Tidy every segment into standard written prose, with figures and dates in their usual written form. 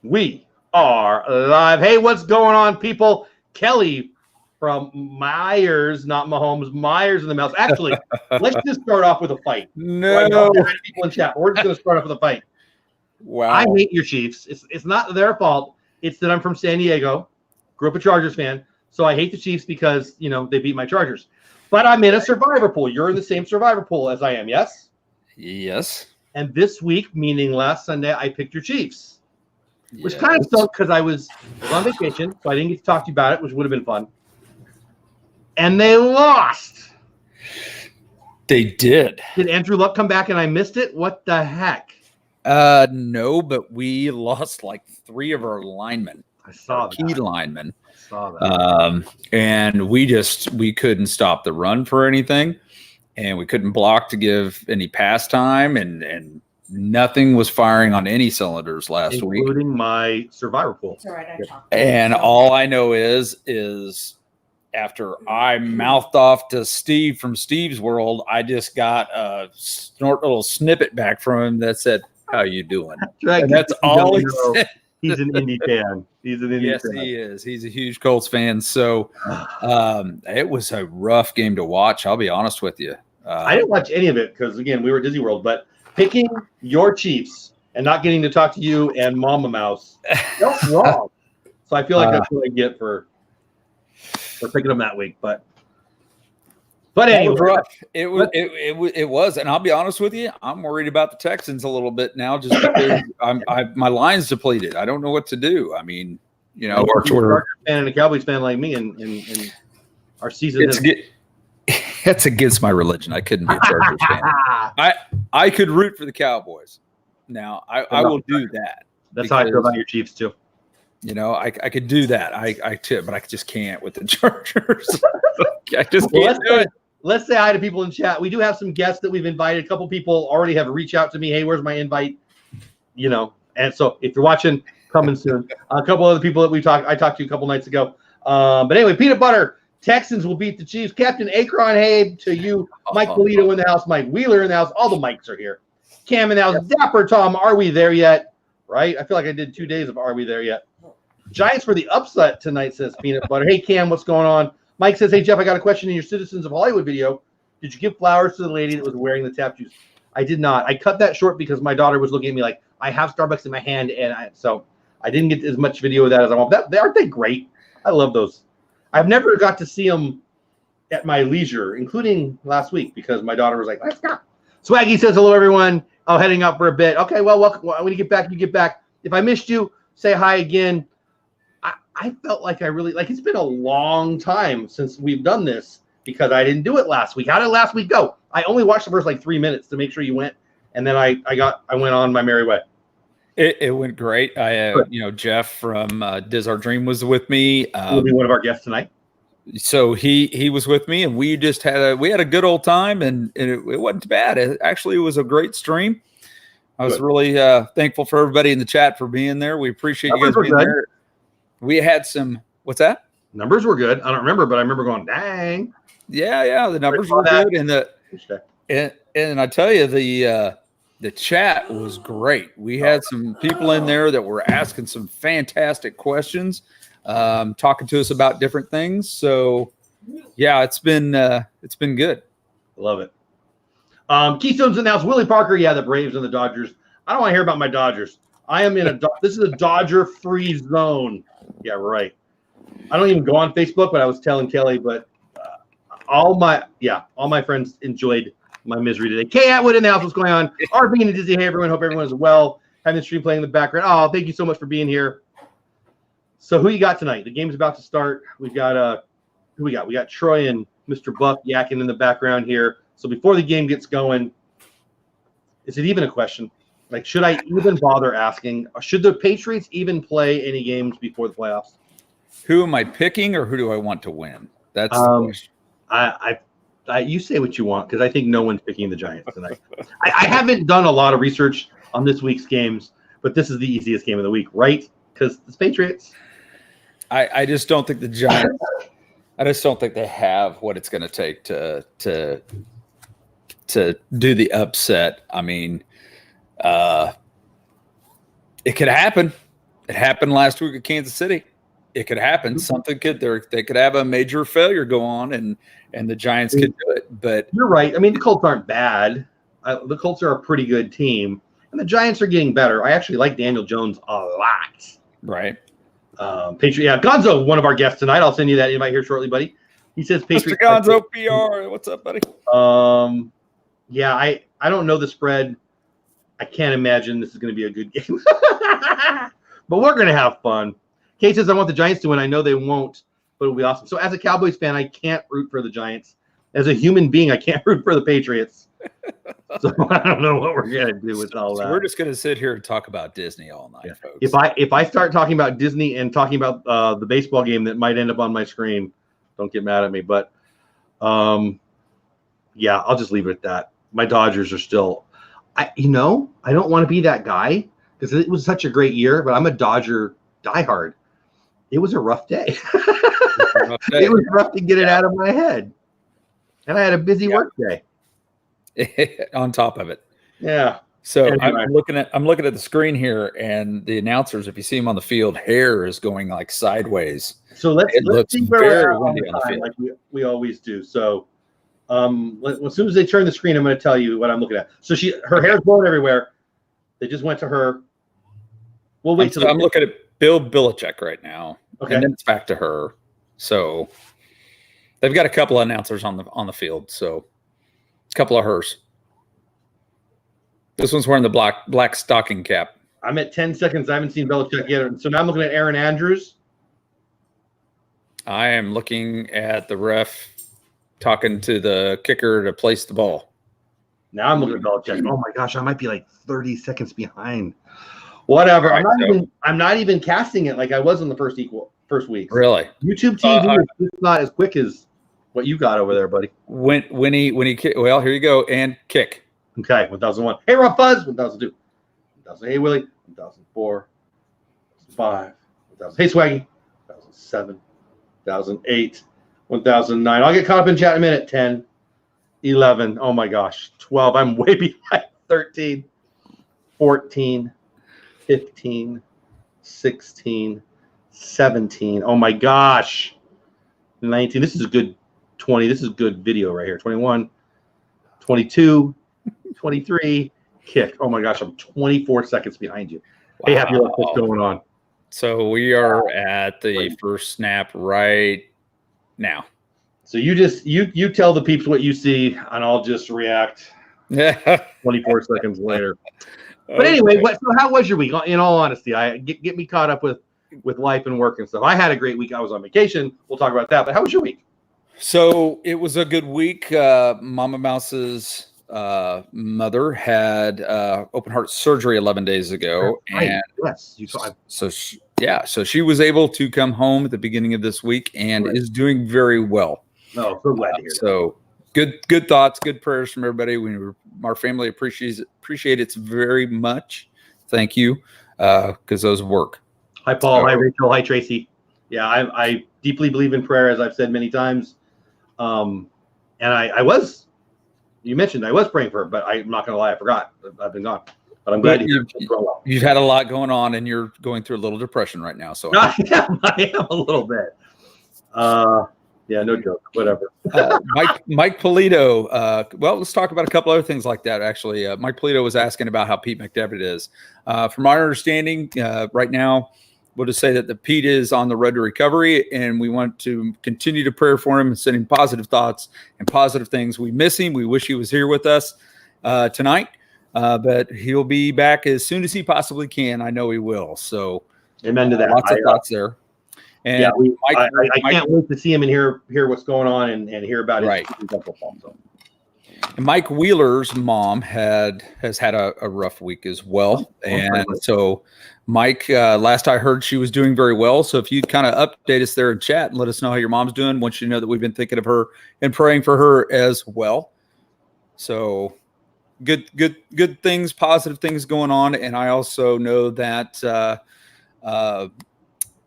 We are live. Hey, what's going on, people? Kelly from Meyers, not Mahomes, Meyers The Mouse. Actually, let's just start off with a fight. No. People in chat. We're just going to start off with a fight. Wow. I hate your Chiefs. It's not their fault. It's that I'm from San Diego, grew up a Chargers fan, so I hate the Chiefs because, you know, they beat my Chargers. But I'm in a survivor pool. You're in the same survivor pool as I am, yes? Yes. And this week, meaning last Sunday, I picked your Chiefs. Which kind of sucked because I was on vacation, so I didn't get to talk to you about it, which would have been fun. And they lost. They did. Did Andrew Luck come back and I missed it? What the heck? No, but we lost like 3 of our linemen. I saw that. Key linemen. I saw that. And we couldn't stop the run for anything, and we couldn't block to give any pass time, and nothing was firing on any cylinders last week, including my survivor pool. It's all right, I talked. And all I know is after I mouthed off to Steve from Steve's World, I just got a little snippet back from him that said, "How you doing?" Right. And that's all he said. He's an Indy fan. He's an Indy Yes, fan. he is. He's a huge Colts fan. So it was a rough game to watch. I'll be honest with you. I didn't watch any of it because, again, we were at Disney World. But picking your Chiefs and not getting to talk to you and Mama Mouse felt wrong. So I feel like that's what I get for picking them that week. But anyway, it was, and I'll be honest with you, I'm worried about the Texans a little bit now, just because my line's depleted. I don't know what to do. I mean, you know, we're a Chargers fan and a Cowboys fan like me, and our season that's against my religion. I couldn't be a Chargers fan. I could root for the Cowboys. Now I will do that. That's how I feel about your Chiefs too. You know, I could do that. I too, but I just can't with the Chargers. I just can't do it. Let's say hi to people in chat. We do have some guests that we've invited. A couple people already have reached out to me. Hey, where's my invite? You know, and so if you're watching, coming soon. A couple other people that I talked to a couple nights ago. But anyway, Peanut Butter, Texans will beat the Chiefs. Captain Akron, hey to you. Mike Polito in the house. Mike Wheeler in the house. All the mics are here. Cam in the house. Yep. Dapper Tom, are we there yet? Right? I feel like I did 2 days of Are We There Yet? Giants for the upset tonight, says Peanut Butter. Hey, Cam, what's going on? Mike says, hey, Jeff, I got a question in your Citizens of Hollywood video. Did you give flowers to the lady that was wearing the tap juice? I did not. I cut that short because my daughter was looking at me like, I have Starbucks in my hand, and so I didn't get as much video of that as I want. Aren't they great? I love those. I've never got to see them at my leisure, including last week, because my daughter was like, let's go. Swaggy says, hello, everyone. Oh, heading out for a bit. Okay, well, welcome. When you get back, you get back. If I missed you, say hi again. I felt like it's been a long time since we've done this because I didn't do it last week. How did last week go? I only watched the first 3 minutes to make sure you went, and then I went on my merry way. It went great. Jeff from Diz Our Dream was with me. He'll be one of our guests tonight. So he was with me, and we just had a good old time, and it wasn't bad. It was a great stream. I was really thankful for everybody in the chat for being there. We appreciate you guys being there. We had some. What's that? Numbers were good. I don't remember, but I remember going, dang. Yeah, the numbers were good, and I tell you, the chat was great. We had some people in there that were asking some fantastic questions, talking to us about different things. So, yeah, it's been good. Love it. Keystones in the house. Willie Parker. Yeah, the Braves and the Dodgers. I don't want to hear about my Dodgers. I am in this is a Dodger-free zone. Yeah, right. I don't even go on Facebook, but I was telling Kelly, but all my friends enjoyed my misery today. Kay Atwood in the house. What's going on? RB and Dizzy. Hey, everyone. Hope everyone is well. Having the stream playing in the background. Oh, thank you so much for being here. So who you got tonight? The game's about to start. We've got who we got? We got Troy and Mr. Buck yakking in the background here. So before the game gets going, is it even a question? Like, should I even bother asking? Should the Patriots even play any games before the playoffs? Who am I picking, or who do I want to win? That's the question. You say what you want, because I think no one's picking the Giants tonight. I haven't done a lot of research on this week's games, but this is the easiest game of the week, right? Because it's Patriots. I just don't think the Giants. I just don't think they have what it's going to take to do the upset. I mean, it could happen. It happened last week at Kansas City. It could happen. Something they could have a major failure go on, and the Giants could do it. But you're right. I mean, the Colts aren't bad. The Colts are a pretty good team, and the Giants are getting better. I actually like Daniel Jones a lot. Right. Patriot. Yeah, Gonzo, one of our guests tonight. I'll send you that invite here shortly, buddy. He says Patriots. Mr. Gonzo PR. What's up, buddy? Yeah, I don't know the spread. I can't imagine this is going to be a good game. But we're going to have fun. Kate says, I want the Giants to win. I know they won't, but it'll be awesome. So as a Cowboys fan, I can't root for the Giants. As a human being, I can't root for the Patriots. So I don't know what we're going to do with all that. We're just going to sit here and talk about Disney all night, folks. If I start talking about Disney and talking about the baseball game that might end up on my screen, don't get mad at me. But, yeah, I'll just leave it at that. My Dodgers are still I don't want to be that guy because it was such a great year, but I'm a Dodger diehard. It was a rough day. It was rough to get it out of my head. And I had a busy work day. On top of it. Yeah. So anyway. I'm looking at the screen here, and the announcers, if you see them on the field, hair is going like sideways. So let's see where we're at on the field, like we always do. So as soon as they turn the screen, I'm going to tell you what I'm looking at. So her hair's blowing everywhere. They just went to her. We'll wait till I'm looking at Bill Belichick right now. Okay. And then it's back to her. So they've got a couple of announcers on the field. So a couple of hers. This one's wearing the black stocking cap. I'm at 10 seconds. I haven't seen Belichick yet. So now I'm looking at Aaron Andrews. I am looking at the ref talking to the kicker to place the ball. Now I'm looking at Belichick. Oh my gosh, I might be like 30 seconds behind. Whatever. I'm not even casting it like I was in the first week. Really? YouTube TV is not as quick as what you got over there, buddy. When he kick, well, here you go, and kick. Okay, 1001. Hey, Rob Buzz, 1002. 1000. Hey, Willie, 1004. 1005. 1000. Hey, Swaggy, 1007. 1008. 1009. I'll get caught up in chat in a minute. 10. 11. Oh my gosh. 12. I'm way behind. 13. 14. 15. 16. 17. Oh my gosh. 19. This is a good 20. This is good video right here. 21. 22. 23. Kick. Oh my gosh. I'm 24 seconds behind you. Wow. Hey, happy luck. What's going on? So we are at the first snap right now. So you tell the peeps what you see, and I'll just react 24 seconds later. But anyway, so how was your week? In all honesty, get me caught up with life and work and stuff. I had a great week. I was on vacation. We'll talk about that. But how was your week? So it was a good week. Mama Mouse's mother had open heart surgery 11 days ago, and so she was able to come home at the beginning of this week and is doing very well. Oh, so glad to hear that. So good thoughts, good prayers from everybody. Our family appreciate it very much. Thank you, because those work. Hi, Paul. Hi, Rachel. Hi, Tracy. Yeah, I deeply believe in prayer, as I've said many times. And you mentioned I was praying for her, but I'm not going to lie, I forgot. I've been gone. But I'm glad you've had a lot going on, and you're going through a little depression right now. So I am a little bit. Yeah, no joke. Whatever. Mike Polito. Well, let's talk about a couple other things like that. Actually, Mike Polito was asking about how Pete McDevitt is. From our understanding, right now, we'll just say that the Pete is on the road to recovery, and we want to continue to pray for him and send him positive thoughts and positive things. We miss him. We wish he was here with us tonight, but he'll be back as soon as he possibly can. I know he will. So, amen to that. Lots of thoughts there. And yeah, I can't wait to see him and hear what's going on and hear about his football. So. And Mike Wheeler's mom has had a rough week as well, and so Mike, last I heard, she was doing very well. So if you kind of update us there in chat and let us know how your mom's doing, once you know that we've been thinking of her and praying for her as well. So good things, positive things going on, and I also know that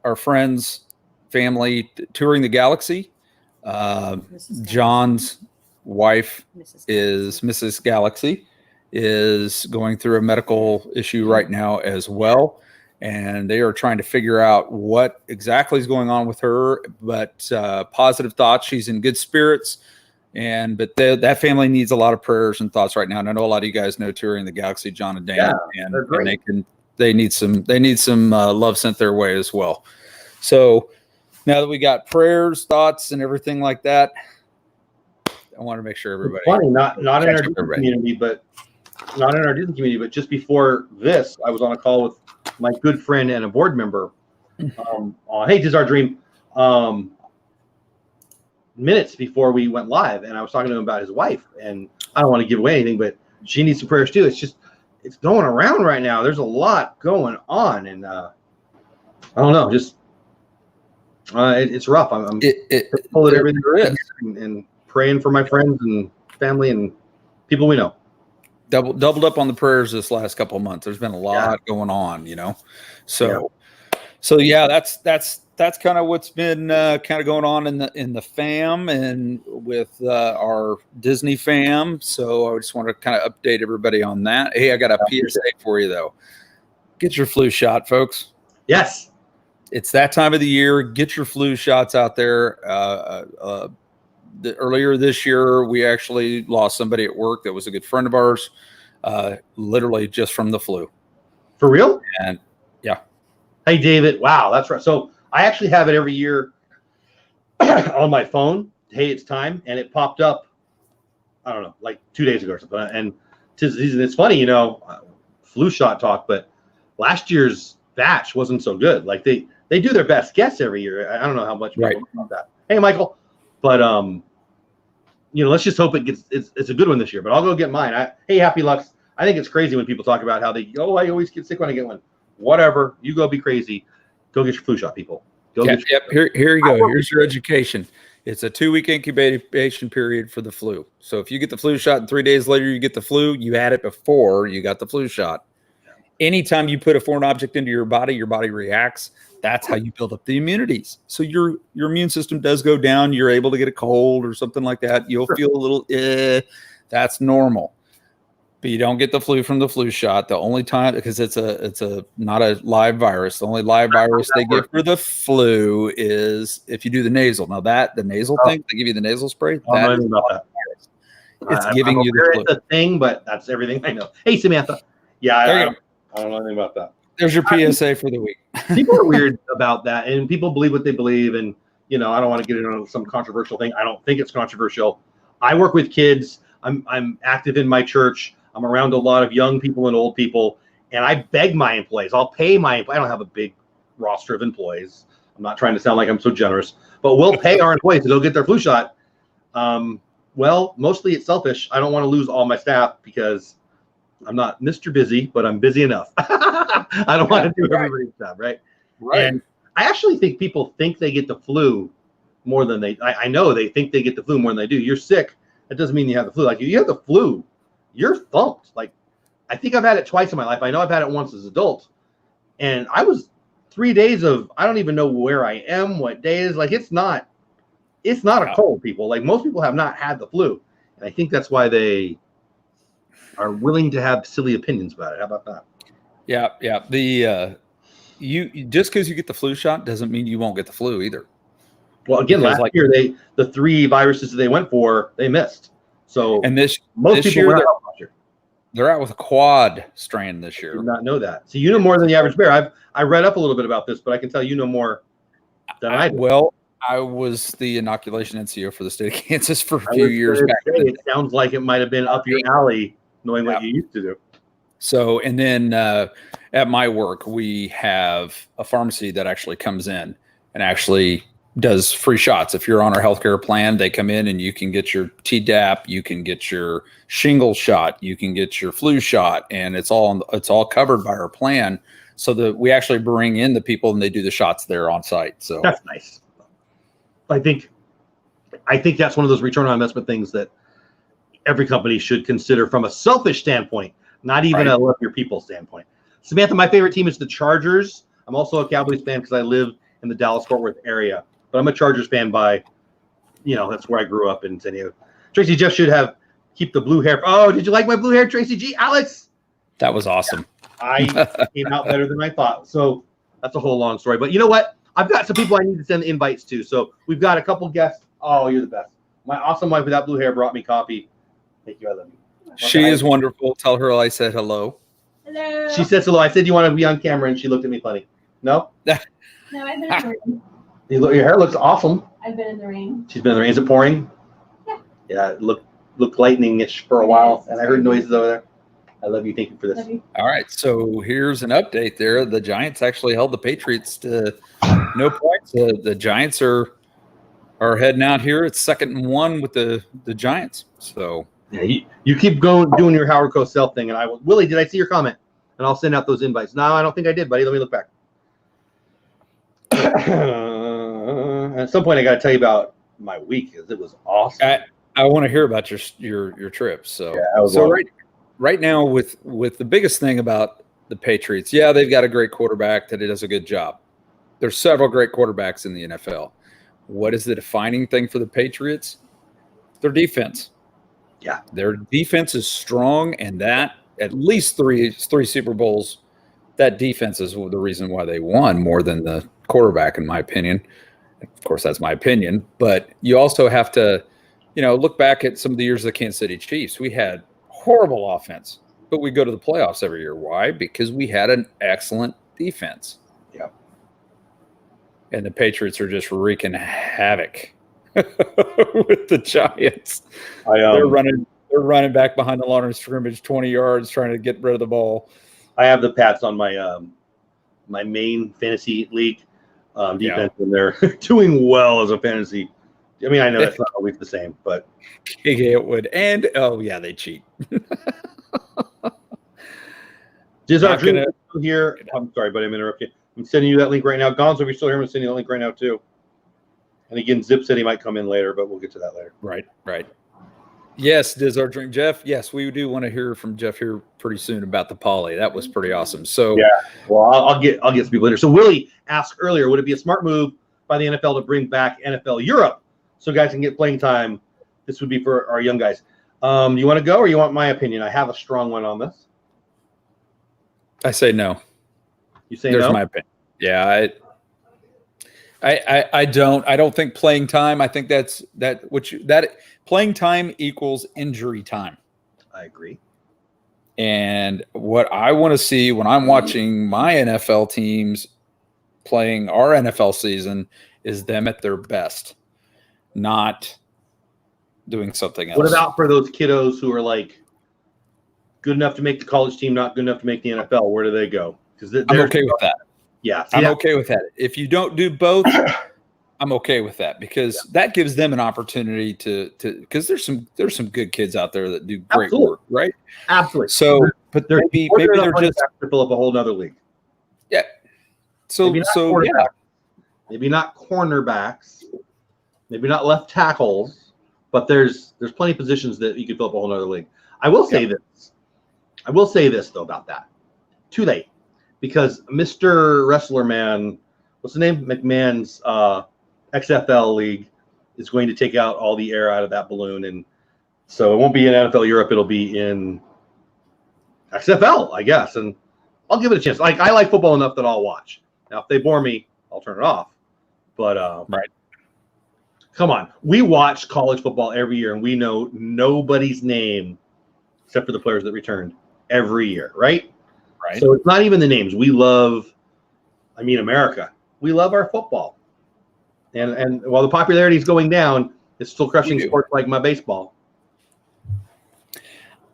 our friends, family touring the galaxy. John's wife is Mrs. Galaxy, is going through a medical issue right now as well. and they are trying to figure out what exactly is going on with her. But positive thoughts. She's in good spirits. But that family needs a lot of prayers and thoughts right now. And I know a lot of you guys know Touring the Galaxy, John and Dana, and they need some love sent their way as well. So now that we got prayers, thoughts, and everything like that, I want to make sure everybody. It's funny, not in our Disney community, but just before this, I was on a call with my good friend and a board member. Hey, this is our dream. Minutes before we went live, and I was talking to him about his wife, and I don't want to give away anything, but she needs some prayers too. It's going around right now. There's a lot going on, and I don't know, just it's rough. I'm pulling everything and praying for my friends and family and people we know. Doubled up on the prayers this last couple of months. There's been a lot going on, So that's kind of what's been kind of going on in the fam and with our Disney fam. So I just want to kind of update everybody on that. Hey, I got a PSA for you though. Get your flu shot, folks. Yes. It's that time of the year. Get your flu shots out there. Earlier this year, we actually lost somebody at work that was a good friend of ours, literally just from the flu. For real? And yeah. Hey, David. Wow, that's right. So I actually have it every year on my phone. Hey, it's time. And it popped up, I don't know, like 2 days ago or something. And it's funny, flu shot talk, but last year's batch wasn't so good. Like they do their best guess every year. I don't know how much people know about that. Hey, Michael. But, let's just hope it's a good one this year. But I'll go get mine. Hey, Happy Lux. I think it's crazy when people talk about how I always get sick when I get one. Whatever. You go be crazy. Go get your flu shot, people. Here you go. Here's your education. It's a 2-week incubation period for the flu. So if you get the flu shot and 3 days later you get the flu, you had it before you got the flu shot. Anytime you put a foreign object into your body reacts. That's how you build up the immunities. So your immune system does go down. You're able to get a cold or something like that. You'll feel a little, that's normal. But you don't get the flu from the flu shot. The only time, because it's not a live virus. The only live virus they give for the flu is if you do the nasal. Now the nasal thing, they give you the nasal spray. It's giving you the flu. It's a thing, but that's everything I know. Hey, Samantha. Yeah, I don't know anything about that. There's your PSA for the week. People are weird about that, and people believe what they believe. And I don't want to get into some controversial thing. I don't think it's controversial. I work with kids. I'm active in my church. I'm around a lot of young people and old people, and I beg my employees. I'll pay my. I don't have a big roster of employees. I'm not trying to sound like I'm so generous, but we'll pay our employees to go get their flu shot. Well, mostly it's selfish. I don't want to lose all my staff because I'm not Mr. Busy, but I'm busy enough. I don't want to do everybody's job, right? Right. And I actually think people think they get the flu more than I know they think they get the flu more than they do. You're sick. That doesn't mean you have the flu. Like if you have the flu, you're thumped. Like I think I've had it twice in my life. I know I've had it once as an adult. And I was 3 days of, I don't even know where I am, what day is. Like it's not a cold, people. Like most people have not had the flu. And I think that's why they are willing to have silly opinions about it. How about that? Yeah. You just because you get the flu shot doesn't mean you won't get the flu either. Well, again, last year the 3 viruses they went for, they missed. So and most people were out last year. They're out with a quad strain this year. I did not know that. So you know more than the average bear. I read up a little bit about this, but I can tell you know more than I do. Well, I was the inoculation NCO for the state of Kansas for a few years back. It sounds like it might have been up your alley, knowing what you used to do. So, and then at my work, we have a pharmacy that actually comes in and actually does free shots. If you're on our healthcare plan, they come in and you can get your Tdap, you can get your shingle shot, you can get your flu shot, and it's all covered by our plan. So that we actually bring in the people and they do the shots there on site. So that's nice. I think that's one of those return on investment things that every company should consider from a selfish standpoint, not even a love your people standpoint. Samantha, my favorite team is the Chargers. I'm also a Cowboys fan because I live in the Dallas-Fort Worth area, but I'm a Chargers fan by, that's where I grew up in San Diego. Tracy Jeff should keep the blue hair. Oh, did you like my blue hair, Tracy G? Alex? That was awesome. I came out better than I thought. So that's a whole long story. But you know what? I've got some people I need to send invites to. So we've got a couple guests. Oh, you're the best. My awesome wife with that blue hair brought me coffee. Thank you. I love you. She is wonderful. Tell her I said hello. Hello. She says hello. I said, you want to be on camera? And she looked at me funny. No? No, I've been in the rain. Your hair looks awesome. I've been in the rain. She's been in the rain. Is it pouring? Yeah. Yeah, it looked lightning-ish for a while. And I heard noises over there. I love you. Thank you for this. All right. So here's an update there. The Giants actually held the Patriots to no points. The Giants are heading out here. It's 2nd and 1 with the Giants. So yeah, you keep going doing your Howard Cosell thing, and I will. Willie, did I see your comment? And I'll send out those invites. No, I don't think I did, buddy. Let me look back. At some point, I got to tell you about my week because it was awesome. I want to hear about your trip. So right now with the biggest thing about the Patriots, they've got a great quarterback that does a good job. There's several great quarterbacks in the NFL. What is the defining thing for the Patriots? Their defense. Yeah, their defense is strong, and that at least three Super Bowls, that defense is the reason why they won more than the quarterback, in my opinion. Of course, that's my opinion, but you also have to, look back at some of the years of the Kansas City Chiefs. We had horrible offense, but we go to the playoffs every year. Why? Because we had an excellent defense. Yeah. And the Patriots are just wreaking havoc with the Giants. They're running back behind the line of scrimmage 20 yards trying to get rid of the ball. I have the Pats on my my main fantasy league defense, and they're doing well as a fantasy. I mean, I know that's not always the same, but it would. And they cheat. Here. I'm sorry, but I'm interrupting. I'm sending you that link right now. Gonzo, if you're still here, I'm sending you the link right now too. And again, Zip said he might come in later, but we'll get to that later. Right. Yes, does our drink, Jeff? Yes, we do want to hear from Jeff here pretty soon about the poly. That was pretty awesome. So well, I'll get some people later. So Willie asked earlier, would it be a smart move by the NFL to bring back NFL Europe so guys can get playing time? This would be for our young guys. You want to go, or you want my opinion? I have a strong one on this. I say no. You say There's no? my opinion. Yeah, I don't think playing time. I think that playing time equals injury time. I agree. And what I want to see when I'm watching my NFL teams playing our NFL season is them at their best, not doing something else. What about for those kiddos who are like good enough to make the college team, not good enough to make the NFL? Where do they go? Because I'm okay with that. Yeah, I'm okay with that. If you don't do both, I'm okay with that because that gives them an opportunity to because there's some good kids out there that do great work, right? Absolutely. So, but maybe they're just to fill up a whole nother league. Yeah. So maybe not cornerbacks, maybe not left tackles, but there's plenty of positions that you could fill up a whole nother league. I will say this. I will say this though about that. Too late. Because Mr. Wrestler Man, what's the name? McMahon's XFL league is going to take out all the air out of that balloon. And so it won't be in NFL Europe. It'll be in XFL, I guess. And I'll give it a chance. Like I like football enough that I'll watch. Now, if they bore me, I'll turn it off. But right. Come on. We watch college football every year, and we know nobody's name except for the players that returned every year, right? Right. So it's not even the names. We love, America. We love our football. And while the popularity is going down, it's still crushing sports like my baseball.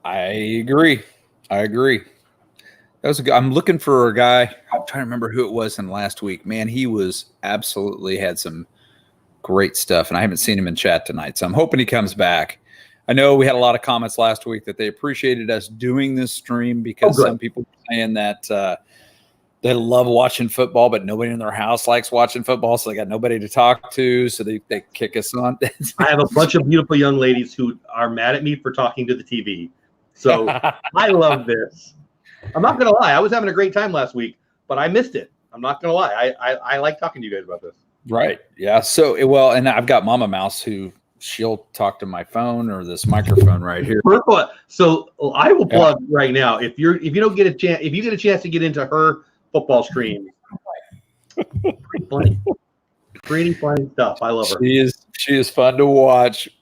I agree. I'm looking for a guy. I'm trying to remember who it was in last week. Man, he was absolutely had some great stuff, and I haven't seen him in chat tonight. So I'm hoping he comes back. I know we had a lot of comments last week that they appreciated us doing this stream because some people were saying that they love watching football, but nobody in their house likes watching football, so they got nobody to talk to, so they kick us on. I have a bunch of beautiful young ladies who are mad at me for talking to the TV. So I love this. I'm not going to lie. I was having a great time last week, but I missed it. I'm not going to lie. I like talking to you guys about this. Right. Yeah. So, and I've got Mama Mouse who she'll talk to my phone or this microphone right here. So I will plug right now. If you don't get a chance, if you get a chance to get into her football stream, pretty funny stuff. I love her. She is fun to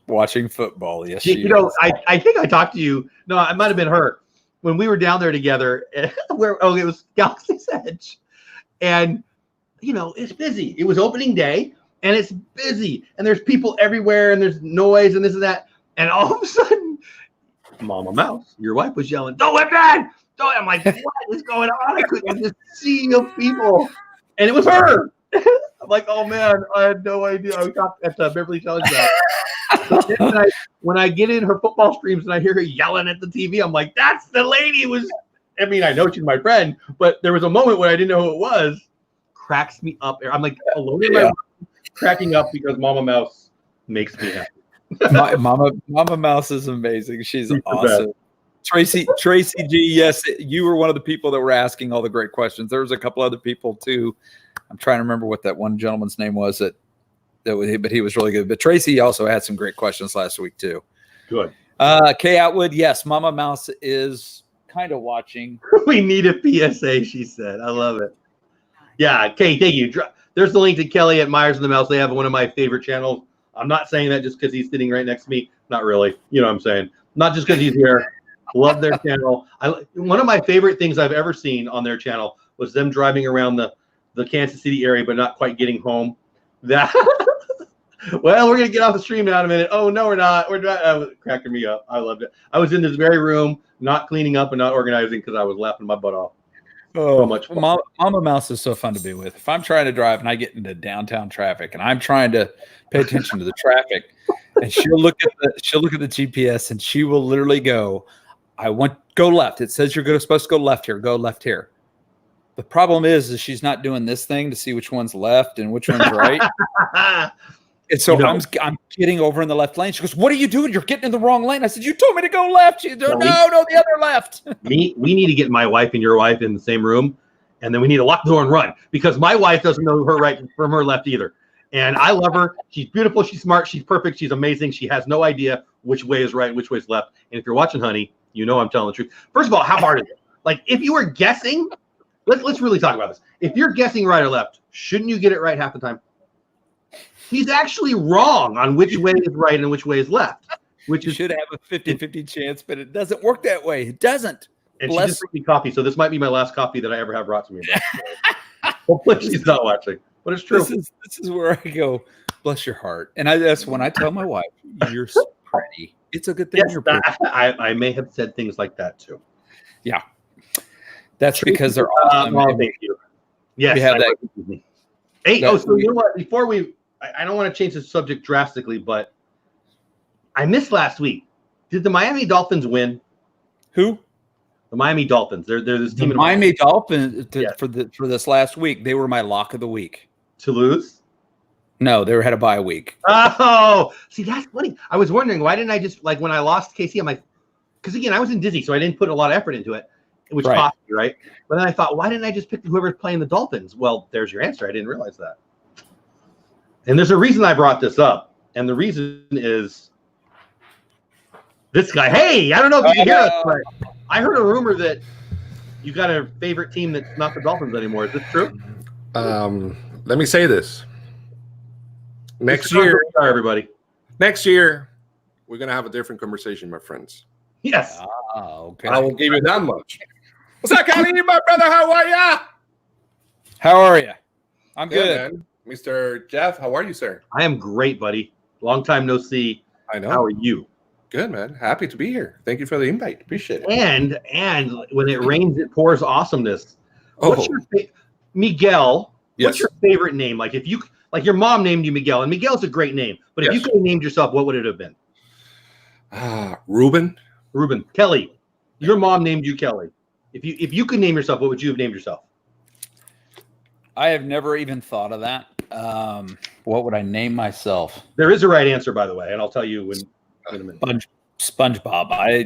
watching football. Yes, she is. I think I talked to you. No, it might have been her when we were down there together. It was Galaxy's Edge, and it's busy. It was opening day. And it's busy, and there's people everywhere, and there's noise, and this and that. And all of a sudden, Mama Mouse, your wife, was yelling, DoleWhipDad! I'm like, what is going on? I couldn't just see of people. And it was her. I'm like, oh, man, I had no idea. I was at Beverly Challenge. When I get in her football streams and I hear her yelling at the TV, I'm like, that's the lady I know she's my friend, but there was a moment when I didn't know who it was. Cracks me up. I'm like, alone in my room, cracking up because Mama Mouse makes me happy. Mama Mouse is amazing. She's awesome. Tracy G, yes, you were one of the people that were asking all the great questions. There was a couple other people too. I'm trying to remember what that one gentleman's name was but he was really good. But Tracy also had some great questions last week too. Good. Kay Atwood, yes, Mama Mouse is kind of watching. We need a PSA, she said. I love it. Yeah, Kay, thank you. There's the link to Kelly at Meyers The Mouse. They have one of my favorite channels. I'm not saying that just because he's sitting right next to me. Not really. You know what I'm saying? Not just because he's here. Love their channel. One of my favorite things I've ever seen on their channel was them driving around the Kansas City area, but not quite getting home. Well, we're going to get off the stream now in a minute. Oh, no, we're not. We're cracking me up. I loved it. I was in this very room, not cleaning up and not organizing because I was laughing my butt off. Oh, so much fun. Mama Mouse is so fun to be with. If I'm trying to drive and I get into downtown traffic and I'm trying to pay attention to the traffic, and she'll look at the GPS and she will literally go, go left. It says you're supposed to go left here. Go left here. The problem is she's not doing this thing to see which one's left and which one's right. And so I'm getting over in the left lane. She goes, "What are you doing? You're getting in the wrong lane." I said, "You told me to go left." She goes, no, the other left. We need to get my wife and your wife in the same room, and then we need to lock the door and run because my wife doesn't know her right from her left either. And I love her. She's beautiful. She's smart. She's perfect. She's amazing. She has no idea which way is right and which way is left. And if you're watching, honey, you know I'm telling the truth. First of all, how hard is it? Like, if you were guessing, let's really talk about this. If you're guessing right or left, shouldn't you get it right half the time? He's actually wrong on which way is right and which way is left. You should have a 50-50 chance, but it doesn't work that way. It doesn't. And she just brought me coffee, so this might be my last coffee that I ever have brought to me. Hopefully she's not watching, but it's true. This is where I go, bless your heart. And that's when I tell my wife, you're so pretty. It's a good thing you're pretty. I may have said things like that too. Yeah. That's because they're awesome. Thank you. Yes. We have that. Hey, so you know what? Before I don't want to change the subject drastically, but I missed last week. Did the Miami Dolphins win? Who? The Miami Dolphins. They're this team. The Miami Dolphins for this last week. They were my lock of the week. To lose? No, they had a bye week. Oh, see, that's funny. I was wondering why didn't I just when I lost Casey? I'm like, because again, I was in Disney, so I didn't put a lot of effort into it, which cost me, right? But then I thought, why didn't I just pick whoever's playing the Dolphins? Well, there's your answer. I didn't realize that. And there's a reason I brought this up, and the reason is this guy. Hey, I don't know if you can hear us, but I heard a rumor that you got a favorite team that's not the Dolphins anymore. Is this true? Let me say this. Next year, everybody. Next year, we're gonna have a different conversation, my friends. Yes. Okay. I will give you that much. What's up, Kelly, my brother? How are ya? How are you? I'm good. Man. Mr. Jeff, how are you, sir? I am great, buddy. Long time no see. I know. How are you? Good, man. Happy to be here. Thank you for the invite. Appreciate it. And when it rains, it pours awesomeness. What's your Miguel? Yes. What's your favorite name? Like if you your mom named you Miguel, and Miguel's a great name. But if you could have named yourself, what would it have been? Ruben. Kelly. Your mom named you Kelly. If you could name yourself, what would you have named yourself? I have never even thought of that. What would I name myself? There is a right answer, by the way, and I'll tell you in a minute. SpongeBob. I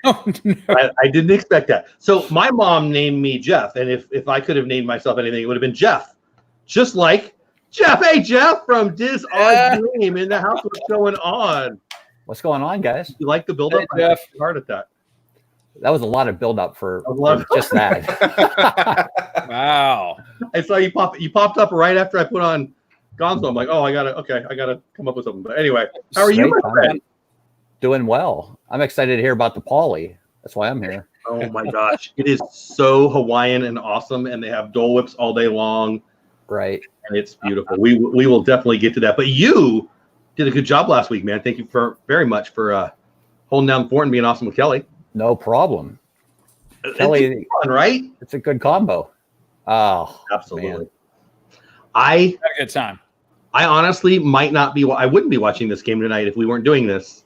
don't know. I didn't expect that. So my mom named me Jeff, and if I could have named myself anything, it would have been Jeff. Just like Jeff. Hey, Jeff from Diz Odd Dream in the house. What's going on? What's going on, guys? You like the build-up? Hey, Jeff. I hard at that. That was a lot of build-up for just that. Wow. I saw you pop. You popped up right after I put on Gonzo. I'm like, oh, I gotta come up with something. But anyway, how are you, my friend? Doing well. I'm excited to hear about the Pauly. That's why I'm here. Oh my gosh, it is so Hawaiian and awesome, and they have Dole Whips all day long. Right. And it's beautiful. We will definitely get to that. But you did a good job last week, man. Thank you very much for holding down the fort and being awesome with Kelly. No problem. Kelly, fun, right? It's a good combo. Oh, absolutely. Man. I had a good time. I honestly might not be. I wouldn't be watching this game tonight if we weren't doing this.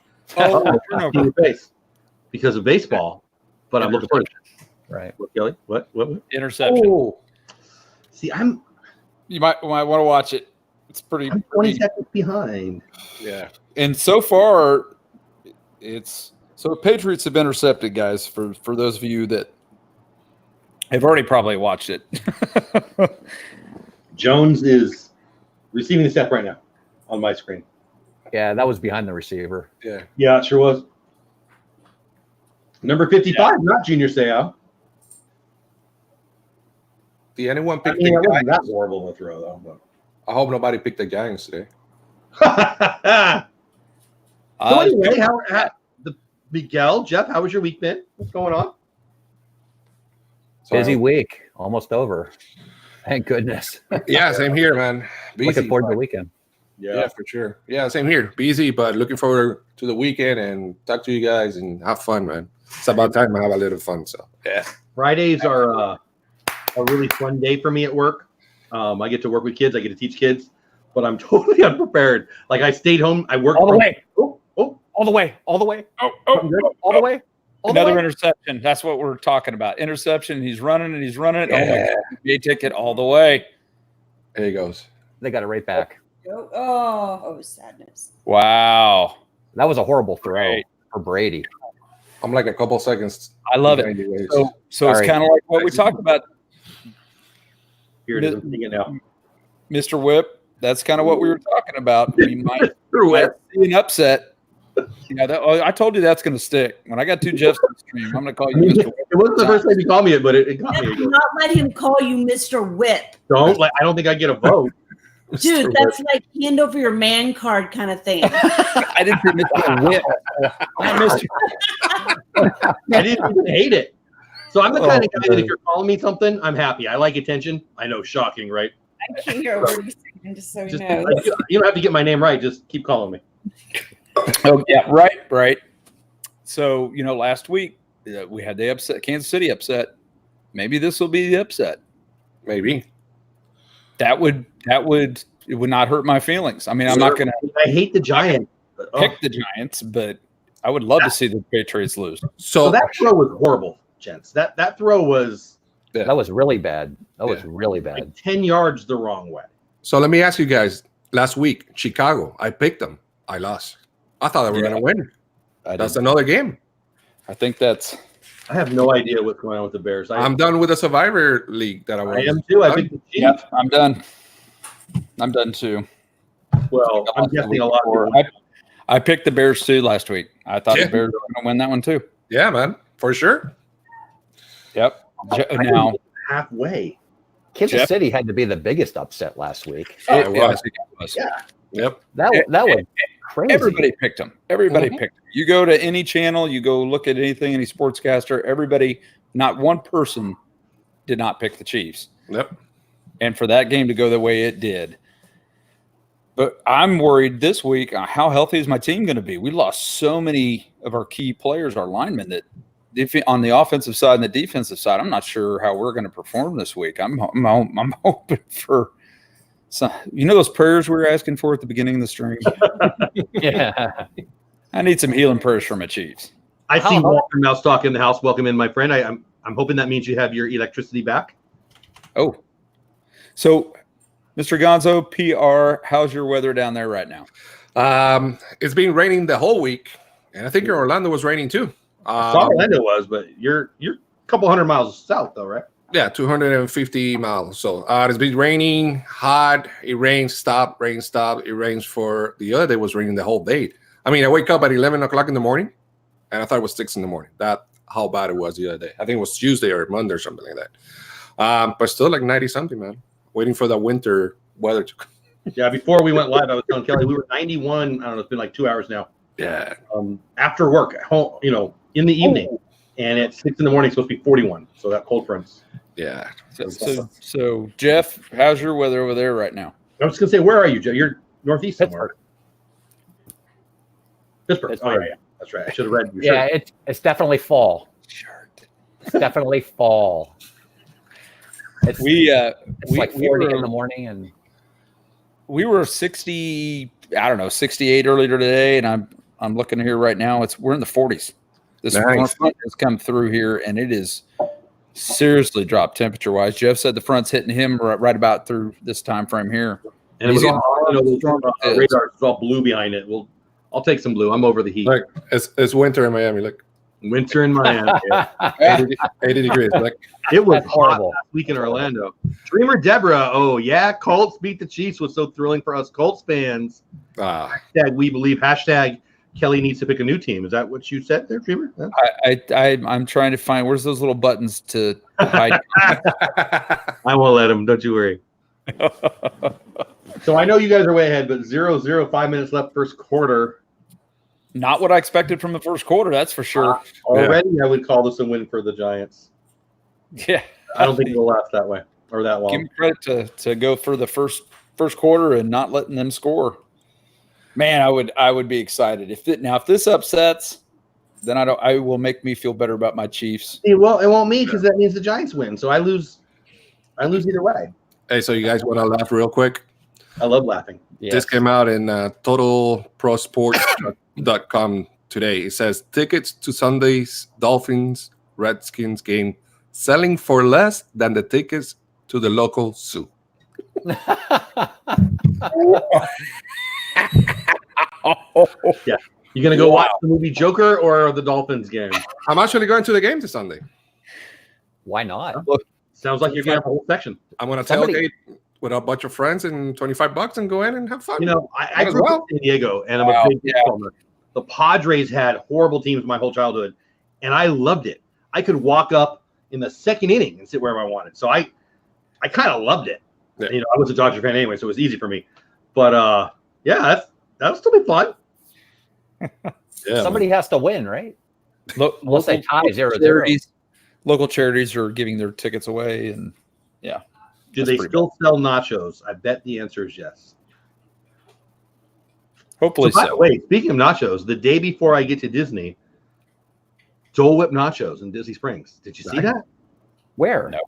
Because of baseball. But I'm looking forward to it. Right. What, Kelly? What? Interception. Oh. See, You might want to watch it. It's pretty. I'm 20 seconds behind. Yeah. And so far, Patriots have intercepted, guys. For those of you that have already probably watched it. Jones is receiving the snap right now on my screen. Yeah, that was behind the receiver. Yeah, it sure was. Number 55, not Junior Seau. Did anyone pick It the wasn't that Giants? horrible of a throw, though. But. I hope nobody picked the Giants today. So anyway, Miguel, Jeff, how was your week been? What's going on? Busy week, almost over. Thank goodness. Yeah, same here, man. Busy. Looking forward to the weekend. Yeah, for sure. Yeah, same here. Busy, but looking forward to the weekend and talk to you guys and have fun, man. It's about time I have a little fun. So yeah. Fridays are a really fun day for me at work. I get to work with kids. I get to teach kids, but I'm totally unprepared. Like I stayed home. I worked all the way. Oh, all the way. All the way. All the way. Another interception. That's what we're talking about. Interception. He's running it. He's running it. Yeah. Oh my God. NBA ticket all the way. There he goes. They got it right back. Oh, sadness. Wow. That was a horrible throw for Brady. I'm like a couple seconds. I love it. Anyways. So it's kind of like what we talked about. Here it is. I'm seeing it now. Mr. Whip. That's kind of what we were talking about. We might see an upset. Yeah, I told you that's going to stick. When I got two Jeffs on the stream, I'm going to call you Mr. Whip. It wasn't the first time you called me it, but it got me. Do not let him call you Mr. Whip. I don't think I get a vote. Dude, that's like hand over your man card kind of thing. I didn't say Mr. Whip. I didn't even hate it. So I'm the kind of guy that if you're calling me something, I'm happy. I like attention. I know, shocking, right? I can't hear a word you're saying, just so you know. You don't have to get my name right. Just keep calling me. Oh yeah, right. So last week we had the upset, Kansas City upset. Maybe this will be the upset. Maybe it would not hurt my feelings. I mean, I'm not gonna. I hate the Giants. Pick the Giants, but I would love to see the Patriots lose. So that throw was horrible, gents. That throw was that was really bad. That was really bad. Like 10 yards the wrong way. So let me ask you guys. Last week, Chicago, I picked them. I lost. I thought they were going to win. That's another game. I think that's. I have no idea what's going on with the Bears. I'm done with the Survivor League that I was. I am too. I think the Chiefs. Yeah, I'm done. I'm done too. Well, I'm guessing a lot. I picked the Bears too last week. I thought the Bears were going to win that one too. Yeah, man, for sure. Yep. Now halfway. Kansas City had to be the biggest upset last week. It was. Yeah. Yep. That was crazy. Everybody picked them. Everybody picked them. You go to any channel, you go look at anything, any sportscaster, everybody, not one person did not pick the Chiefs. Yep. And for that game to go the way it did. But I'm worried this week, how healthy is my team going to be? We lost so many of our key players, our linemen, that on the offensive side and the defensive side, I'm not sure how we're going to perform this week. I'm hoping for some, those prayers we were asking for at the beginning of the stream. Yeah. I need some healing prayers for my Chiefs. I see Walter Mouse talk in the house. Welcome in, my friend. I'm hoping that means you have your electricity back. Oh, so Mr. Gonzo, PR, how's your weather down there right now? It's been raining the whole week, and I think in Orlando was raining too. I saw Orlando was, but you're a couple hundred miles south, though, right? Yeah, 250 miles. So it's been raining, hot. It rains, stop, rain, stop. It rains for the other day. It was raining the whole day. I mean, I wake up at 11 o'clock in the morning, and I thought it was 6 in the morning. That how bad it was the other day. I think it was Tuesday or Monday or something like that. But still like 90 something, man. Waiting for the winter weather to come. Yeah, before we went live, I was telling Kelly we were 91. I don't know, it's been like 2 hours now. Yeah. After work at home, in the evening, and at 6 in the morning, it's supposed to be 41. So that cold front's. Yeah. So Jeff, how's your weather over there right now? I was gonna say, where are you, Jeff? You're northeast somewhere. Pittsburgh. Oh, yeah, that's right. I should have read your shirt. It's definitely fall. It's definitely fall. It's like 40 in the morning, and we were 60. I don't know, 68 earlier today, and I'm looking here right now. We're in the 40s. This front has come through here, and it is seriously dropped temperature wise. Jeff said the front's hitting him right about through this time frame here. And it was on radar. It's all blue behind it. I'll take some blue. I'm over the heat. Like it's winter in Miami. Like winter in Miami. 80 degrees. Like it was horrible last week in Orlando. Dreamer Deborah. Oh yeah, Colts beat the Chiefs was so thrilling for us Colts fans. Hashtag we believe. Hashtag Kelly needs to pick a new team. Is that what you said there, Dreamer? I'm trying to find where's those little buttons to hide. I won't let him. Don't you worry. So I know you guys are way ahead, but 0-0, 5 minutes left, first quarter. Not what I expected from the first quarter, that's for sure. Already, I would call this a win for the Giants. Yeah, I don't think it'll last that way or that long. Give me credit to go for the first quarter and not letting them score. Man, I would be excited if this upsets, then I will make me feel better about my Chiefs. Well, it won't me because that means the Giants win, so I lose either way. Hey, so you guys want to laugh real quick? I love laughing. yes. This came out in totalprosports.com today. It says tickets to Sunday's Dolphins Redskins game selling for less than the tickets to the local zoo. Yeah. You gonna go watch the movie Joker or the Dolphins game? I'm actually going to the game this Sunday. Why not? Look, sounds like you're gonna have a whole section. I'm gonna tailgate with a bunch of friends and $25 and go in and have fun. I grew up in San Diego and I'm a big baseball nerd. The Padres had horrible teams my whole childhood, and I loved it. I could walk up in the second inning and sit wherever I wanted. So I kind of loved it. Yeah. I was a Dodger fan anyway, so it was easy for me. But that'll still be fun. Yeah, Somebody has to win, right? We'll say tie 0-0. Local charities are giving their tickets away, and yeah. Do they still sell nachos? I bet the answer is yes. Hopefully so. By the way, speaking of nachos, the day before I get to Disney, Dole Whip nachos in Disney Springs. Did you see that? Where? No.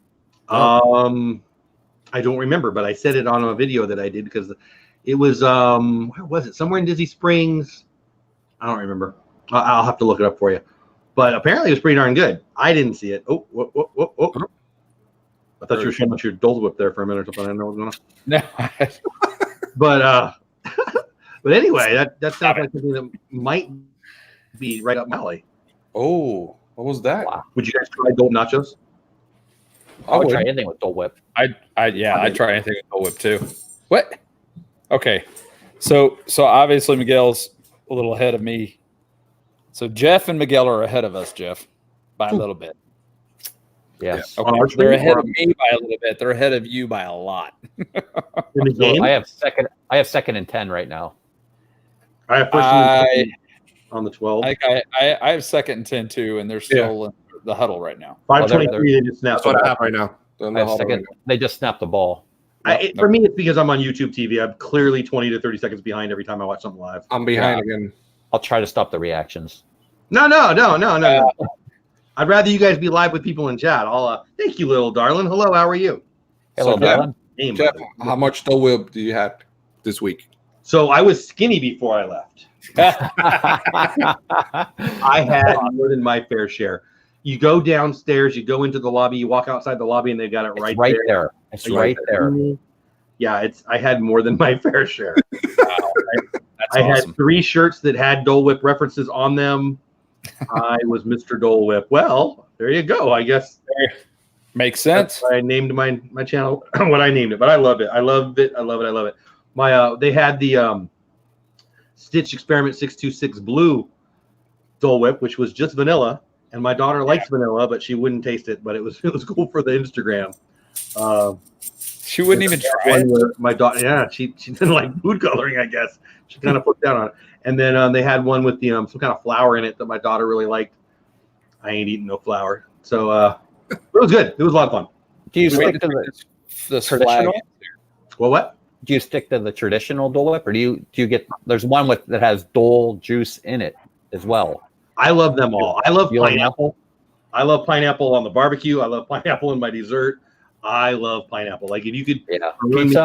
I don't remember, but I said it on a video that I did because it was where was it? Somewhere in Disney Springs. I don't remember. I'll have to look it up for you. But apparently it was pretty darn good. I didn't see it. Oh. I thought you were showing us your Dole Whip there for a minute or something. I didn't know what was going on. No. But anyway, that sounds like something that might be right up my alley. Oh, what was that? Wow. Would you guys try Dole nachos? I would try anything with Dole Whip. I'd try anything with Dole Whip too. What? Okay. So obviously Miguel's a little ahead of me. So Jeff and Miguel are ahead of us, Jeff, by a little bit. Yes. Okay. They're ahead of me by a little bit. They're ahead of you by a lot. In the game? I have second and 10 right now. I have first and on the 12. I have second and 10 too, and they're still in the huddle right now. 5:23. They just snapped. That's what I have right now. I have second. They just snapped the ball. For me, it's because I'm on YouTube TV. I'm clearly 20 to 30 seconds behind every time I watch something live. I'm behind again. I'll try to stop the reactions. No. I'd rather you guys be live with people in chat. Thank you, little darling. Hello, how are you? Hello, So, darling. Jeff, how much Dole Whip do you have this week? So I was skinny before I left. I had more than my fair share. You go downstairs, you go into the lobby, you walk outside the lobby, and they got it right there. It's right there. Yeah, I had more than my fair share. Wow. That's I awesome. had 3 shirts that had Dole Whip references on them. I was Mr. Dole Whip. Well, there you go. I guess Makes sense. I named my channel what I named it, but I love it. I love it. I love it. I love it. My they had the Stitch Experiment 626 Blue Dole Whip, which was just vanilla, and my daughter likes vanilla, but she wouldn't taste it. But it was cool for the Instagram. She wouldn't even try it. My daughter, she didn't like food coloring, I guess. She kind of put down on it. And then they had one with the some kind of flour in it that my daughter really liked. I ain't eating no flour, so it was good. It was a lot of fun. Do you stick to the traditional? Well, what? Do you stick to the traditional Dole Whip, or do you get? There's one that has Dole juice in it as well. I love them all. I love pineapple. I love pineapple on the barbecue. I love pineapple in my dessert. I love pineapple. Like if you could run me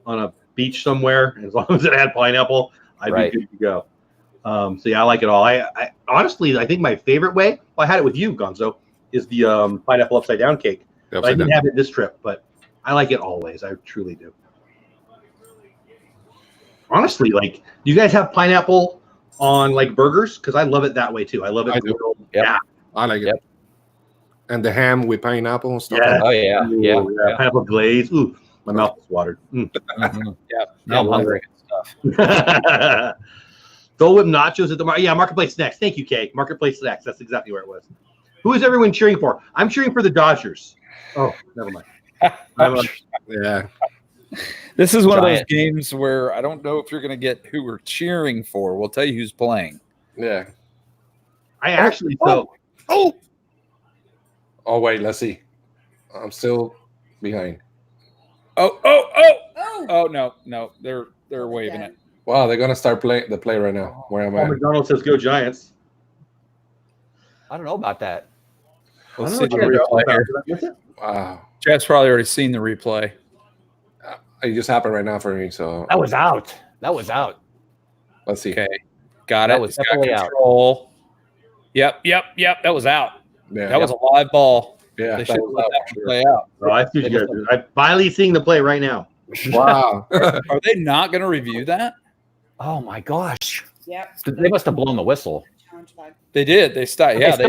on a beach somewhere, as long as it had pineapple, I'd be good to go. So yeah, I like it all. I honestly, I think my favorite way, well, I had it with you, Gonzo, is the pineapple upside down cake. I didn't have it this trip, but I like it always. I truly do. Honestly, like, do you guys have pineapple on like burgers? Because I love it that way too. I love it. Yeah, I like it. And the ham with pineapple and stuff. Oh yeah, yeah. Pineapple glaze. Ooh, my mouth is watered. Yeah, I'm hungry. Dole Whip nachos at the Marketplace Snacks. Thank you, Kay. Marketplace Snacks. That's exactly where it was. Who is everyone cheering for? I'm cheering for the Dodgers. Oh, never mind. Yeah. This is one of those games where I don't know if you're going to get who we're cheering for. We'll tell you who's playing. Yeah. I actually Oh wait, let's see. I'm still behind. Oh no, they're waving it. Wow, they're gonna start the play right now. Where am I? McDonald says go Giants. I don't know about that. Let's see the replay here. Wow. Chad's probably already seen the replay. It just happened right now for me. So that was out. Let's see. Okay, got it. That was definitely out. Yep. That was out. Yeah, that was a live ball. Yeah, they should let that play out. Oh, I see you guys. I'm finally seeing the play right now. Wow. Are they not going to review that? Oh my gosh. Yep. They must have blown the whistle. They did. They stopped. Yeah, they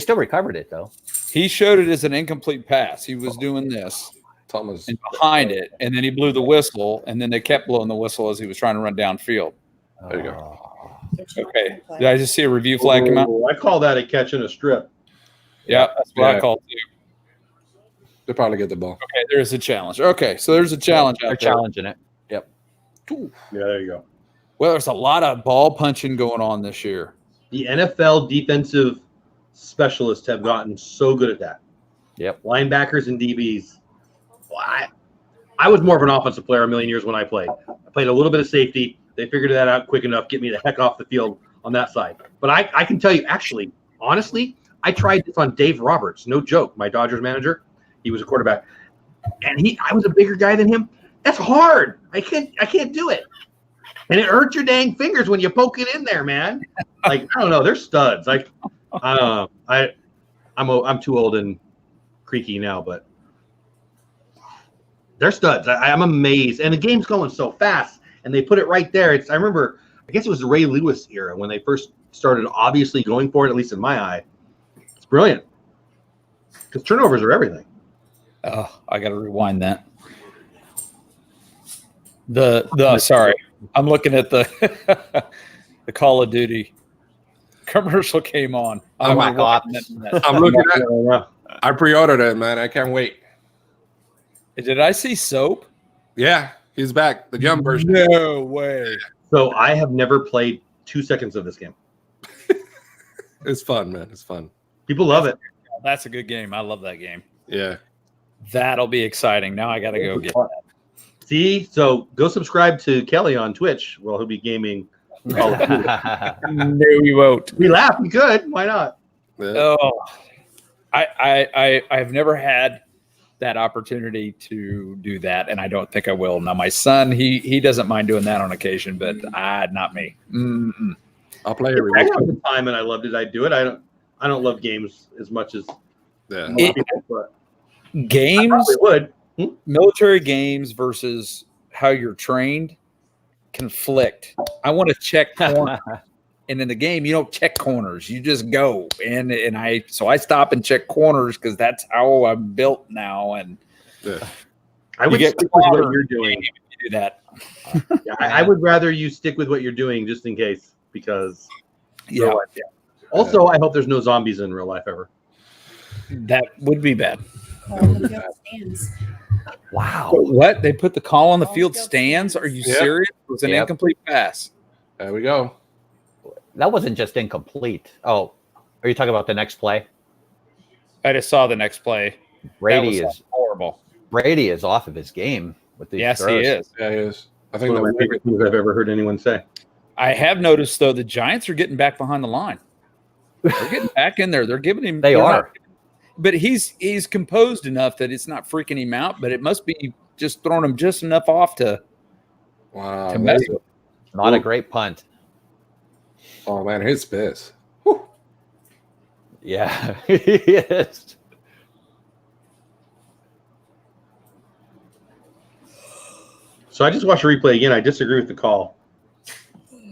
still recovered it though. He showed it as an incomplete pass. He was doing this Thomas and behind it, and then he blew the whistle, and then they kept blowing the whistle as he was trying to run downfield. There you go. Okay. Did I just see a review flag come out? I call that a catch and a strip. Yeah, that's what I call it too. They'll probably get the ball. Okay, there's a challenge. Okay, so there's a challenge out there. They're challenging it. Yep. Yeah, there you go. Well, there's a lot of ball punching going on this year. The NFL defensive specialists have gotten so good at that. Yep. Linebackers and DBs. Well, I was more of an offensive player a million years when I played. I played a little bit of safety. They figured that out quick enough, get me the heck off the field on that side. But I can tell you, actually, honestly, I tried this on Dave Roberts. No joke. My Dodgers manager, he was a quarterback, and I was a bigger guy than him. That's hard. I can't do it. And it hurts your dang fingers when you poke it in there, man. Like, I don't know. They're studs. Like, I don't know. I'm too old and creaky now, but they're studs. I'm amazed. And the game's going so fast, and they put it right there. I remember, I guess it was the Ray Lewis era when they first started obviously going for it, at least in my eye. It's brilliant. Because turnovers are everything. Oh, I got to rewind that. Sorry. I'm looking at the the Call of Duty commercial came on. Oh my God. I'm looking at it. I pre-ordered it, man. I can't wait. Did I see Soap? Yeah, he's back. The jump version. No way. So I have never played 2 seconds of this game. It's fun, man. It's fun. People love it. That's a good game. I love that game. Yeah. That'll be exciting. Now I got to go get that. See, so go subscribe to Kelly on Twitch. Well, he'll be gaming. No, we won't. We laugh. We could. Why not? Yeah. Oh, I've never had that opportunity to do that, and I don't think I will. Now, my son, he doesn't mind doing that on occasion, but not me. Mm-mm. I'll play every I week. had the time and I loved it. I do it. I don't love games as much as Yeah. most people, but I Games, probably would. military games versus how you're trained conflict. I want to check corner. And in the game, you don't check corners. You just go. And I stop and check corners because that's how I'm built now. And I would stick with what you're doing. Do that. Yeah, I would rather you stick with what you're doing just in case, because Yeah. Also, I hope there's no zombies in real life ever. That would be bad. Wow. What? They put the call on the field stands? Are you serious? It was an incomplete pass. There we go. That wasn't just incomplete. Oh, are you talking about the next play? I just saw the next play. Brady is horrible. Brady is off of his game with these Yes, throws. he is. Yeah, he is. I think One of my favorite things I've ever heard anyone say. I have noticed, though, the Giants are getting back behind the line. They're getting back in there. They're giving him. They are. But he's composed enough that it's not freaking him out, but it must be just throwing him just enough off to mess with. Not a great punt. Oh, man, his pissed. Yeah, he is. So I just watched the replay again. I disagree with the call.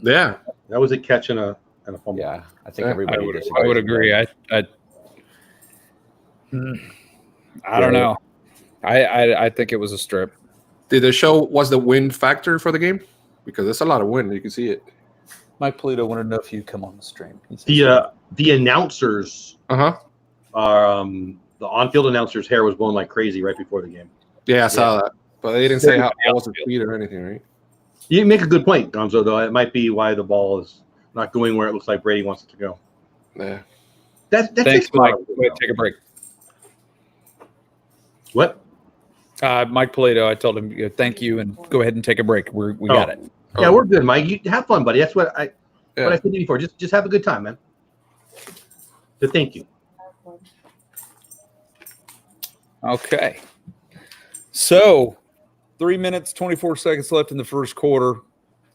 Yeah. That was a catch and a fumble. Yeah, I think everybody I disagrees. would agree. I don't know. I think it was a strip. Did they show what's the win factor for the game? Because there's a lot of win. You can see it. Mike Polito wanted to know if you'd come on the stream. The announcers Uh-huh. are the on-field announcers' hair was blown like crazy right before the game. Yeah, I saw that. But they didn't say how it was the speed or anything, right? You make a good point, Gonzo, though. It might be why the ball is not going where it looks like Brady wants it to go. Yeah. That's Thanks, Mike. Go ahead, take a break. What? Mike Polito, I told him, thank you, and go ahead and take a break. We got it. Yeah, we're good, Mike. You have fun, buddy. That's what I said to you before. Just have a good time, man. So thank you. Okay. So 3 minutes, 24 seconds left in the first quarter.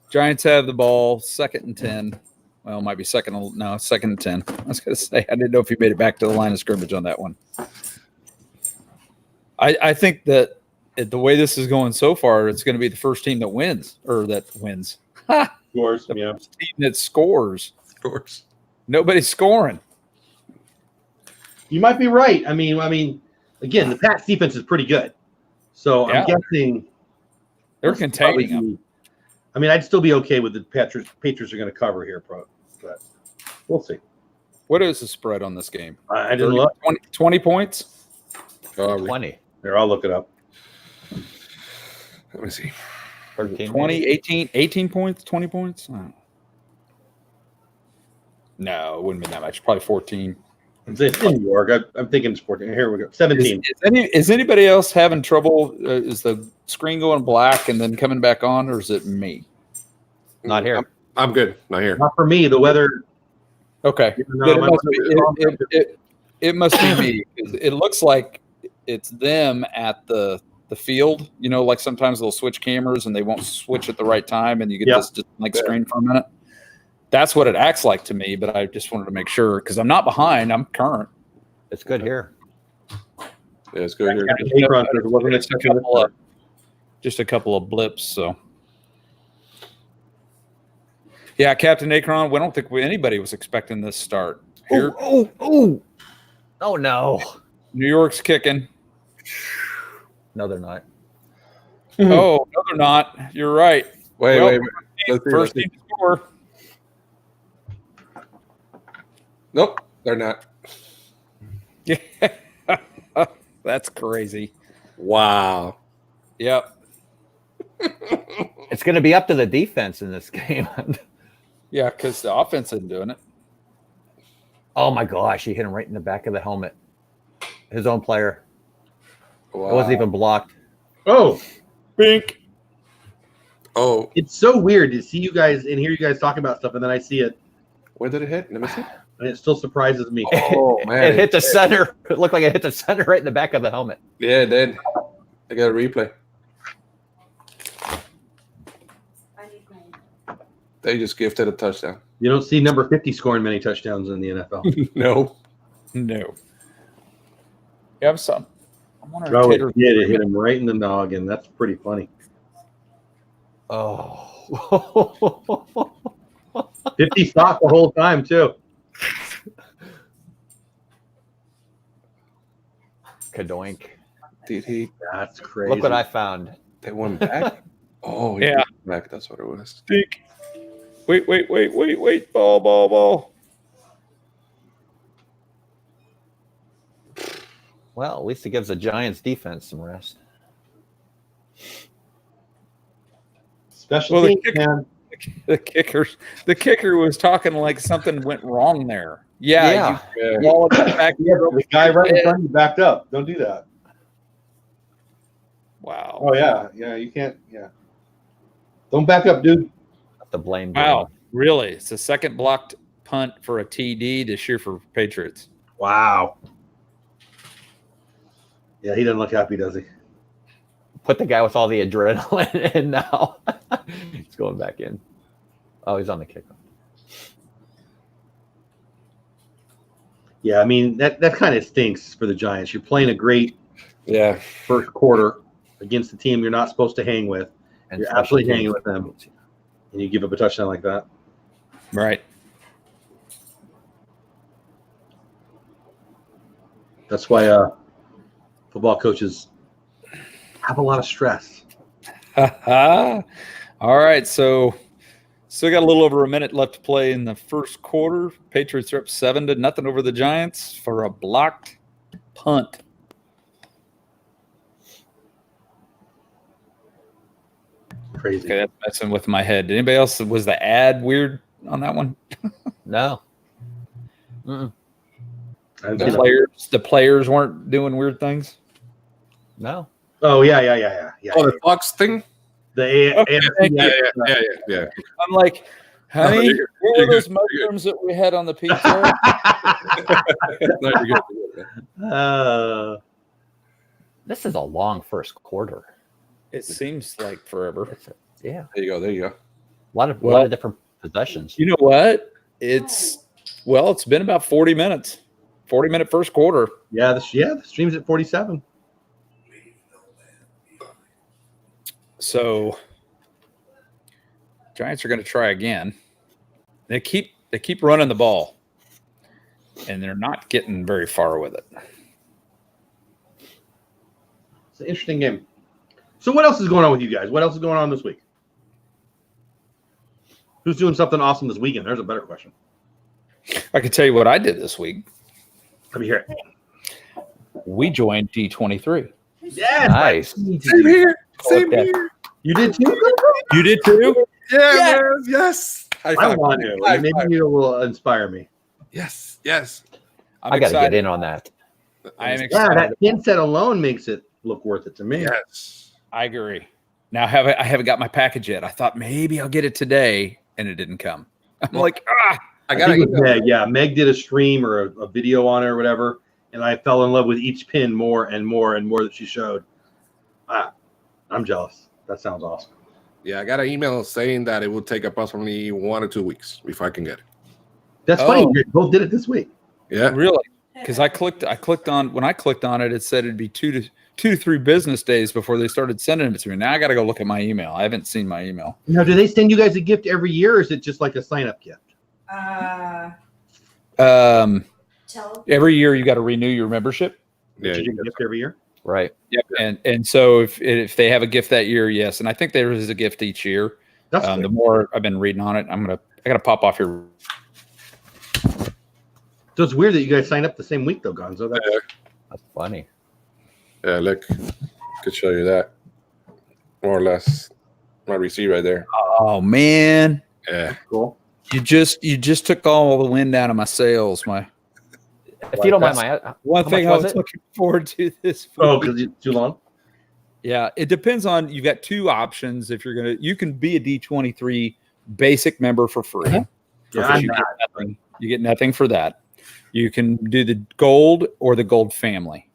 Giants have the ball, 2nd and 10. Well, it might be second and 10. I was going to say, I didn't know if you made it back to the line of scrimmage on that one. I think that the way this is going so far, it's going to be the first team that wins. Scores, yeah. First team that scores. Of course. Nobody's scoring. You might be right. I mean, again, the Pats defense is pretty good. So I'm guessing they're containing them. I mean, I'd still be okay with the Patriots. Patriots are going to cover here, but we'll see. What is the spread on this game? I didn't look. 20 points? 20. Here, I'll look it up. Let me see. 13, 20, 18 points, 20 points? No, it wouldn't be that much. Probably 14. It's in New York. I'm thinking it's 14. Here we go. 17. Is anybody else having trouble? Is the screen going black and then coming back on, or is it me? Not here. I'm good. Not here. Not for me. The weather. Okay. No, It must be me. It looks like it's them at the field. You know, like sometimes they'll switch cameras and they won't switch at the right time, and you get this just like screen for a minute. That's what it acts like to me, but I just wanted to make sure because I'm not behind. I'm current. It's good here. Yeah, it's good here. Just a couple of blips. So, yeah, Captain Akron. I don't think anybody was expecting this start. Here, Oh no. New York's kicking. No, they're not. Oh, no, they're not. You're right. Wait. First team to score. Nope, they're not. Yeah, that's crazy. Wow. Yep. It's going to be up to the defense in this game. Yeah, because the offense isn't doing it. Oh my gosh, he hit him right in the back of the helmet. His own player. Wow. It wasn't even blocked. Oh, Bink. Oh, it's so weird to see you guys and hear you guys talking about stuff, and then I see it, where did it hit? Let me see. and it still surprises me. Oh, man. It hit the center. It looked like it hit the center right in the back of the helmet. Yeah, it did. I got a replay. They just gifted a touchdown. You don't see number 50 scoring many touchdowns in the NFL. No. No. You have some. I wonder Oh, if it Tater- did. It hit him right in the noggin. That's pretty funny. Oh. 50 stock the whole time too. Kadoink. Did he? That's crazy. Look what I found. They went back. Oh, he Yeah. went back. That's what it was. Dink. Wait. Ball. Well, at least it gives the Giants defense some rest. Special Well, teams, man. The kicker was talking like something went wrong there. Yeah. Yeah. Ball it back. Yeah, the guy right in front of you backed up. Don't do that. Wow. Oh yeah, you can't. Yeah, don't back up, dude. The blame. Wow. Really? It's the second blocked punt for a TD this year for Patriots. Wow. Yeah, he doesn't look happy, does he? Put the guy with all the adrenaline in now. He's going back in. Oh, he's on the kickoff. Yeah, I mean that kind of stinks for the Giants. You're playing a great first quarter against the team you're not supposed to hang with. And You're absolutely hanging with them, and you give up a touchdown like that. Right. That's why football coaches have a lot of stress. All right, so still got a little over a minute left to play in the first quarter. Patriots are up 7-0 over the Giants for a blocked punt. Crazy. Okay, that's messing with my head. Did anybody else, was the ad weird on that one? No. Mm-mm. The players weren't doing weird things? No. Oh yeah. Oh, the Fox thing? The AFC. Yeah. I'm like, honey, you're what were good, those you're good. mushrooms that we had on the pizza? No, you're good. This is a long first quarter. It seems like forever. Yeah. There you go. A lot of different possessions. You know what? It's been about 40 minutes. 40-minute first quarter. Yeah, the stream's at 47. So Giants are going to try again. They keep running the ball, and they're not getting very far with it. It's an interesting game. So what else is going on with you guys? What else is going on this week? Who's doing something awesome this weekend? There's a better question. I can tell you what I did this week. Let me hear it. We joined D23. Yes. Nice. Same here. You did too? You did too? Yeah, man. Yes. I want to. Maybe you will inspire me. Yes. I'm I got to excited. get in on that. I am Yeah, excited. that pin set alone makes it look worth it to me. Yes. I agree. Now I haven't got my package yet. I thought maybe I'll get it today, and it didn't come. I'm like, I I got think it was it. Meg. Yeah, Meg did a stream or a video on it or whatever, and I fell in love with each pin more and more and more that she showed. I'm jealous. That sounds awesome. Yeah, I got an email saying that it would take approximately 1 or 2 weeks before I can get it. That's funny. You both did it this week. Yeah. really? Because I clicked on when I clicked on it, it said it'd be 2 to 3 business days before they started sending it to me. Now I got to go look at my email. I haven't seen my email. Now, do they send you guys a gift every year, or is it just like a sign-up gift? Every year you got to renew your membership. Yeah. You get a gift every year. Right. Yep. And so if they have a gift that year, yes. And I think there is a gift each year. That's The more I've been reading on it, I got to pop off here. So it's weird that you guys signed up the same week, though, Gonzo. That's funny. Yeah, look. Could show you that. More or less. My receipt right there. Oh man. Yeah. Cool. You just took all the wind out of my sails. If you don't mind my One how thing much I was was it? looking forward to this week. Oh, because it's too long? Yeah, it depends on. You've got 2 options. If you can be a D23 basic member for free. Yeah, I'm You get nothing for that. You can do the gold or the gold family,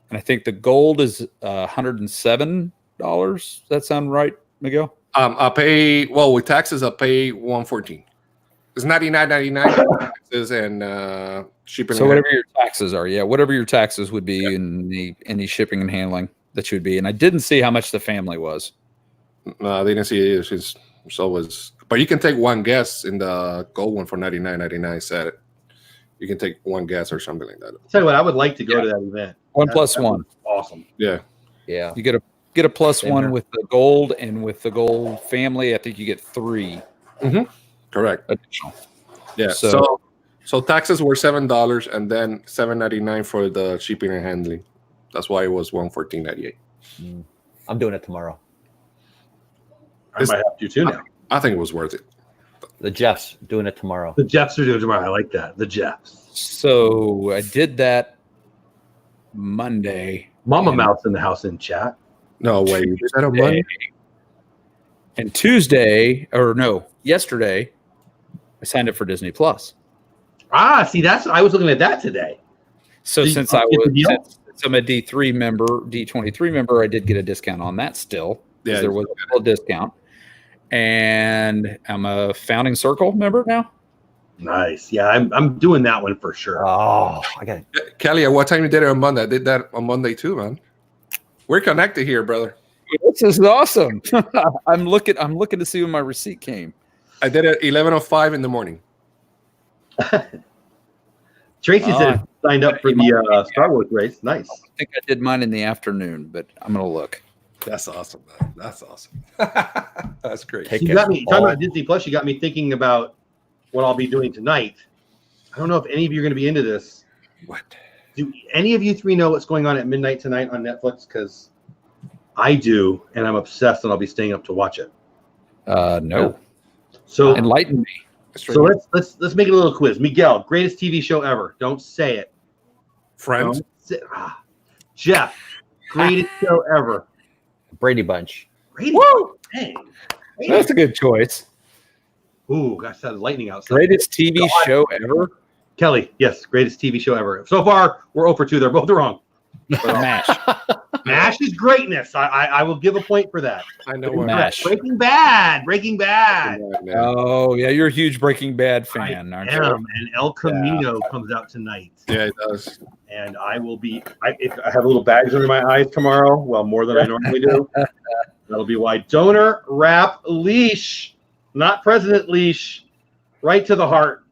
and I think the gold is $107. Does that sound right, Miguel? I pay with taxes. I pay $114. It's $99.99 taxes and shipping. So whatever your taxes are, whatever your taxes would be in any shipping and handling that should be. And I didn't see how much the family was. No, they didn't see it. It's always But you can take one guess in the gold one for $99.99. Said it. You can take one guess or something like that. Tell you what, I would like to go to that event. One plus one. Awesome. Yeah. Yeah. You get a plus Same one here. with the gold, and with the gold family, I think you get 3 Correct. additional. Yeah. So taxes were $7 and then $7.99 for the shipping and handling. That's why it was $114.98. I'm doing it tomorrow. I might have to too now. I think it was worth it. The Jeffs doing it tomorrow. The Jeffs are doing tomorrow. I like that. The Jeffs. So I did that Monday. Mama and Mouse in the house in chat. No way. You did that on Monday? And yesterday, I signed up for Disney Plus. See, I was looking at that today. So Did you since get the deal? since I'm a D23 member, I did get a discount on that still. Yeah, There was a discount. And I'm a Founding Circle member now. Nice. Yeah, I'm doing that one for sure. Oh, I got it. Kelly, at what time you did it on Monday? I did that on Monday too, man. We're connected here, brother. This is awesome. I'm looking to see when my receipt came. I did it at 11:05 in the morning. Tracy said signed up for the Star Wars race. Nice. I think I did mine in the afternoon, but I'm gonna look. That's awesome, man. That's awesome. That's great. Take You it got me talking all. about Disney Plus. You got me thinking about what I'll be doing tonight. I don't know if any of you are going to be into this. What? Do any of you three know what's going on at midnight tonight on Netflix? Because I do, and I'm obsessed, and I'll be staying up to watch it. No. So Enlighten me. So let's make it a little quiz. Miguel, greatest TV show ever. Don't say it. Friends. Jeff, greatest show ever. Brady Bunch. Brady. Woo! Dang. That's a good choice. Ooh, gosh, that is lightning outside. Greatest TV show ever? Kelly, yes, greatest TV show ever. So far, we're 0 for 2. They're both wrong. MASH. MASH is greatness. I will give a point for that. I know what- MASH. Breaking Bad. Breaking Bad. Oh, yeah, you're a huge Breaking Bad fan, aren't you? And El Camino comes out tonight. Yeah, it does. And I will be. I have little bags under my eyes tomorrow. Well, more than I normally do. That'll be why. Donor wrap leash, not president leash, right to the heart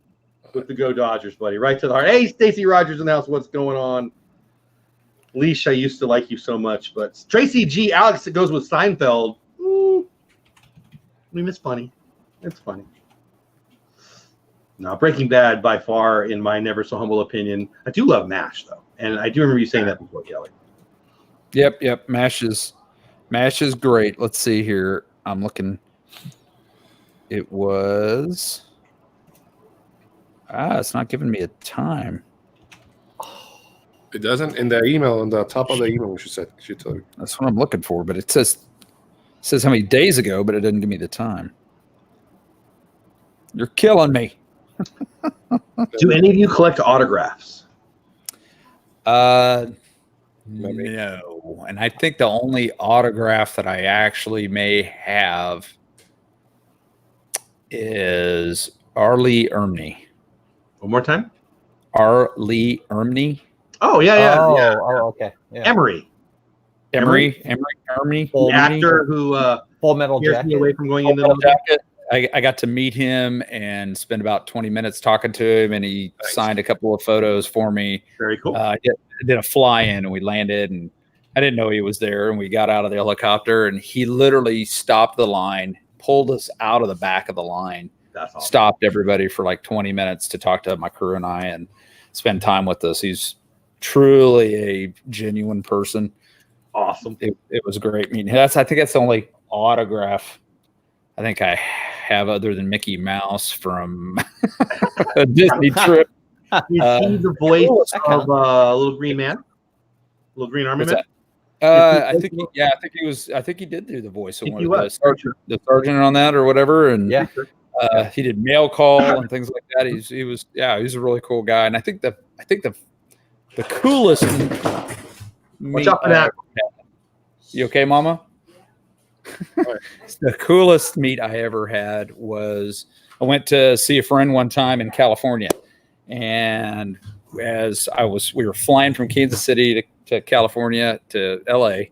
with the Go Dodgers, buddy. Right to the heart. Hey, Stacey Rogers in the house. What's going on? Leash, I used to like you so much, but Tracy G. Alex, it goes with Seinfeld. I mean, it's funny. It's funny. No, Breaking Bad by far, in my never so humble opinion. I do love MASH though, and I do remember you saying that before, Kelly. Yep. MASH is great. Let's see here. I'm looking. It was. It's not giving me a time. It doesn't in the email on the top of the email. She told me. That's what I'm looking for, but it says how many days ago, but it doesn't give me the time. You're killing me. Do any of you collect autographs? No. And I think the only autograph that I actually may have is R. Lee Ermey. One more time. R. Lee Ermey. Oh yeah. Oh, okay. Yeah. Emery, Ermey. the actor who Full Metal scares me Jacket. away from going into Full the Jacket. I got to meet him and spend about 20 minutes talking to him, and he signed a couple of photos for me. Very cool. I did a fly-in, and we landed, and I didn't know he was there, and we got out of the helicopter, and he literally stopped the line, pulled us out of the back of the line, That's awesome. stopped everybody for like 20 minutes to talk to my crew and I and spend time with us. He's truly a genuine person. Awesome. It was great meeting him. I think that's the only autograph I think I have other than Mickey Mouse from a Disney trip. Is he the voice of Little Green Man? Little Green Army Man? I think he did do the voice of one of the sergeant on that or whatever. And Yeah. he did mail call and things like that. He was a really cool guy. And I think the coolest Watch out for that. You okay, Mama? The coolest meet I ever had was I went to see a friend one time in California, and as we were flying from Kansas City to California to LA,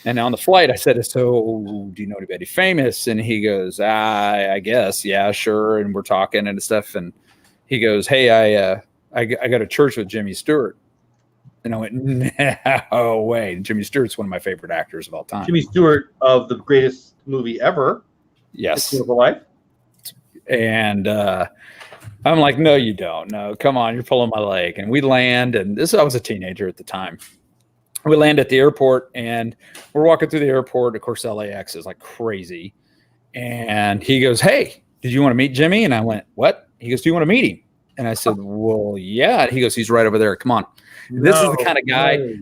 And on the flight, I said, so do you know anybody famous? And he goes, I guess. Yeah, sure. And we're talking and stuff. And he goes, hey, I go to church with Jimmy Stewart. And I went, no way. Jimmy Stewart's one of my favorite actors of all time. Jimmy Stewart of the greatest movie ever. Yes. Beautiful Life. And I'm like, no, you don't. No, come on. You're pulling my leg. And we land. And I was a teenager at the time. We land at the airport and we're walking through the airport. Of course, LAX is like crazy. And he goes, hey, did you want to meet Jimmy? And I went, what? He goes, do you want to meet him? And I said, well, yeah. He goes, he's right over there. Come on. This is the kind of guy,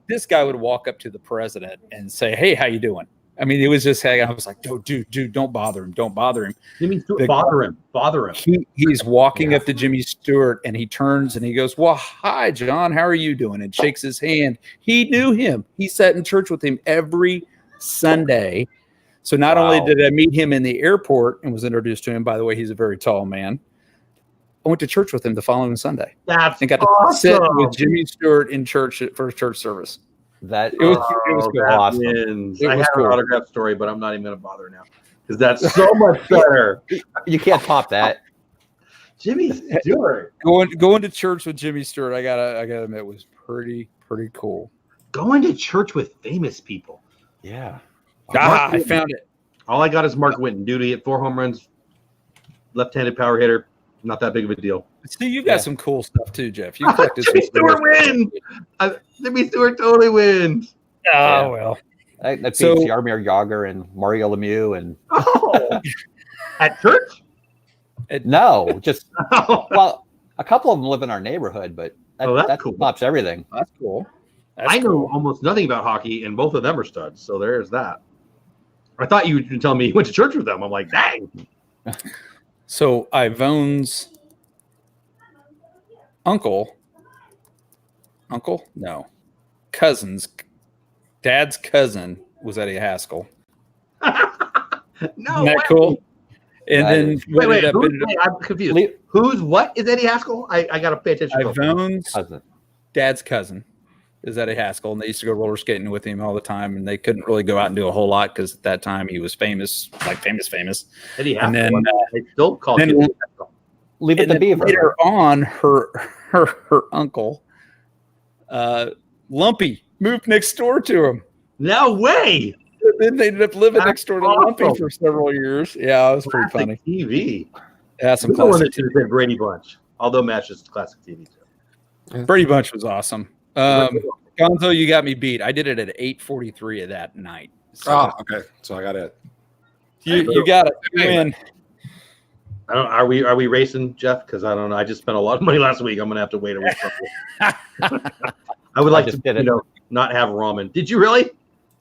this guy would walk up to the president and say, hey, how you doing? I mean, it was just, I was like, dude, don't bother him. Don't bother him. Jimmy Stewart, bother him. He's walking up to Jimmy Stewart and he turns and he goes, well, hi, John, how are you doing? And shakes his hand. He knew him. He sat in church with him every Sunday. So not only did I meet him in the airport and was introduced to him, by the way, he's a very tall man. I went to church with him the following Sunday. That's and got to sit with Jimmy Stewart in church at first church service. It was cool. Awesome. I have an autograph story, but I'm not even going to bother now because that's so much better. You can't top that. Jimmy Stewart going to church with Jimmy Stewart. I gotta admit, was pretty cool. Going to church with famous people. Yeah. I found it. All I got is Mark Winton. Dude, he hit 4 home runs, left-handed power hitter. Not that big of a deal. See, you got some cool stuff too, Jeff. You collected Jimmy Stewart wins. Jimmy Stewart totally wins. Oh well. That beats Jaromir Jagr and Mario Lemieux and at church? No, just well, a couple of them live in our neighborhood, but that cool. Pops everything. That's cool. I know almost nothing about hockey, and both of them are studs. So there's that. I thought you would tell me you went to church with them. I'm like, dang. So Ivone's cousin's dad's cousin was Eddie Haskell. No, isn't that cool? And then wait, I'm confused. Who's what is Eddie Haskell? I gotta pay attention. Ivone's dad's cousin is Eddie Haskell, and they used to go roller skating with him all the time, and they couldn't really go out and do a whole lot because at that time he was famous, like famous. Eddie Haskell. And then they still call him Leave it to Beaver. Later on, her uncle, Lumpy, moved next door to him. No way. Then they ended up living next door to Lumpy for several years. Yeah, it was pretty funny. TV. Yeah, some classic TV. Brady Bunch, although matches classic TV too. Brady Bunch was awesome. Gonzo, you got me beat. I did it at 8:43 of that night. So, okay. So I got it. You got it. You win. I don't. Are we racing, Jeff? Because I don't know. I just spent a lot of money last week. I'm gonna have to wait a week. I would like to, not have ramen. Did you really?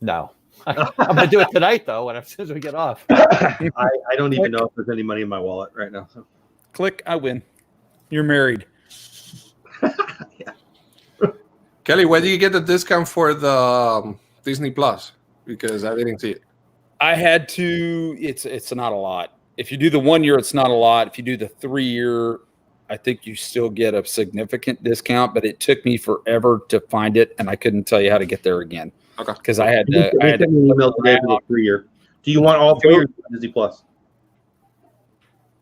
No. I'm gonna do it tonight though. As soon as we get off. I don't even know if there's any money in my wallet right now. So. Click. I win. You're married. Yeah. Kelly, where do you get the discount for the Disney Plus? Because I didn't see it. I had to. It's not a lot. If you do the 1 year, it's not a lot. If you do the 3 year, I think you still get a significant discount. But it took me forever to find it, and I couldn't tell you how to get there again. Okay. Because I had to. I had to email today for the 3 year. Do you want all 3 or Disney Plus?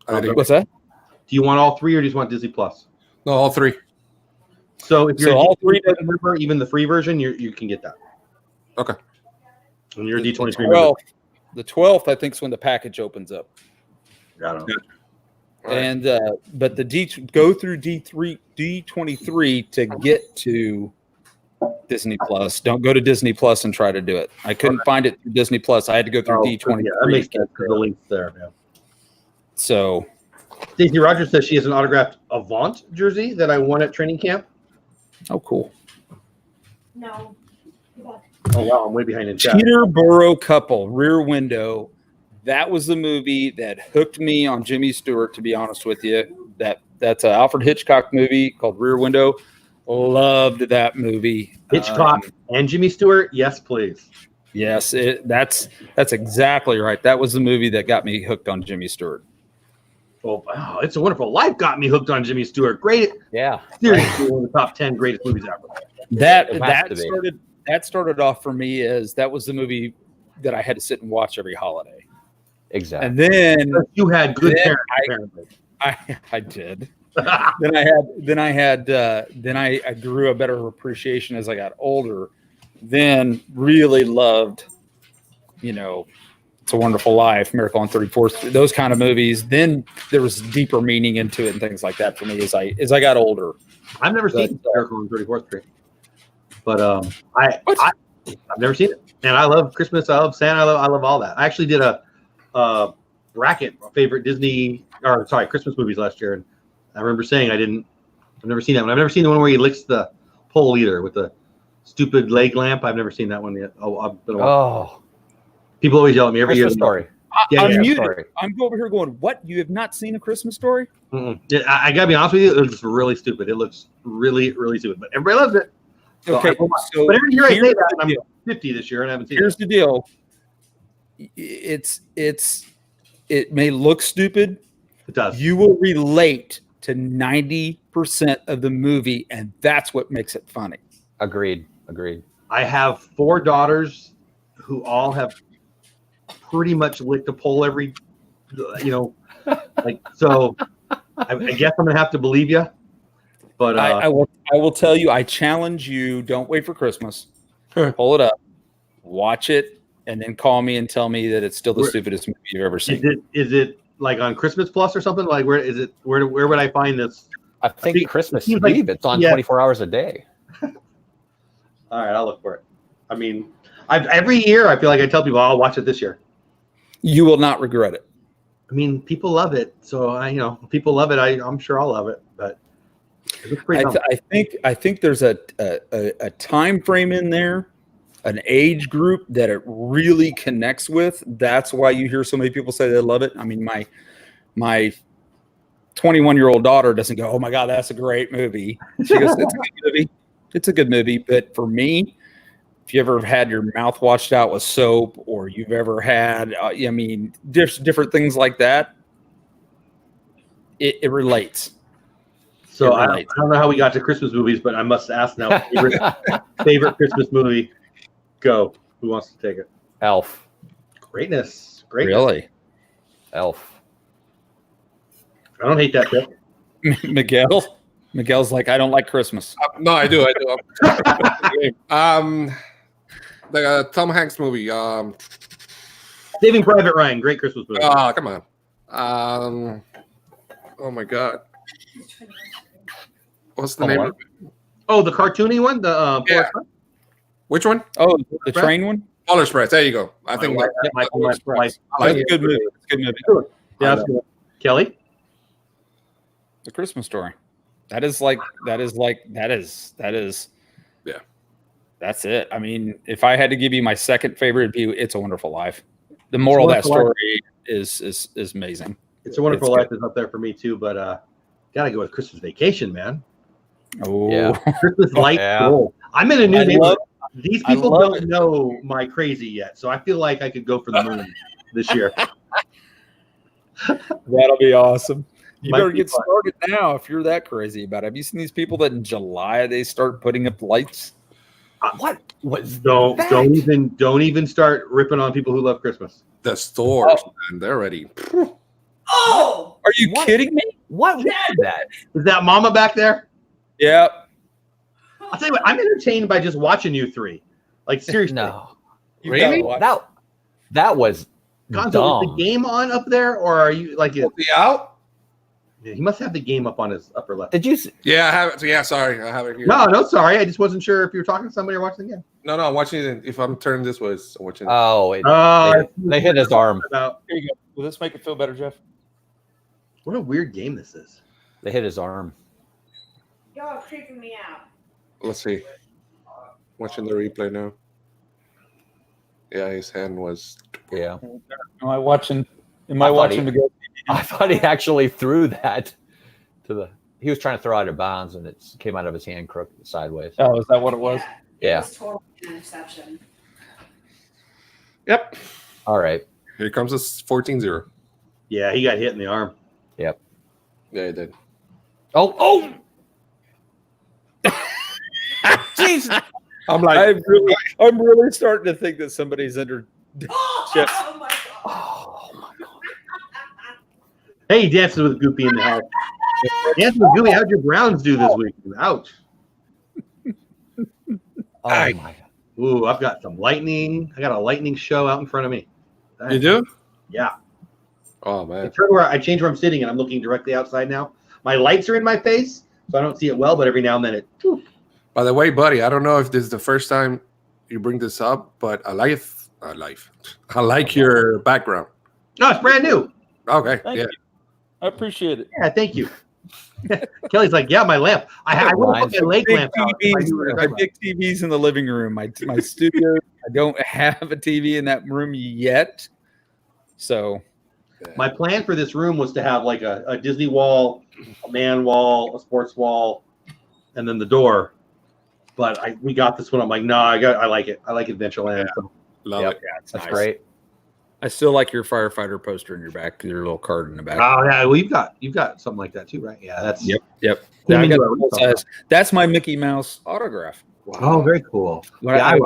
What's that? Do you want all 3 or do you just want Disney Plus? No, all 3. So if you're all 3 member, even the free version, you can get that. Okay. When you're a D23 member. The 12th, I think, is when the package opens up. I don't know. And but go through D23 to get to Disney Plus. Don't go to Disney Plus and try to do it. I couldn't find it through Disney Plus. I had to go through D23. Yeah, that makes sense because the link's there, man. So Stacey Rogers says she has an autographed Avant jersey that I won at training camp. Oh, cool. No. Oh, wow. I'm way behind in chat. Peterborough Couple, Rear Window. That was the movie that hooked me on Jimmy Stewart, to be honest with you. That's an Alfred Hitchcock movie called Rear Window. Loved that movie. Hitchcock and Jimmy Stewart? Yes, please. Yes, that's exactly right. That was the movie that got me hooked on Jimmy Stewart. Oh, wow. It's a Wonderful Life got me hooked on Jimmy Stewart. Great. Yeah. Seriously, one of the top 10 greatest movies ever. That that started off for me as that was the movie that I had to sit and watch every holiday. Exactly. And then You had good parents, apparently. I did. then I grew a better appreciation as I got older. Then really loved, It's a Wonderful Life, Miracle on 34th, those kind of movies. Then there was deeper meaning into it and things like that for me as I got older. I've never seen Miracle on 34th Street, but I've never seen it. And I love Christmas. I love Santa. I love all that. I actually did a bracket of favorite Christmas movies last year, and I remember saying I've never seen that one. I've never seen the one where he licks the pole either with the stupid leg lamp. I've never seen that one yet. I've been a while. Oh, People always yell at me every Christmas year. Story. I'm muted. I'm over here going, what? You have not seen A Christmas Story? Yeah, I gotta be honest with you, it looks really stupid. It looks really, really stupid, but everybody loves it. Okay, so but every year I say that, I'm 50 this year and I haven't seen it. Here's the deal. It may look stupid. It does. You will relate to 90% of the movie, and that's what makes it funny. Agreed. I have 4 daughters who all have pretty much licked a pole every, so I guess I'm gonna have to believe you. But I will tell you, I challenge you, don't wait for Christmas. Pull it up, watch it, and then call me and tell me that it's still the stupidest movie you've ever seen. Is it like on Christmas Plus or something? Like where is it? Where would I find this? I think Christmas Eve. Like, it's on 24 hours a day. All right, I'll look for it. I mean, every year I feel like I tell people I'll watch it this year. You will not regret it. I mean, people love it, so people love it. I'm sure I'll love it, but it's pretty dumb. I think there's a time frame in there, an age group that it really connects with. That's why you hear so many people say they love it. I mean, my 21-year-old daughter doesn't go, "Oh my God, that's a great movie." She goes, "It's a good movie. It's a good movie." But for me, if you ever had your mouth washed out with soap, or you've ever had, different things like that, it relates. So I don't know how we got to Christmas movies, but I must ask now. Favorite Christmas movie? Go. Who wants to take it? Elf. Greatness. Really? Elf. I don't hate that pick. Miguel's like, I don't like Christmas. No, I do. The Tom Hanks movie. Saving Private Ryan. Great Christmas movie. Oh, come on. Oh my God. What's the name of it? Oh, the cartoony one. The yeah. Which one? Oh, the train one. Polar Express. There you go. I think Polar Express. That's a good movie. It's a good movie. Yeah, that's good. Kelly. The Christmas Story. That is. Yeah. That's it. I mean, if I had to give you my second favorite, it'd be It's a Wonderful Life. The moral of that story is amazing. It's a Wonderful Life is up there for me too, but gotta go with Christmas Vacation, man. Oh, yeah. Christmas Light. Gold. I'm in a new neighborhood. These people don't it. know my crazy yet, so I feel like I could go for the moon this year. That'll be awesome. You better get started now if you're that crazy about it. Have you seen these people that in July they start putting up lights? What was don't even start ripping on people who love Christmas. The stores, man, they're ready. Oh, are you kidding me? What was that? Is that Mama back there? Yeah. I'll tell you what, I'm entertained by just watching you three. Like seriously. No. Really? That was Gonzo, dumb. is the game on up there, or are you like Is he out? Yeah, he must have the game up on his upper left. Did you? Yeah, I have it. Yeah, sorry, I have it here. No, sorry. I just wasn't sure if you were talking to somebody or watching the game. No, I'm watching it. If I'm turning this way, I'm watching it. Oh, they hit his arm. Here you go. Will this make it feel better, Jeff? What a weird game this is. They hit his arm. y'all are creeping me out. Let's see. Watching the replay now. Yeah, his hand was. Yeah. Am I watching to go? I thought he actually threw that to the. He was trying to throw out of bounds, and it came out of his hand crooked sideways. Oh, is that what it was? Yeah. It was total interception. Yep. All right. Here comes this 14-0. Yeah, he got hit in the arm. Yep. Yeah, he did. Oh! Jeez! I'm like, I'm really starting to think that somebody's under Jeff. Oh my God. Oh my God. Hey, dancing with Goopy in the house. Dancing with Goopy, how'd your Browns do this week? Ouch. Oh my God. Ooh, I've got some lightning. I got a lightning show out in front of me. you do? Yeah. Oh I man. changed where I'm sitting, and I'm looking directly outside now. My lights are in my face, so I don't see it well, but every now and then it. By the way, buddy, I don't know if this is the first time you bring this up, but I like your background. No, it's brand new. Okay. Thank yeah. you. I appreciate it. Yeah, thank you. Kelly's like, yeah, my lamp. I would have put my leg lamp out. If I knew what you were talking about. Big TVs in the living room. My studio. I don't have a TV in that room yet. So My plan for this room was to have like a Disney wall, a man wall, a sports wall, and then the door. But we got this one. I'm like, no, I like it. I like Adventureland. Yeah. So. Love Yep. it. it's That's nice. great. I still like your firefighter poster in your back. Your little card in the back. Oh yeah, well you've got something like that too, right? Yeah, that's Yep. Who I made got you the full size. That's my Mickey Mouse autograph. Oh, very cool. When Yeah, I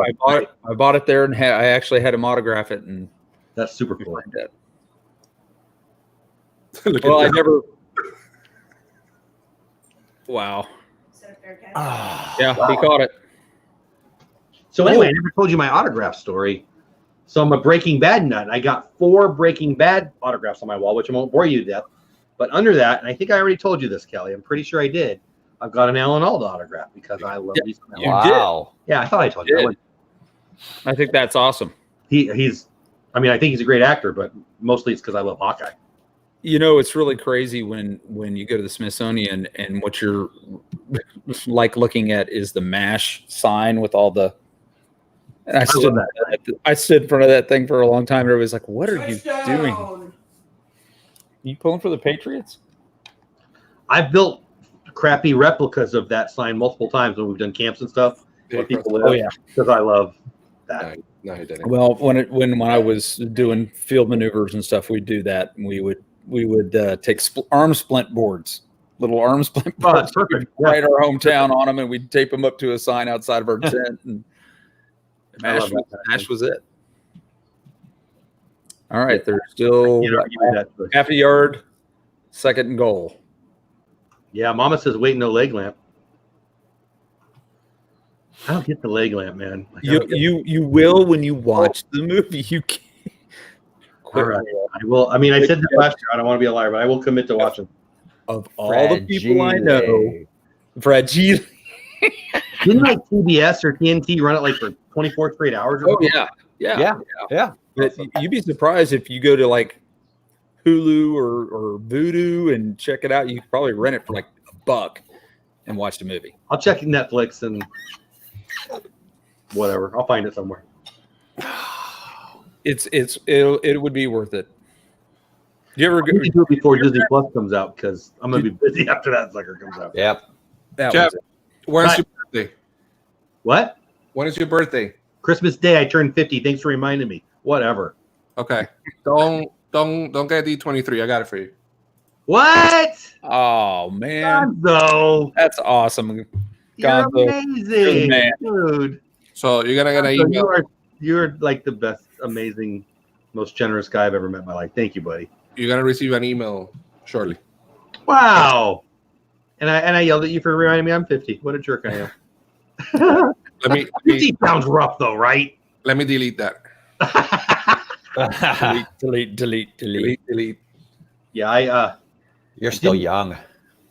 bought it there, and I actually had him autograph it, and That's super cool. Look well, at I that. never. Wow. Ah. Yeah, he caught it. So anyway, I never told you my autograph story. So I'm a Breaking Bad nut. I got 4 Breaking Bad autographs on my wall, which I won't bore you to death. But under that, and I think I already told you this, Kelly. I'm pretty sure I did. I've got an Alan Alda autograph because I love these. You Wow. Yeah, I thought I told you. did. I think that's awesome. He's. I mean, I think he's a great actor, but mostly it's because I love Hawkeye. You know, it's really crazy when you go to the Smithsonian and what you're like looking at is the MASH sign with all the. And I stood in front of that thing for a long time. And everybody's like, "What are you doing? You pulling for the Patriots?" I've built crappy replicas of that sign multiple times when we've done camps and stuff. Where people live. Oh yeah. Because I love that. No, he didn't. Well, when I was doing field maneuvers and stuff, we'd do that, and we would take arm splint boards, little arm splint Oh, boards, that's perfect. We'd write our hometown on them, and we'd tape them up to a sign outside of our tent. And I love that. MASH was it. All right, there's still You know, give me that choice. half a yard, 2nd and goal. Yeah, Mama says, "Wait, no leg lamp." I don't get the leg lamp, man. Like, I don't get You will when you watch the movie. You can't. All right, I will. I mean, I said this last year. I don't want to be a liar, but I will commit to watching. Of all the people I know, fragile. Didn't like TBS or TNT run it like for 24 straight hours? Or Oh something? yeah. But you'd be surprised if you go to like Hulu or Vudu and check it out. You could probably rent it for like $1 and watch the movie. I'll check Netflix and whatever. I'll find it somewhere. It would be worth it. Do you ever I'm go? gonna do it before Disney Plus comes out because I'm gonna be busy after that sucker comes out. Yep. That Jeff, was it. when's Right. your birthday? What? When is your birthday? Christmas Day, I turned 50. Thanks for reminding me. Whatever. Okay. Don't get D23. I got it for you. What? Oh man, Gonzo. that's awesome. You're Gonzo. You're the amazing. man. Dude. So you're gonna get an Gonzo, email. you're like the best, amazing, most generous guy I've ever met in my life. Thank you, buddy. You're gonna receive an email shortly. Wow. And I yelled at you for reminding me I'm 50. What a jerk I am. Let me 50 sounds rough though, right? let me delete that. Delete. Yeah, You're still young.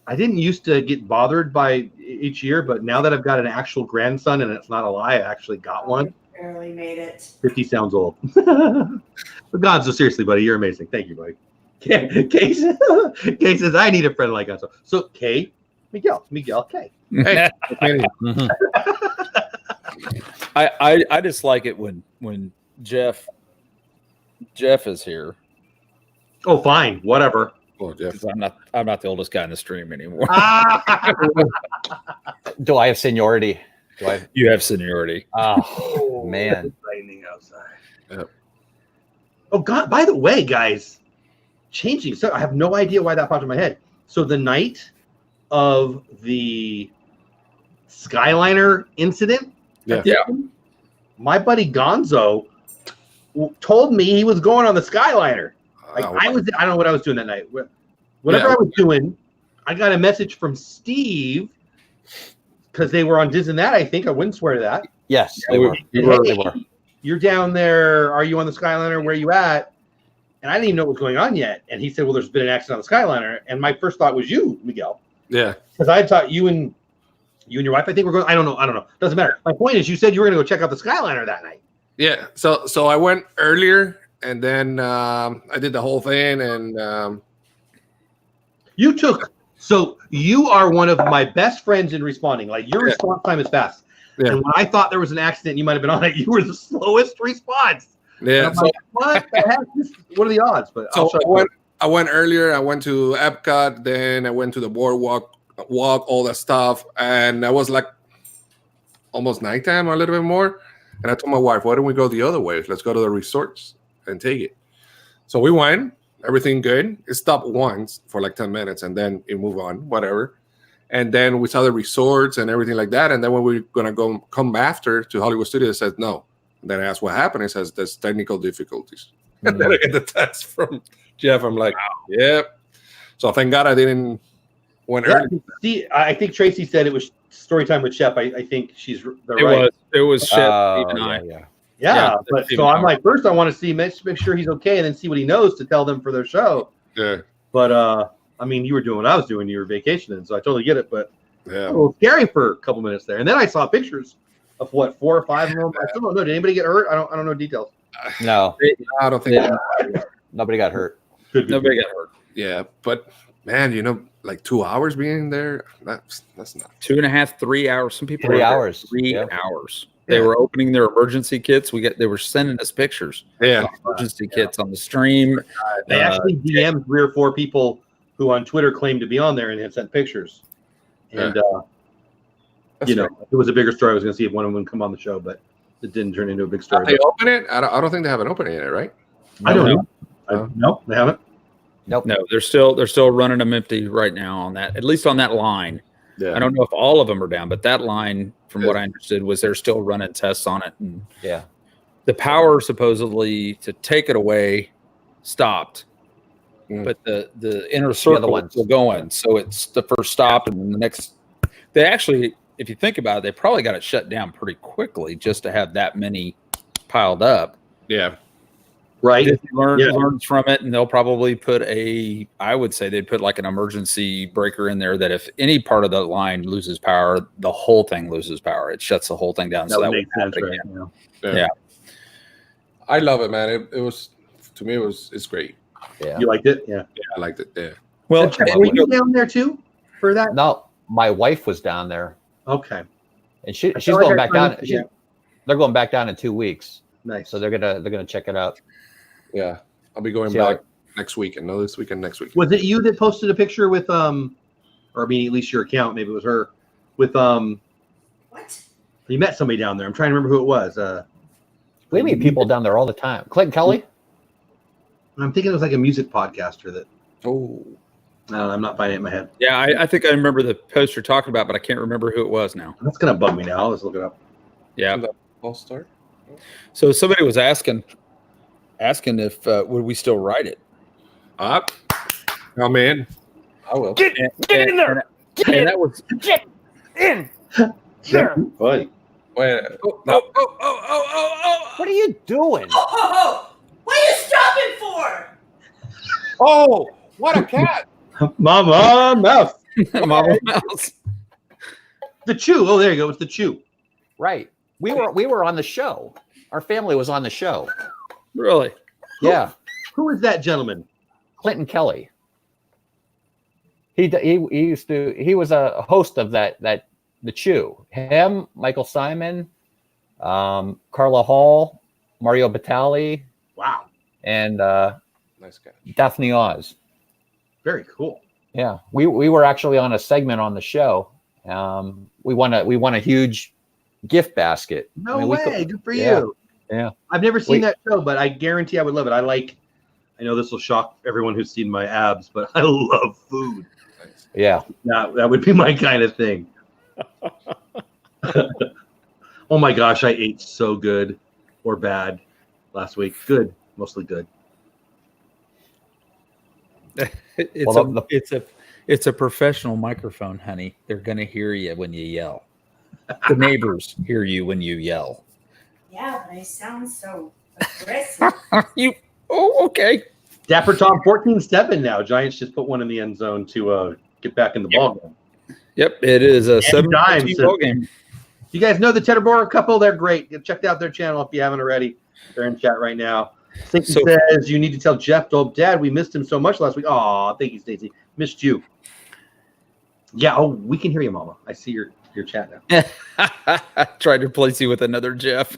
I didn't used to get bothered by each year, but now that I've got an actual grandson and it's not a lie, I actually got one. Barely made it. 50 sounds old. But Gonzo, seriously, buddy, you're amazing. Thank you, buddy. Kay says, I need a friend like Gonzo. So Kay, Miguel, Kay. Hey, Mhm. I just like it when Jeff is here. Oh, fine, whatever. oh, Jeff. 'Cause I'm not the oldest guy in the stream anymore. Do I have seniority? Do I? You have seniority. Oh man. It's lightning outside. Yep. Oh God! By the way, guys, changing. So I have no idea why that popped in my head. So the night of the Skyliner incident, Yeah. My buddy Gonzo told me he was going on the Skyliner. Like I don't know what I was doing that night. Whatever I was doing, I got a message from Steve because they were on Disney. That I think I wouldn't swear to that. Yes, they were. They were. You're down there. Are you on the Skyliner? Where are you at? And I didn't even know what was going on yet. And he said, well, there's been an accident on the Skyliner. And my first thought was you, Miguel. Yeah. Because I thought you and your wife, I think we're going, I don't know. Doesn't matter. My point is you said you were going to go check out the Skyliner that night. Yeah. So I went earlier and then I did the whole thing. And so you are one of my best friends in responding. Like your response time is fast. Yeah. And when I thought there was an accident, you might have been on it. You were the slowest response. Yeah. So, like, what the heck? What are the odds? But so I went earlier. I went to Epcot. Then I went to the boardwalk, all that stuff. And I was like almost nighttime, or a little bit more. And I told my wife, why don't we go the other way? Let's go to the resorts and take it. So we went. Everything good. It stopped once for like 10 minutes. And then it moved on, whatever. And then we saw the resorts and everything like that. And then when we were going to come after to Hollywood Studios, it said no. And then I asked what happened. It says there's technical difficulties. And then I get the text from Jeff. I'm like, yep. So thank God I didn't went early. See, I think Tracy said it was story time with Shep. I think she's right. It was Shep. Yeah. But so I'm like, first I want to see, make sure he's okay, and then see what he knows to tell them for their show. Yeah. But I mean, you were doing what I was doing. You were vacationing, so I totally get it. But yeah, it was scary for a couple minutes there, and then I saw pictures of what 4 or 5 of them. I still don't know. Did anybody get hurt? I don't know details. No, I don't think nobody got hurt. Nobody got hurt. Yeah, but man, like 2 hours being there, that's not 2.5, 3 hours. Some people 3 hours. 3 hours. They were opening their emergency kits. They were sending us pictures. Yeah, emergency kits on the stream. They actually DM'd 3 or 4 people who on Twitter claimed to be on there and had sent pictures. And it was a bigger story. I was going to see if one of them would come on the show, but it didn't turn into a big story. They open it? I don't think they haven't opened it yet, right? I don't know. No, they haven't. Nope. No, they're still running them empty right now on that. At least on that line. Yeah. I don't know if all of them are down, but that line, from what I understood, was they're still running tests on it. And the power supposedly to take it away stopped, but the inner circle is still going. So it's the first stop, and the next. They actually, if you think about it, they probably got it shut down pretty quickly just to have that many piled up. Yeah. Right. Disney learns from it, and they'll probably put I would say they'd put like an emergency breaker in there that if any part of the line loses power, the whole thing loses power. It shuts the whole thing down. That would makes sense, right? Yeah. I love it, man. It was, to me, it's great. Yeah. You liked it? Yeah. Yeah, I liked it. Yeah. Well, were you down there too for that? No, my wife was down there. Okay. And she's going back down. They're going back down in 2 weeks. Nice. So they're gonna check it out. Yeah, I'll be going back next weekend. No, this weekend, next week. Was it you that posted a picture with or I mean, at least your account? Maybe it was her with What? You met somebody down there. I'm trying to remember who it was. We meet people down there all the time. Clinton Kelly. I'm thinking it was like a music podcaster that. Oh, No, I'm not finding it in my head. Yeah, I think I remember the post you're talking about, but I can't remember who it was now. That's gonna bug me now. I'll just look it up. Yeah. All-Star. So somebody was asking if would we still write it? Up. Oh man, I will. Get in there. Get in there. Buddy. Wait. What are you doing? What are you stopping for? Oh, what a cat! Mama Mouse. Mama Mouse. The Chew. Oh, there you go. It's the Chew. Right. We were on the show. Our family was on the show. Really? Yeah. Who is that gentleman? Clinton Kelly. He was a host of the Chew. Him, Michael Simon, Carla Hall, Mario Batali. Wow. And Nice guy. Daphne Oz. Very cool. Yeah. We were actually on a segment on the show. We won a huge gift basket. No way. Good for yeah. you. Yeah. I've never seen that show, but I guarantee I would love it. I know this will shock everyone who's seen my abs, but I love food. Yeah. That would be my kind of thing. Well, Oh my gosh, I ate so good or bad last week. Good, mostly good. It's a professional microphone, honey. They're gonna hear you when you yell. The neighbors hear you when you yell. Yeah, but I sound so aggressive. Okay. Dapper Tom 14-7 now. Giants just put one in the end zone to get back in the ball game. Yep, it is a 7-14 ball game. You guys know the Teterboro couple? They're great. Check out their channel if you haven't already. They're in chat right now. Stinky says you need to tell Jeff DoleWhipDad we missed him so much last week. Oh, thank you, Stacy. Missed you. Yeah. Oh, we can hear you, Mama. I see your chat now. Tried to replace you with another Jeff.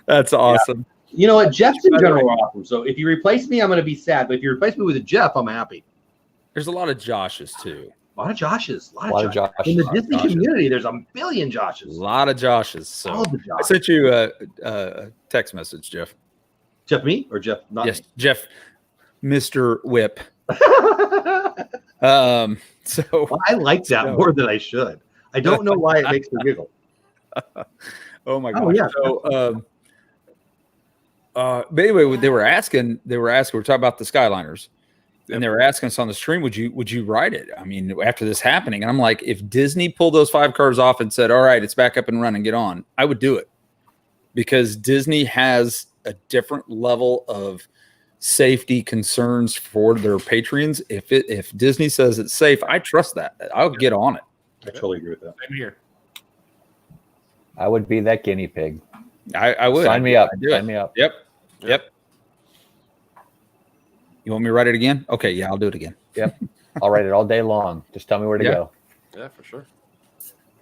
That's awesome. Yeah. You know what? Jeff's in general are awesome. So if you replace me, I'm going to be sad. But if you replace me with a Jeff, I'm happy. There's a lot of Joshes too. A lot of Joshes. A lot of Joshes. In the Disney community, there's a billion Joshes. A lot of Joshes. So All the Joshes. I sent you a text message, Jeff. Jeff me or Jeff not Yes, me? Jeff, Mr. Whip. So Well, I like that more than I should. I don't know why it makes me giggle. Oh my god. Oh, yeah. So but anyway, they were asking, we were talking about the Skyliners. And they were asking us on the stream, would you ride it? I mean, after this happening, and I'm like, if Disney pulled those 5 cars off and said, all right, it's back up and running, get on, I would do it, because Disney has a different level of safety concerns for their patrons. If Disney says it's safe, I trust that. I'll get on it. I totally agree with that. Same here. I would be that guinea pig. I would. Sign me up. I'd do it. Sign me up. Yep. You want me to write it again? Okay, yeah, I'll do it again. Yep. I'll write it all day long. Just tell me where to go. Yeah, for sure.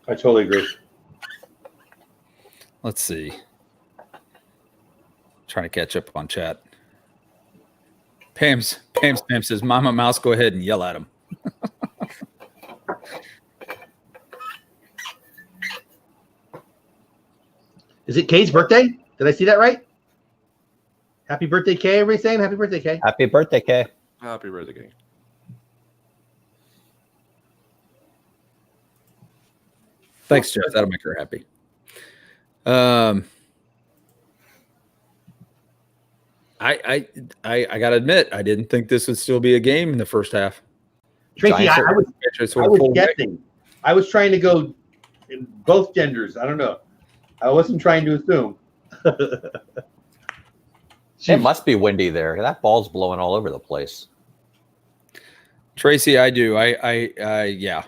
I totally agree. Let's see. Trying to catch up on chat. Pam says, Mama Mouse, go ahead and yell at him. Is it Kay's birthday? Did I see that right? Happy birthday, Kay. Everybody saying happy birthday, Kay. Happy birthday, Kay. Happy birthday, King. Thanks, Jeff. That'll make her happy. I gotta admit, I didn't think this would still be a game in the first half. Tracy, I was guessing. I was trying to go in both genders. I don't know. I wasn't trying to assume. It must be windy there. That ball's blowing all over the place. Tracy, I do. Yeah.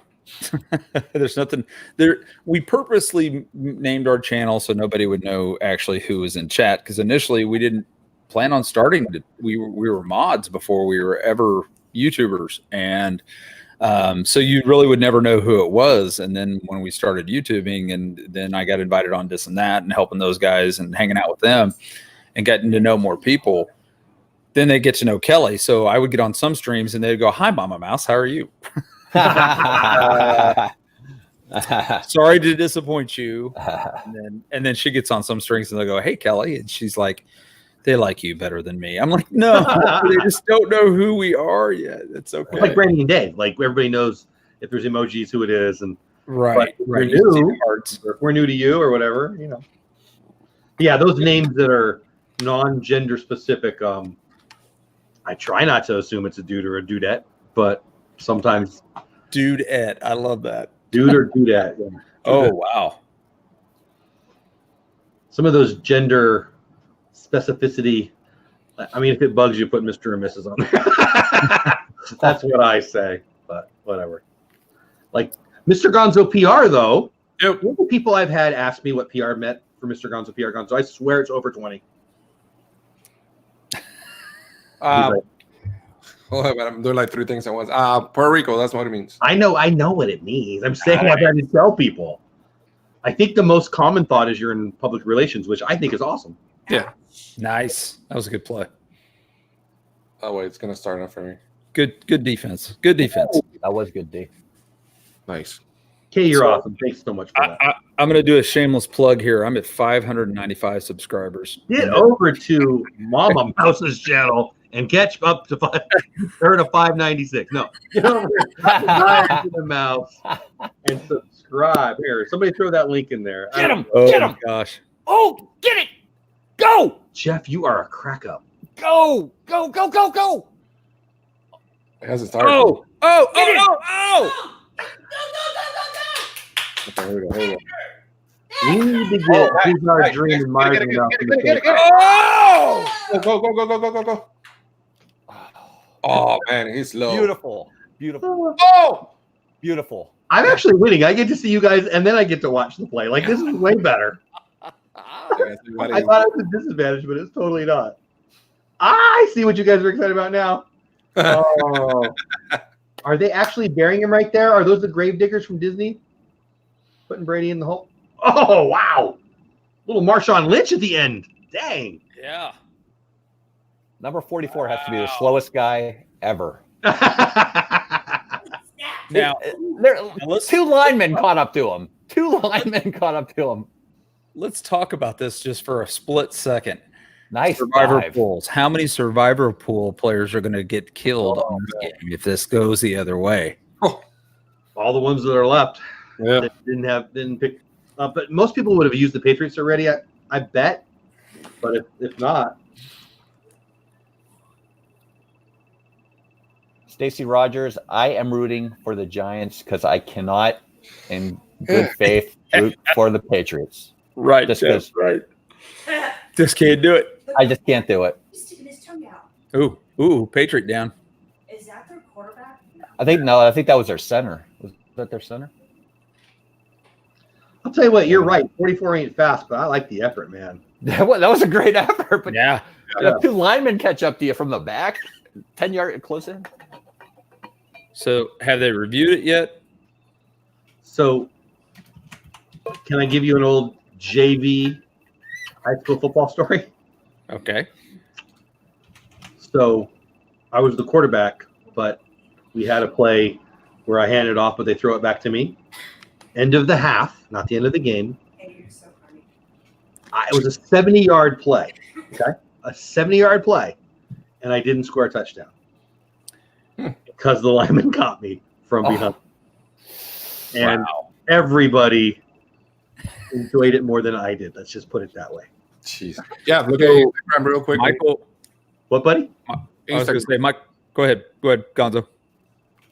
There's nothing there. We purposely named our channel so nobody would know actually who was in chat, because initially we didn't plan on starting. We were mods before we were ever YouTubers, and so you really would never know who it was. And then when we started YouTubing, and then I got invited on this and that, and helping those guys and hanging out with them, and getting to know more people, then they get to know Kelly. So I would get on some streams and they'd go, "Hi, Mama Mouse, how are you?" Sorry to disappoint you. And then she gets on some strings and they'll go, "Hey, Kelly," and she's like, "They like you better than me." I'm like, "No, they just don't know who we are yet. It's okay." Like Brandon and Dave, like everybody knows if there's emojis who it is, and right. If we're new, or if we're new to you or whatever, you know. Yeah, those names that are non-gender specific, I try not to assume it's a dude or a dudette, but sometimes Dudette. I love that. Dude or dudette. Yeah. Oh, wow. Some of those gender specificity, I mean, if it bugs you, put Mr. and Mrs. on there. That's what I say, but whatever. Like Mr. Gonzo PR, though, all the people I've had ask me what PR meant for Mr. Gonzo PR Gonzo, I swear it's over 20. But I'm doing like 3 things at once. Puerto Rico, that's what it means. I know what it means. I'm saying I've had to tell people. I think the most common thought is you're in public relations, which I think is awesome. Yeah. Nice. That was a good play. Oh wait, it's gonna start off for me. Good defense. Good defense. That was good, D. Nice. Kay, you're awesome. Thanks so much for that. I'm going to do a shameless plug here. I'm at 595 subscribers. Get over to Mama Mouse's channel and catch up to 596. No, get over here, Meyers The Mouse, and subscribe. Here, somebody throw that link in there. Get him! Oh, Get him! gosh. Oh, get it! Go! Jeff, you are a crack up. Go! Go! Go! Go! Go! It hasn't started. Oh! Okay, here we go. Here we go. We need to get Who's Our Dream and Meyers The Mouse. Oh! Go. Oh, man, he's low. Beautiful. Oh! Beautiful. I'm actually winning. I get to see you guys, and then I get to watch the play. Like, this is way better. I thought it was a disadvantage, but it's totally not. I see what you guys are excited about now. Oh. Are they actually burying him right there? Are those the grave diggers from Disney? Putting Brady in the hole? Oh, wow. Little Marshawn Lynch at the end. Dang. Yeah. Number 44 has to be the slowest guy ever. Now, Two linemen caught up to him. let's talk about this just for a split second. Nice Survivor dive. pools. How many Survivor pool players are going to get killed on this game if this goes the other way? All the ones that are left Yeah. that didn't pick up. But most people would have used the Patriots already, I bet. But if not. Stacey Rogers, I am rooting for the Giants because I cannot, in good faith, root for the Patriots. Right. Just because right. Just can't do it. I just can't do it. He's sticking his tongue out. Ooh, Patriot down. Is that their quarterback? I think that was their center. Was that their center? I'll tell you what, you're right. 44 ain't fast, but I like the effort, man. That was a great effort. But Yeah. if two linemen catch up to you from the back, 10 yard close in. So have they reviewed it yet? So, can I give you an old JV high school football story? Okay. So, I was the quarterback, but we had a play where I handed off, but they throw it back to me. End of the half, not the end of the game. Hey, you're so funny. It was a 70-yard play, okay? A 70-yard play, and I didn't score a touchdown because the lineman caught me from behind. And everybody enjoyed it more than I did. Let's just put it that way. Jeez. Yeah, look at Instagram real quick. Michael, What, buddy? I was going to say, Mike, go ahead, Gonzo.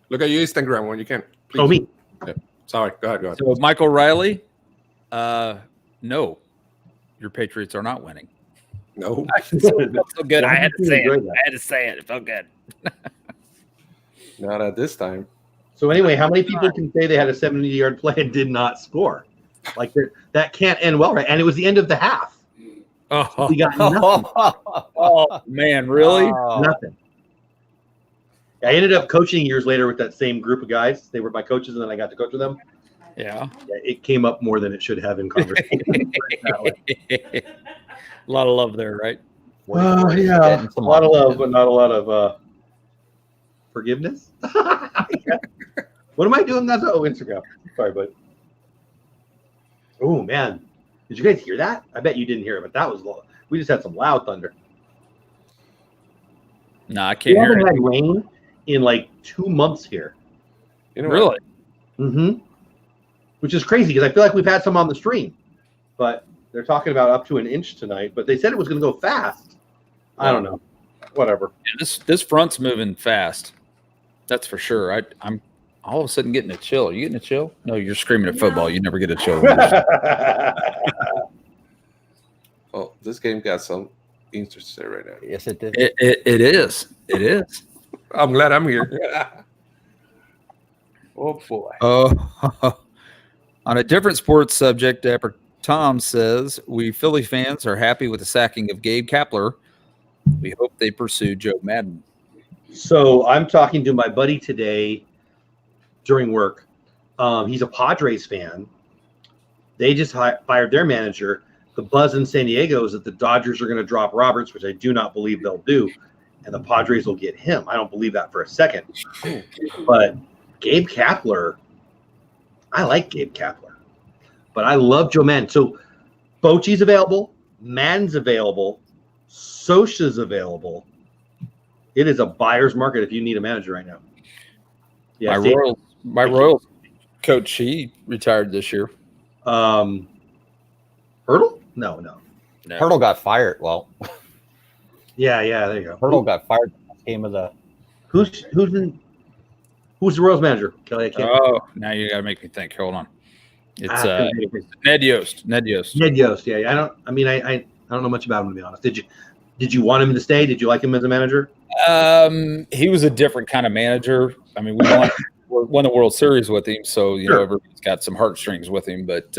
Look at your Instagram when you can. Please. Oh, me. Sorry, go ahead. So Michael Riley, no, your Patriots are not winning. No. It felt so good. Well, I had to say enjoyed it. that. I had to say it. It felt good. Not at this time. So anyway, how many people can say they had a 70-yard play and did not score? Like that can't end well, right? And it was the end of the half. Oh, We got nothing. man, really? Nothing. I ended up coaching years later with that same group of guys. They were my coaches, and then I got to coach with them. Yeah. It came up more than it should have in conversation. A lot of love there, right? Yeah, a lot of love, but not a lot of forgiveness. What am I doing? That's Instagram. Sorry, bud. Oh man, did you guys hear that? I bet you didn't hear it, but that was low. We just had some loud thunder. No, I can't We hear haven't it. had rain in like 2 months here. You know Really? Mm-hmm. Which is crazy because I feel like we've had some on the stream, but they're talking about up to an inch tonight. But they said it was going to go fast. I don't know. Whatever. Yeah, this front's moving fast. That's for sure. I'm all of a sudden getting a chill. Are you getting a chill? No, you're screaming at football. You never get a chill. Oh, this game got some interesting right now. Yes, it did. It is. It is. I'm glad I'm here. Oh boy. On a different sports subject, Dapper Tom says, we Philly fans are happy with the sacking of Gabe Kapler. We hope they pursue Joe Madden. So I'm talking to my buddy today during work. He's a Padres fan. They just fired their manager. The buzz in San Diego is that the Dodgers are going to drop Roberts, which I do not believe they'll do, and the Padres will get him. I don't believe that for a second. But Gabe Kapler, I like Gabe Kapler, but I love Joe Madden. So Bochy's available, Madden's available, Socha's available. It is a buyer's market if you need a manager right now. Yeah, my Royals coach, he retired this year. Hurdle? No. Hurdle got fired. Well, Yeah, there you go. Hurdle got fired. Game of the. Who's the Royals manager? Kelly, I can't. Oh, now you got to make me think. Hold on. It's Ned Yost. Ned Yost. Yeah. I don't know much about him, to be honest. Did you want him to stay? Did you like him as a manager? He was a different kind of manager. I mean, we won the World Series with him, so know everybody's got some heartstrings with him. But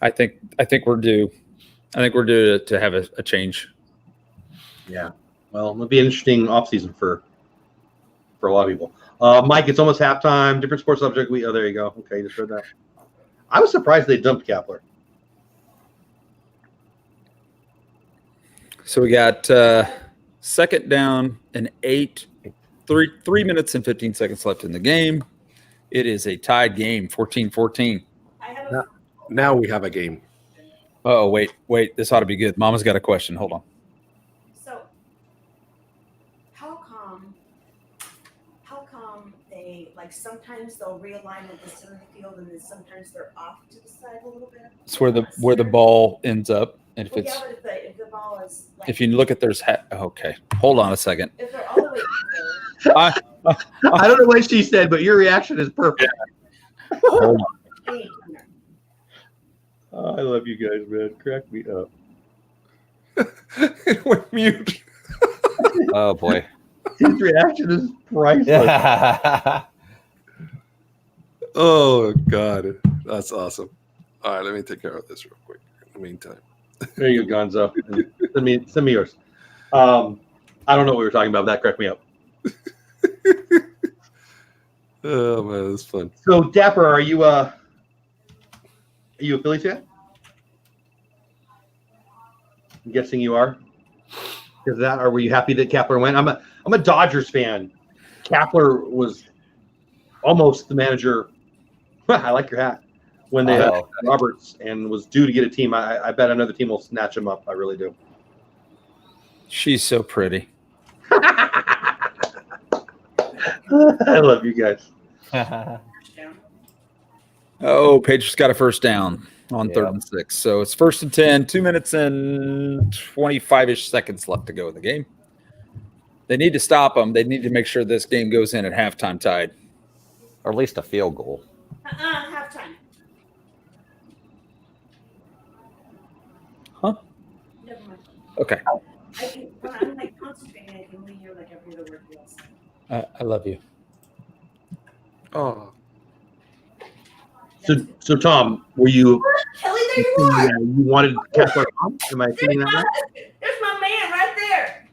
I think we're due. I think we're due to have a change. Yeah. Well, it'll be an interesting offseason for a lot of people. Mike, it's almost halftime. Different sports subject. There you go. Okay, you just heard that. I was surprised they dumped Kapler. So we got second down and 3 minutes and 15 seconds left in the game. It is a tied game, 14-14. Now we have a game. Oh, wait. This ought to be good. Mama's got a question. Hold on. So, how come they, like, sometimes they'll realign with the center of the field and then sometimes they're off to the side a little bit? It's where the ball ends up. And if it's but if the ball is, like, if you look at okay. Hold on a second. if they're all the way there, I don't know what she said, but your reaction is perfect. Hold on. hey, Oh, I love you guys, man. Crack me up. It went mute. Oh boy. His reaction is priceless. Oh God, that's awesome. All right, let me take care of this real quick. In the meantime, There you go, Gonzo. Send me yours. I don't know what we were talking about. But that cracked me up. oh man, that's fun. So, Dapper, are you a Phillies fan? I'm guessing you are. Is that, or were you happy that Kapler went? I'm a Dodgers fan. Kapler was almost the manager. I like your hat. When they had Roberts and was due to get a team, I bet another team will snatch him up. I really do. She's so pretty. I love you guys. Oh, Patriots got a first down on 3rd and 6. So it's 1st and 10, 2 minutes and 25-ish seconds left to go in the game. They need to stop them. They need to make sure this game goes in at halftime tied. Or at least a field goal. halftime. Huh? Never mind. Okay. When I'm like concentrating, I can only hear like every other word else. I love you. Oh, So Tom, were you? Kelly, there you are. You wanted Kapler? Am I assuming that? There's my man right there.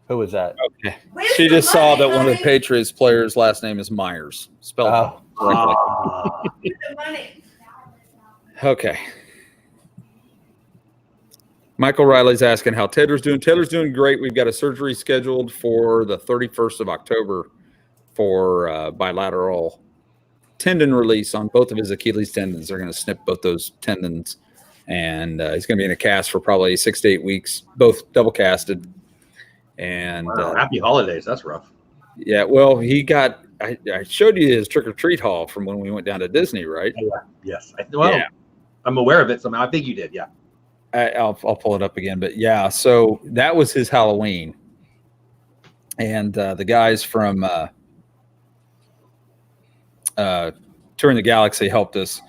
Who was that? Okay. Where's She the just saw money, that one of the honey? Patriots players' last name is Meyers. Spelled correctly. Where's the money? Okay. Michael Riley's asking how Taylor's doing. Taylor's doing great. We've got a surgery scheduled for the 31st of October for bilateral tendon release on both of his Achilles tendons. They're going to snip both those tendons, and he's going to be in a cast for probably 6 to 8 weeks, both double casted. And Wow, happy holidays. That's rough. yeah, well, he got. I showed you his trick or treat haul from when we went down to Disney, right? Yes. Yeah. I'm aware of it somehow. I think you did. Yeah. I'll pull it up again, but yeah. So that was his Halloween, and the guys from Touring the Galaxy helped us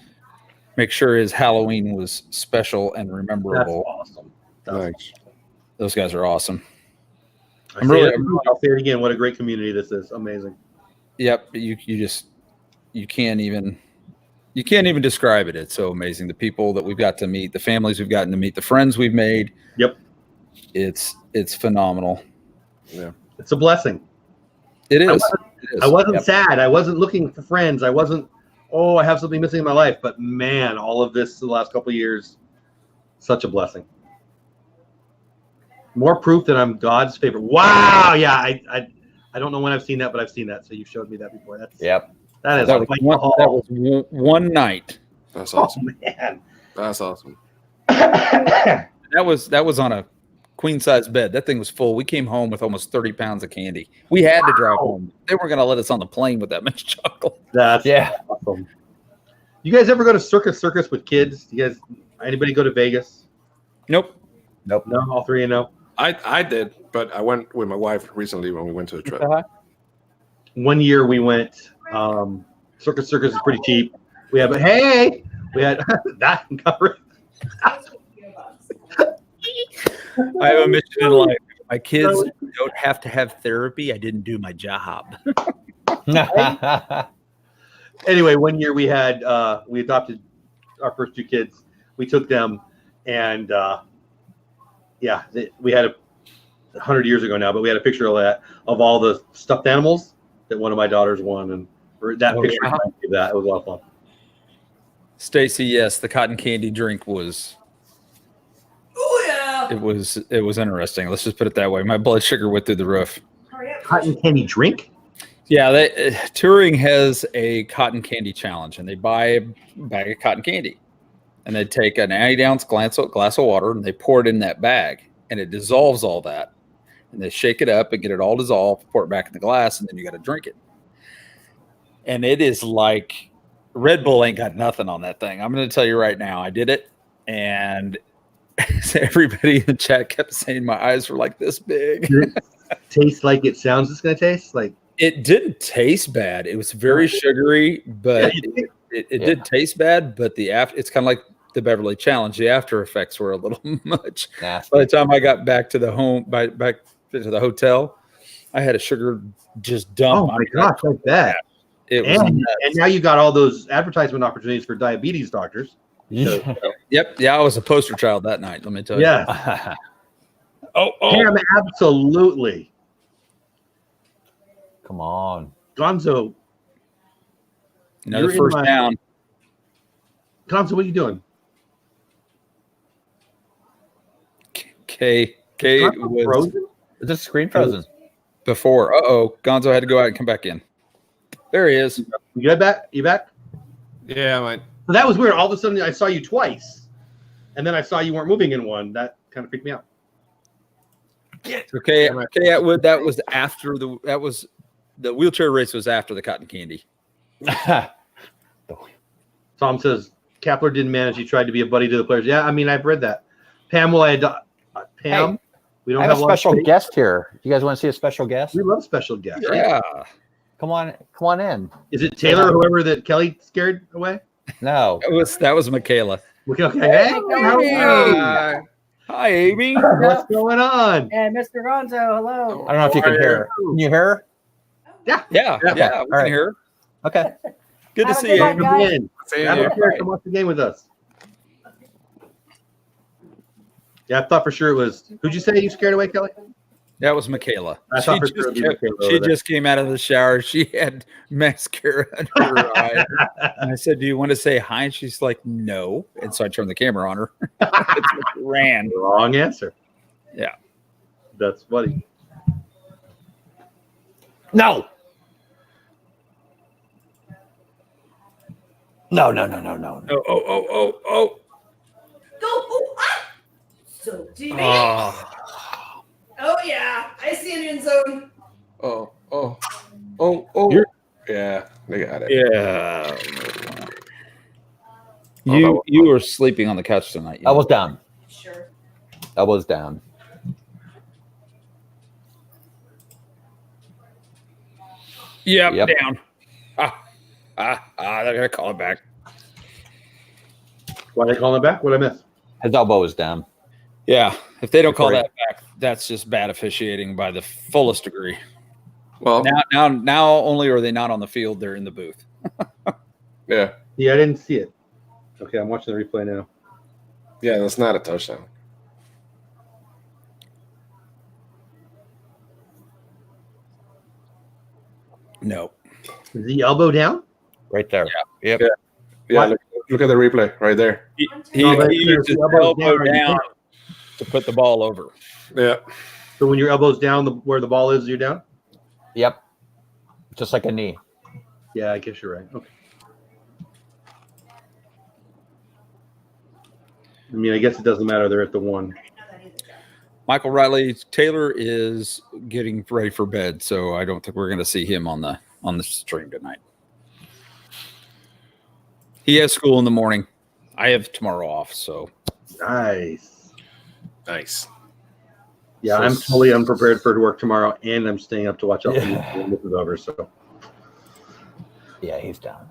make sure his Halloween was special and That's memorable. awesome. nice. Those guys are awesome. I'll say it again. What a great community this is. Amazing. Yep, you can't even describe it. It's so amazing. The people that we've got to meet, the families we've gotten to meet, the friends we've made. Yep. It's phenomenal. Yeah. It's a blessing. It is. I wasn't Yep. sad. I wasn't looking for friends. I wasn't, I have something missing in my life. But man, all of this the last couple of years, such a blessing. More proof that I'm God's favorite. Wow. Yeah. I don't know when I've seen that, but I've seen that. So you showed me that before. That is That like, was one night. That's oh awesome. man. That's awesome. That was on a queen size bed. That thing was full. We came home with almost 30 pounds of candy. We had to drive home. They weren't going to let us on the plane with that much chocolate. That's awesome. You guys ever go to circus with kids? You guys, anybody go to Vegas? Nope. No, all three of you know. I did, but I went with my wife recently when we went to the trip. One year we went. Circus is pretty cheap. We had that covered. I have a mission in life. My kids don't have to have therapy. I didn't do my job. Anyway, one year we adopted our first two kids. We took them, and we had 100 years ago now, but we had a picture of all the stuffed animals that one of my daughters won, and that picture reminded me of that. It was a lot of fun. Stacy, yes, the cotton candy drink was. Oh yeah. It was interesting. Let's just put it that way. My blood sugar went through the roof. Cotton candy drink? Yeah, Touring has a cotton candy challenge, and they buy a bag of cotton candy, and they take an 8-ounce glass of water, and they pour it in that bag, and it dissolves all that, and they shake it up and get it all dissolved, pour it back in the glass, and then you got to drink it. And it is like Red Bull ain't got nothing on that thing. I'm going to tell you right now, I did it, and everybody in the chat kept saying my eyes were like this big. Did it taste like it sounds it's going to taste like? It didn't taste bad. It was very sugary, but it did taste bad. But it's kind of like the Beverly Challenge. The after effects were a little much. Nasty. By the time I got back to the back to the hotel, I had a sugar just dump. Oh my gosh, like that! And now you got all those advertisement opportunities for diabetes doctors. So, Yep. Yeah, I was a poster child that night. Let me tell you. Yeah. Oh. Pam, absolutely. Come on. Gonzo. Another first down. Gonzo, what are you doing? K was frozen? Is this screen frozen? Before. Gonzo had to go out and come back in. There he is. You back? You back? Yeah, man. So that was weird. All of a sudden, I saw you twice, and then I saw you weren't moving in one. That kind of freaked me out. Okay, Atwood. That was after the wheelchair race was after the cotton candy. Tom says Kapler didn't manage. He tried to be a buddy to the players. Yeah, I mean, I've read that. Pam, Pam, Hey, we don't I have a special guest here. You guys want to see a special guest? We love special guests. Yeah. Come on in. Is it Taylor, whoever that Kelly scared away? No. That was Michaela. Okay. Hey, how are you? Hi, Amy. What's going on? And Mr. Gonzo, hello. I don't know if you can hear her. Can you hear her? Yeah. We can hear her. Okay. Good to Have a see good you. night, Come guys. in. Have a chair. Come watch the game with us. Yeah, I thought for sure it was. Who'd you say you scared away, Kelly? That was Michaela. I thought for sure it'd be Michaela She over there. just came out of the shower. She had mascara under her eye. And I said, "Do you want to say hi?" And she's like, "No." And so I turned the camera on her. Ran. Wrong answer. Yeah. That's funny. No. No. Oh. Go! Oh, ah! So deep. Oh. Oh yeah, I see an end zone. Oh. Yeah, they got it. Yeah. Oh, You were sleeping on the couch tonight. I was down. Sure. I was down. Yep. Yep. Down. They're gonna call it back. Why are they calling it back? What did I miss? His elbow was down. Yeah. If they don't call Sorry. that back, that's just bad officiating by the fullest degree. Well, Now only are they not on the field, they're in the booth. yeah, Yeah, I didn't see it. Okay, I'm watching the replay now. yeah, that's not a touchdown. No. Is the elbow down? Right there. Yep. Yeah, What? look at the replay right there. He No, but used his the elbow's elbow down, you down can't. to put the ball over. Yeah, So when your elbow's down, where the ball is, you're down? Yep. Just like a knee. Yeah, I guess you're right. Okay. I mean, I guess it doesn't matter. They're at the one. I didn't know that either, Jeff. Michael Riley Taylor is getting ready for bed, so I don't think we're going to see him on the stream tonight. He has school in the morning. I have tomorrow off, so Nice. Yeah, So- I'm totally unprepared for work tomorrow, and I'm staying up to watch out when this is over. So Yeah, he's down.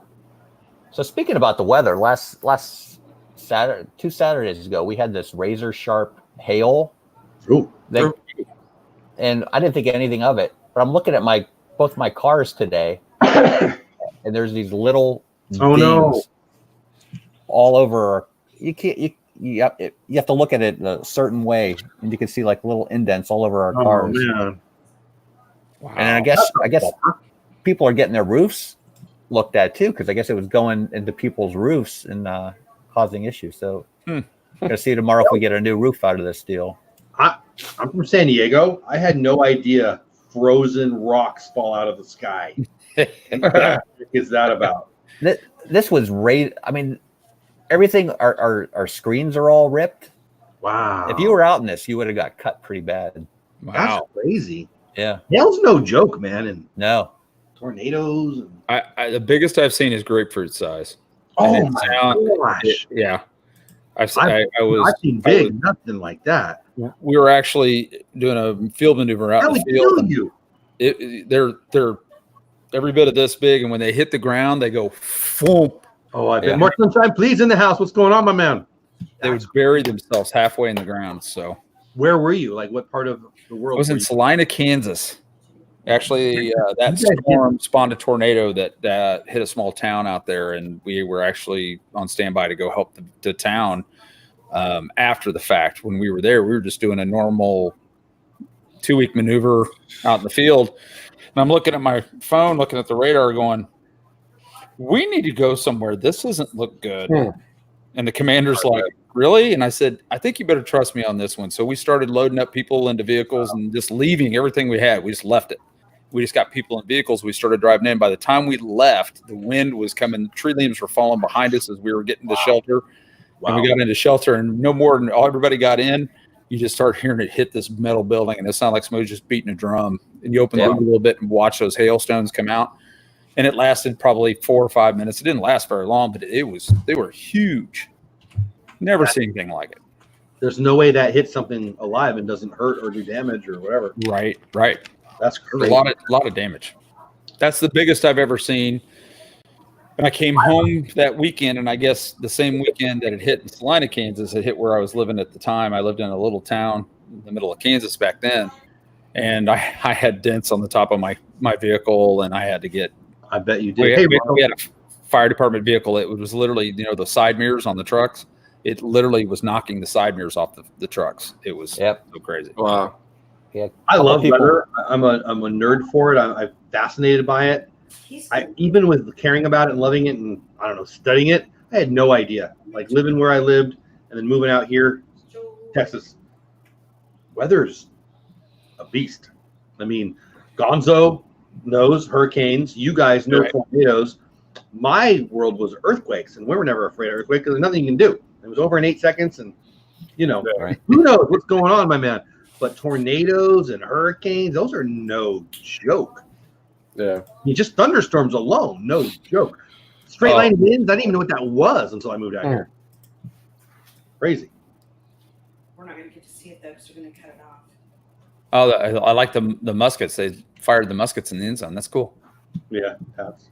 So speaking about the weather, last Saturday, 2 Saturdays ago, we had this razor sharp hail. ooh, And I didn't think anything of it. But I'm looking at both my cars today, and there's these little dings all over. You can't. You have to look at it a certain way, and you can see like little indents all over our cars. man. wow. And I guess people are getting their roofs looked at too, because I guess it was going into people's roofs and causing issues. So gonna see tomorrow if we get a new roof out of this deal. I'm from San Diego. I had no idea frozen rocks fall out of the sky. What the heck is that about? This was I mean, everything. Our screens are all ripped. Wow. If you were out in this, you would have got cut pretty bad. Wow. That's crazy. Yeah. Hail's no joke, man. And No. tornadoes. And, The biggest I've seen is grapefruit size. oh And my it's gosh. Yeah. I've seen big, nothing like that. We were actually doing a field maneuver out That in the would field. kill you. They're every bit of this big, and when they hit the ground, they go foom. Oh, I bet. Yeah. More sunshine, please, in the house. What's going on, my man? They would bury themselves halfway in the ground. So Where were you? Like, what part of the I world? was in were you? Salina, Kansas. Actually, that You guys storm spawned a tornado that hit a small town out there, and we were actually on standby to go help the town. After the fact, when we were there, we were just doing a normal 2-week maneuver out in the field. And I'm looking at my phone, looking at the radar going, we need to go somewhere. This doesn't look good. And the commander's like, really? And I said, I think you better trust me on this one. So we started loading up people into vehicles and just leaving everything we had. We just left it. We just got people in vehicles. We started driving in. By the time we left, the wind was coming. Tree limbs were falling behind us as we were getting to shelter. And we got into shelter, and no more than everybody got in, you just start hearing it hit this metal building, and it sounded like somebody was just beating a drum. And you open the hood a little bit and watch those hailstones come out. And it lasted probably 4 or 5 minutes. It didn't last very long, but they were huge. Never seen anything like it. There's no way that hits something alive and doesn't hurt or do damage or whatever. Right. That's A crazy. lot of damage. That's the biggest I've ever seen. And I came home that weekend, and I guess the same weekend that it hit in Salina, Kansas, it hit where I was living at the time. I lived in a little town in the middle of Kansas back then, and I had dents on the top of my vehicle, and I had to get. I bet you We did. had a fire department vehicle. It was literally, the side mirrors on the trucks. It literally was knocking the side mirrors off the trucks. It was so crazy. Wow. Yeah. I love weather. I'm a nerd for it. I'm fascinated by it. Even with caring about it and loving it and, I don't know, studying it, I had no idea. Like living where I lived and then moving out here, Texas, weather's a beast. I mean, Gonzo knows hurricanes. You guys know tornadoes. My world was earthquakes, and we were never afraid of earthquakes because there's nothing you can do. It was over in 8 seconds, and, who knows what's going on, my man. But tornadoes and hurricanes, those are no joke. Yeah. Just thunderstorms alone, no joke. Straight line winds, I didn't even know what that was until I moved out here. Crazy. We're not going to get to see it though, because we're going to cut it off. Oh, I like the muskets. They fired the muskets in the end zone. That's cool. Yeah. That's...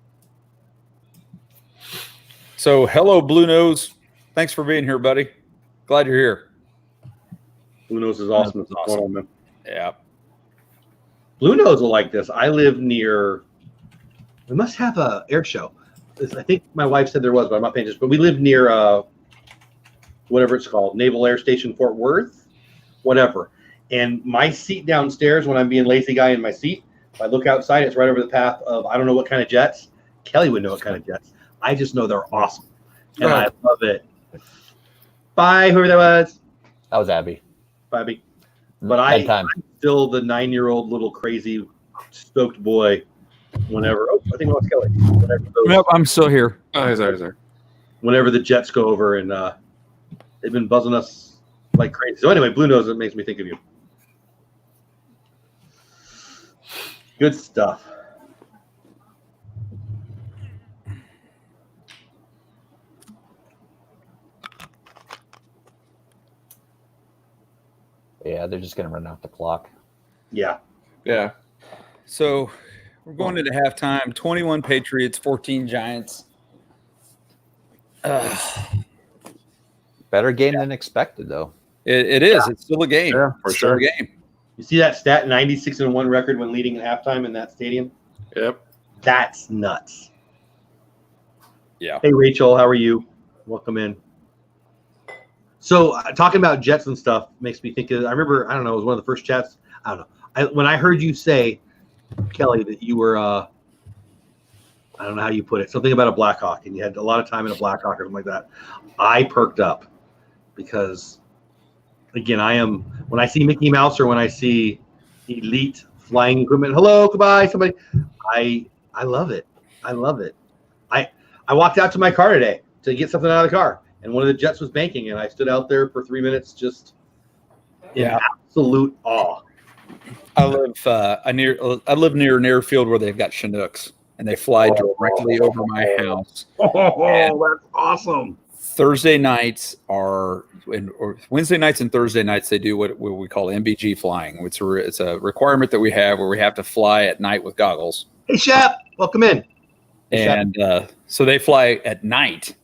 So, hello, Blue Nose. Thanks for being here, buddy. Glad you're here. Blue Nose is awesome. That's awesome. Going on, man. Yeah. Blue Nose will like this. I live near. We must have a air show. I think my wife said there was, but I'm not paying attention. But we live near whatever it's called, Naval Air Station Fort Worth, whatever. And my seat downstairs, when I'm being lazy guy in my seat, if I look outside, it's right over the path of I don't know what kind of jets. Kelly would know what kind of jets. I just know they're awesome, and I love it. Bye, whoever that was. That was Abby. Bye, Abby. But I'm still the 9-year-old little crazy stoked boy. Whenever I think it was Kelly. Nope, I'm still here. Oh, he's there. Whenever the Jets go over, and they've been buzzing us like crazy. So anyway, Blue Nose, it makes me think of you. Good stuff. Yeah, they're just going to run out the clock. Yeah. Yeah. So we're going into halftime. 21 Patriots, 14 Giants. Better game than expected, though. It is. It's still a game. Yeah, for It's still sure. a game. You see that stat, 96-1 record when leading at halftime in that stadium? Yep. That's nuts. Yeah. Hey, Rachel, how are you? Welcome in. So talking about Jets and stuff makes me think of, I remember, I don't know, it was one of the first chats. I don't know. When I heard you say, Kelly, that you were, I don't know how you put it, something about a Blackhawk, and you had a lot of time in a Blackhawk or something like that, I perked up because, again, when I see Mickey Mouse or when I see elite flying equipment, hello, goodbye, somebody, I love it. I love it. I walked out to my car today to get something out of the car, and one of the Jets was banking, and I stood out there for 3 minutes just in absolute awe. I live near an airfield where they've got Chinooks, and they fly directly over my house. Oh, that's awesome. Thursday nights or Wednesday nights and Thursday nights, they do what we call MBG flying. It's a requirement that we have where we have to fly at night with goggles. Hey, Shep, welcome in. And so they fly at night.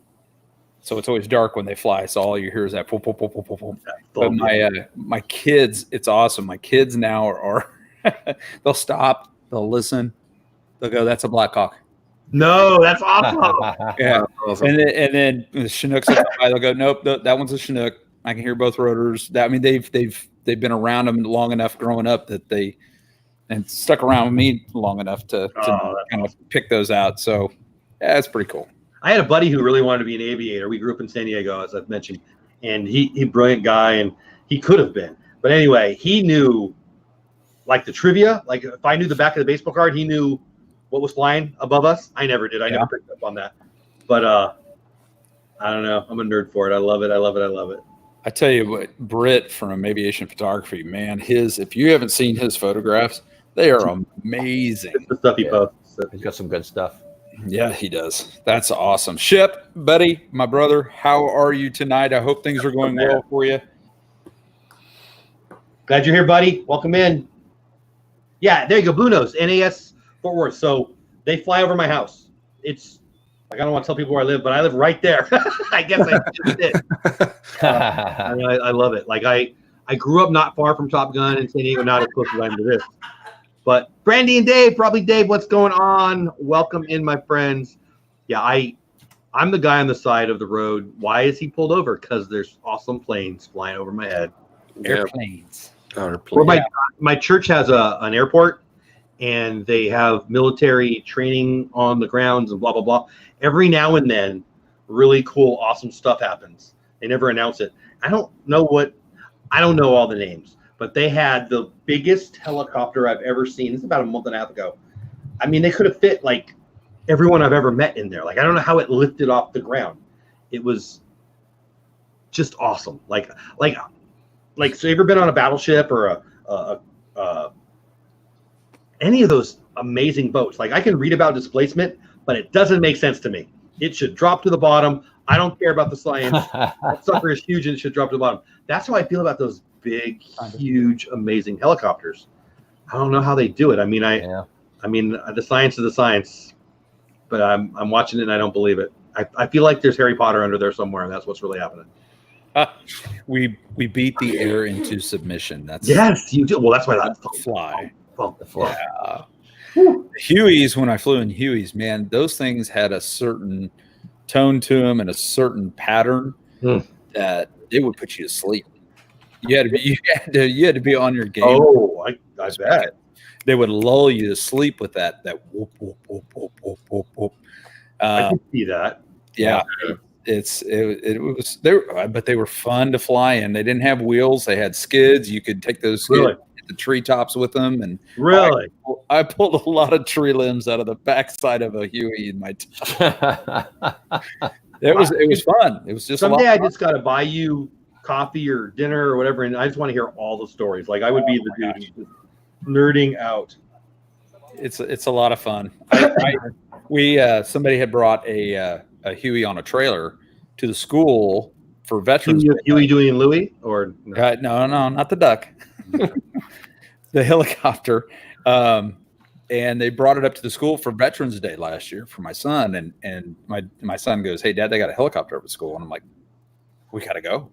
So it's always dark when they fly. So all you hear is that boom, boom, boom, boom, boom, boom. But my kids, it's awesome. My kids now are they'll stop, they'll listen, they'll go, "That's a Blackhawk." No, that's awesome. Yeah. Awesome. And then the Chinooks will fly, they'll go, "Nope, that one's a Chinook. I can hear both rotors." They've been around them long enough growing up that they stuck around with me long enough to kind of pick those out. So yeah, it's pretty cool. I had a buddy who really wanted to be an aviator. We grew up in San Diego, as I've mentioned, and he brilliant guy, and he could have been. But anyway, he knew like the trivia. Like if I knew the back of the baseball card, he knew what was flying above us. I never did. I never picked up on that. But I don't know. I'm a nerd for it. I love it. I love it. I love it. I tell you what, Britt from Aviation Photography, man, if you haven't seen his photographs, they are amazing. It's the stuff he posts. He's got some good stuff. Yeah, he does. That's awesome. Shep, buddy, my brother, how are you tonight? I hope things are going well for you. Glad you're here, buddy. Welcome in. Yeah, there you go. Blue Nose, NAS Fort Worth. So they fly over my house. It's like, I don't want to tell people where I live, but I live right there. I guess I just did. I love it. Like I grew up not far from Top Gun in San Diego, not as close as I am to this. But Brandy and Dave, probably Dave, what's going on? Welcome in, my friends. Yeah, I'm the guy on the side of the road. Why is he pulled over? Because there's awesome planes flying over my head. Airplanes. Well, my church has an airport, and they have military training on the grounds and blah, blah, blah. Every now and then, really cool, awesome stuff happens. They never announce it. I don't know all the names, but they had the biggest helicopter I've ever seen. This is about a month and a half ago. I mean, they could have fit like everyone I've ever met in there. Like, I don't know how it lifted off the ground. It was just awesome. Like, so you ever been on a battleship or any of those amazing boats? Like, I can read about displacement, but it doesn't make sense to me. It should drop to the bottom. I don't care about the science. That sucker is huge and it should drop to the bottom. That's how I feel about those big, huge, amazing helicopters. I don't know how they do it. I mean, the science is the science, but I'm watching it and I don't believe it. I feel like there's Harry Potter under there somewhere, and that's what's really happening. We beat the air into submission. Yes, you do. Well, that's why that's fly. The fly. Yeah. Hueys, when I flew in Hueys, man, those things had a certain tone to them and a certain pattern that it would put you to sleep. You had to be on your game. Oh, I bet. They would lull you to sleep with that whoop, whoop, whoop, whoop, whoop, whoop, whoop. I can see that. Yeah. But they were fun to fly in. They didn't have wheels. They had skids. You could take those skids at the treetops with them. And really, I pulled a lot of tree limbs out of the backside of a Huey in my time. It was fun. It was just someday I just got to buy you coffee or dinner or whatever, and I just want to hear all the stories. Like, I would be the dude who's just nerding out. It's a lot of fun. Somebody had brought a Huey on a trailer to the school for veterans. Huey doing Louie or no, not the duck, the helicopter. And they brought it up to the school for Veterans Day last year for my son, and my son goes, "Hey, Dad, they got a helicopter over at school," and I'm like, "We gotta go."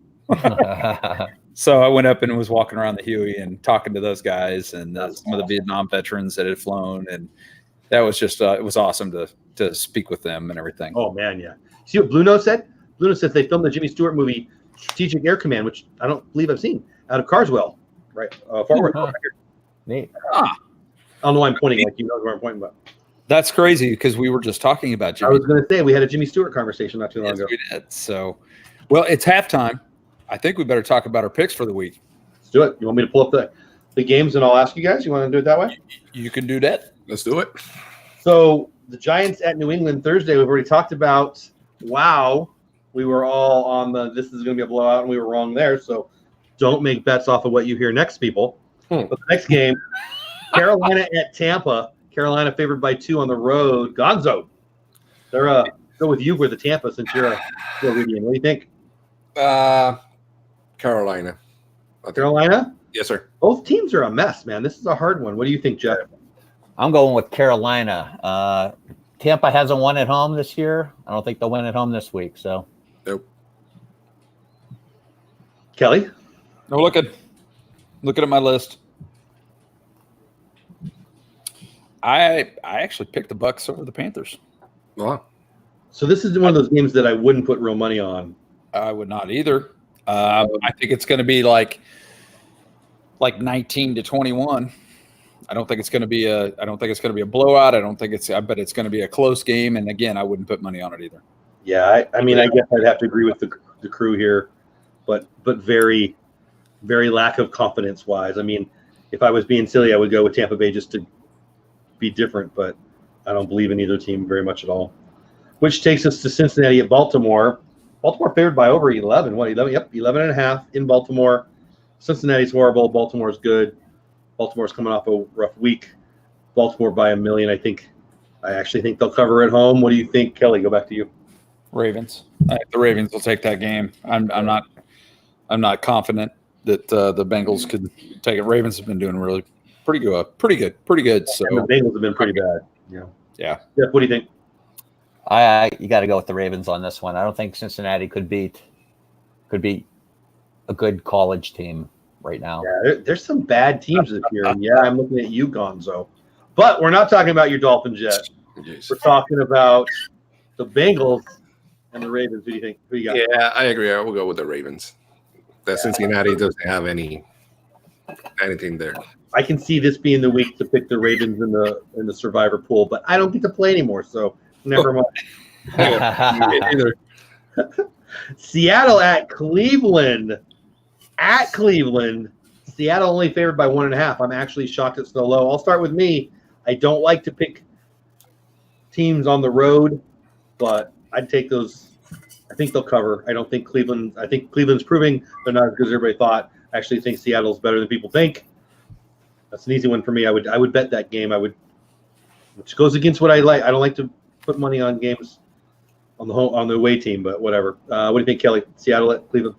So I went up and was walking around the Huey and talking to those guys and some of the Vietnam veterans that had flown, and that was just it was awesome to speak with them and everything. Oh man, yeah. See what Blue Note said? Blue Note says they filmed the Jimmy Stewart movie Strategic Air Command, which I don't believe I've seen, out of Carswell, right? Fort Worth. Right here. Neat. I don't know why I'm pointing like you know where I'm pointing about. That's crazy because we were just talking about Jimmy. I was going to say we had a Jimmy Stewart conversation not too long ago. We did. So, well, it's halftime. I think we better talk about our picks for the week. Let's do it. You want me to pull up the games and I'll ask you guys? You want to do it that way? You can do that. Let's do it. So the Giants at New England Thursday, we've already talked about. Wow. We were all on this is going to be a blowout, and we were wrong there. So don't make bets off of what you hear next, people. But the next game, Carolina at Tampa. Carolina favored by 2 on the road. Gonzo. They're go with you for the Tampa since you're a Floridian. What do you think? Carolina. Carolina? Yes, sir. Both teams are a mess, man. This is a hard one. What do you think, Jeff? I'm going with Carolina. Tampa hasn't won at home this year. I don't think they'll win at home this week. So, Nope. Kelly? No, looking at my list. I actually picked the Bucks over the Panthers. Wow. So this is one of those games that I wouldn't put real money on. I would not either. I think it's going to be like 19-21. I don't think it's going to be a blowout. I bet it's going to be a close game. And again, I wouldn't put money on it either. Yeah, I mean, I guess I'd have to agree with the crew here, but very, very lack of confidence wise. I mean, if I was being silly, I would go with Tampa Bay just to be different, but I don't believe in either team very much at all. Which takes us to Cincinnati at Baltimore. Baltimore favored by over 11. What, 11? Yep, 11.5 in Baltimore. Cincinnati's horrible. Baltimore's good. Baltimore's coming off a rough week. Baltimore by 1 million. I actually think they'll cover at home. What do you think, Kelly? Go back to you. Ravens. I think the Ravens will take that game. I'm not confident that the Bengals could take it. Ravens have been doing really pretty good. So And the Bengals have been pretty bad. Yeah. Yeah. Jeff, what do you think? you got to go with the Ravens on this one. I don't think Cincinnati could beat a good college team right now. Yeah, there's some bad teams this year. And yeah, I'm looking at you, Gonzo. But we're not talking about your Dolphins yet. Jeez. We're talking about the Bengals and the Ravens. Who do you think? Who you got? Yeah, I agree. I will go with the Ravens. That Cincinnati doesn't have anything there. I can see this being the week to pick the Ravens in the survivor pool, but I don't get to play anymore, so never mind. Either. Seattle at Cleveland. At Cleveland. Seattle only favored by 1.5. I'm actually shocked it's so low. I'll start with me. I don't like to pick teams on the road, but I'd take those. I think they'll cover. I think Cleveland's proving they're not as good as everybody thought. I actually think Seattle's better than people think. That's an easy one for me. I would bet that game. Which goes against what I like. I don't like to put money on games on the away team, but whatever. What do you think, Kelly? Seattle at Cleveland?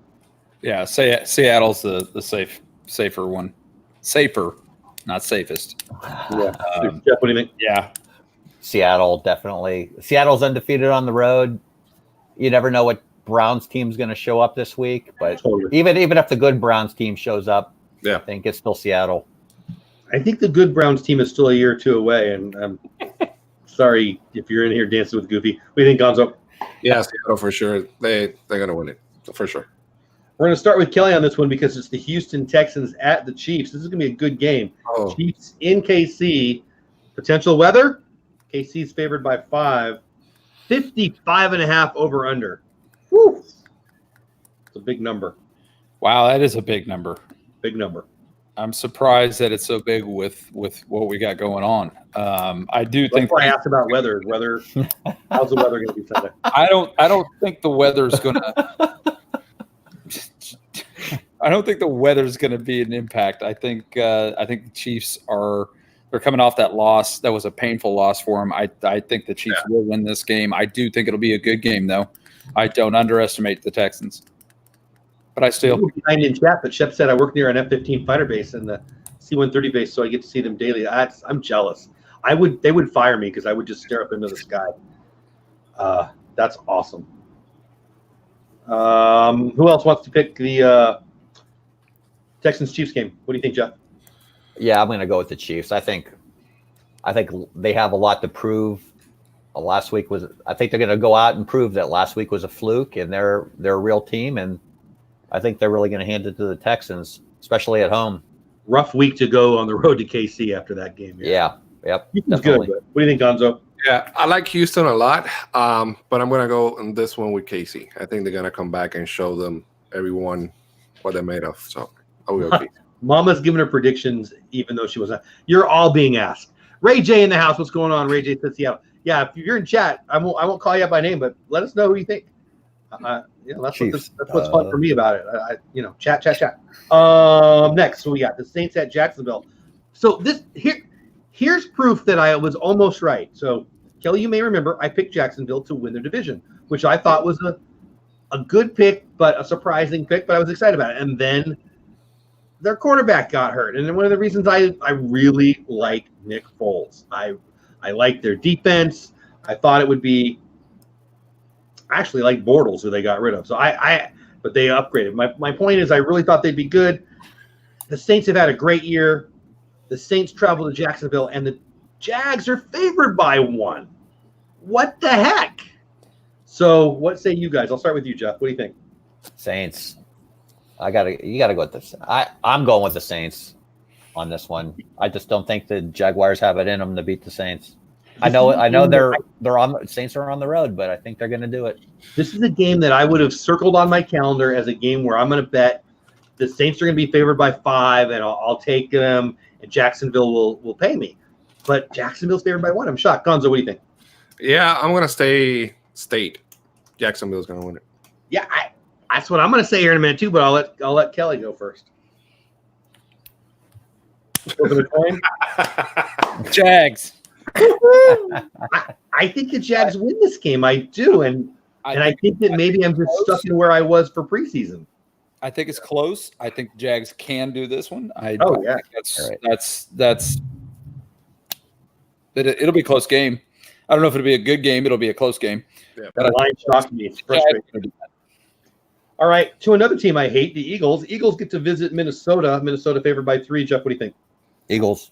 Yeah, Seattle's the safer one. Safer, not safest. Yeah. Jeff, what do you think? Yeah. Seattle, definitely. Seattle's undefeated on the road. You never know what Browns team's going to show up this week, but Totally. even if the good Browns team shows up, Yeah. I think it's still Seattle. I think the good Browns team is still a year or two away, and I'm sorry if you're in here dancing with Goofy. What do you think, Gonzo? Yeah, Seattle for sure. They're gonna win it for sure. We're going to start with Kelly on this one because it's the Houston Texans at the Chiefs. This is going to be a good game. Oh, Chiefs in KC. Potential weather? KC's favored by 5. 55.5 over under. Whew. It's a big number. Wow, that is a big number. Big number. I'm surprised that it's so big with what we got going on. I do That's think why I asked about weather. How's the weather going to be Sunday? I don't think the weather's gonna. I don't think the weather's gonna be an impact. I think the Chiefs are They're coming off that loss. That was a painful loss for them. I think the Chiefs will win this game. I do think it'll be a good game, though. I don't underestimate the Texans. But I still behind in chat. But Shep said I work near an F-15 fighter base and the C-130 base, so I get to see them daily. I'm jealous. They would fire me because I would just stare up into the sky. That's awesome. Who else wants to pick the Texans Chiefs game? What do you think, Jeff? Yeah, I'm going to go with the Chiefs. I think they have a lot to prove. Last week I think they're going to go out and prove that last week was a fluke and they're a real team, and I think they're really going to hand it to the Texans, especially at home. Rough week to go on the road to KC after that game. Yeah. Yep. It's good. But what do you think, Gonzo? Yeah, I like Houston a lot, but I'm going to go on this one with Casey. I think they're going to come back and show them everyone what they're made of. So I will go Casey. Mama's giving her predictions, even though she wasn't. You're all being asked. Ray J in the house. What's going on? Ray J says Seattle. Yeah, if you're in chat, I won't call you out by name, but let us know who you think. That's what's fun for me about it. Chat. Next, so we got the Saints at Jacksonville. So here's proof that I was almost right. So Kelly, you may remember I picked Jacksonville to win their division, which I thought was a good pick, but a surprising pick. But I was excited about it, and then their quarterback got hurt, and then one of the reasons I really like Nick Foles. I like their defense. I thought it would be actually like Bortles, who they got rid of. So but they upgraded. My point is I really thought they'd be good. The Saints have had a great year. The Saints travel to Jacksonville, and the Jags are favored by 1. What the heck? So what say you guys? I'll start with you, Jeff. What do you think? Saints. You gotta go with this. I'm going with the Saints on this one. I just don't think the Jaguars have it in them to beat the Saints. I know Saints are on the road, but I think they're going to do it. This is a game that I would have circled on my calendar as a game where I'm going to bet the Saints are going to be favored by 5, and I'll take them, and Jacksonville will pay me. But Jacksonville's favored by 1. I'm shocked. Gonzo, what do you think? Yeah, I'm going to stay state. Jacksonville's going to win it. Yeah, that's what I'm going to say here in a minute too. But I'll let Kelly go first. Open a coin. Jags. I think the Jags win this game. I do, and I think that maybe I'm just stuck in where I was for preseason. I think it's close. I think the Jags can do this one. It'll be a close game. I don't know if it'll be a good game. It'll be a close game. Yeah, but the line shocked me. It's frustrating. All right, to another team I hate, the Eagles. Eagles get to visit Minnesota. Minnesota favored by 3. Jeff, what do you think? Eagles.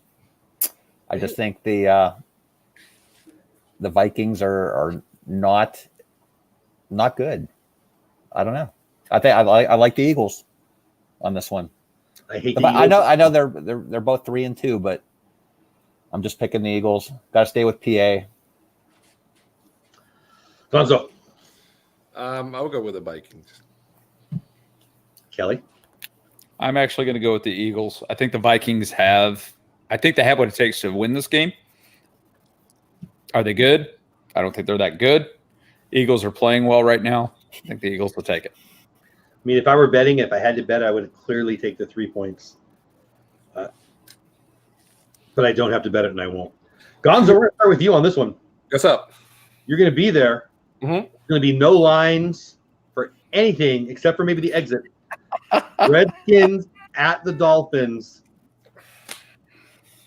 I just think the Vikings are not good. I don't know. I like the Eagles on this one. I hate. I know they're both 3-2, but I'm just picking the Eagles. Got to stay with PA. Gonzo. I'll go with the Vikings. Kelly. I'm actually going to go with the Eagles. I think the Vikings have what it takes to win this game. Are they good? I don't think they're that good. Eagles are playing well right now. I think the Eagles will take it. I mean, if I were betting, if I had to bet, I would clearly take the 3 points. But I don't have to bet it, and I won't. Gonzo, we're going to start with you on this one. What's up? You're going to be there. Mm-hmm. There's going to be no lines for anything except for maybe the exit. Redskins at the Dolphins.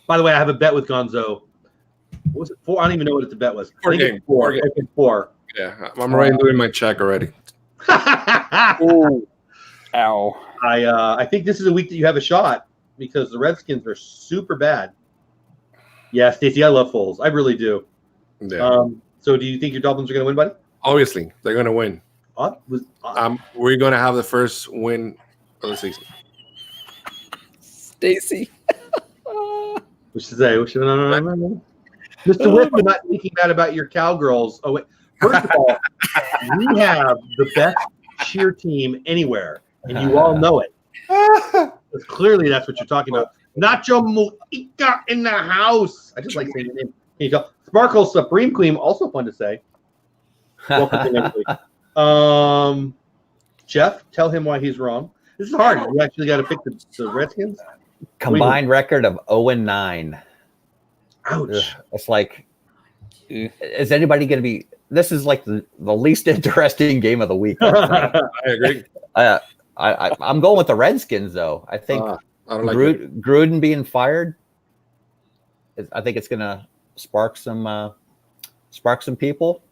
By the way, I have a bet with Gonzo. What was it, 4? I don't even know what the bet was. 4 game. 4. Okay, 4. Yeah, I'm already doing my check already. Ooh. Ow. I think this is a week that you have a shot because the Redskins are super bad. Yeah, Stacey, I love Foles. I really do. Yeah. So do you think your Dolphins are going to win, buddy? Obviously, they're going to win. We're going to have the first win of the season. Stacy. What's to say? Mr. Whip, you're not thinking bad about your Cowgirls. Oh, wait. First of all, we have the best cheer team anywhere, and you all know it. Clearly, that's what you're talking about. Nacho Muica in the house. I just like saying the name. Can you tell? Sparkle Supreme Queen, also fun to say. Welcome to next week. Jeff, tell him why he's wrong. This is hard. You actually got to pick the Redskins. Combined record of 0-9. Ouch. It's like, is anybody going to be? This is like the least interesting game of the week. I agree. I'm going with the Redskins, though. I think I don't like Gruden being fired. I think it's going to spark some people,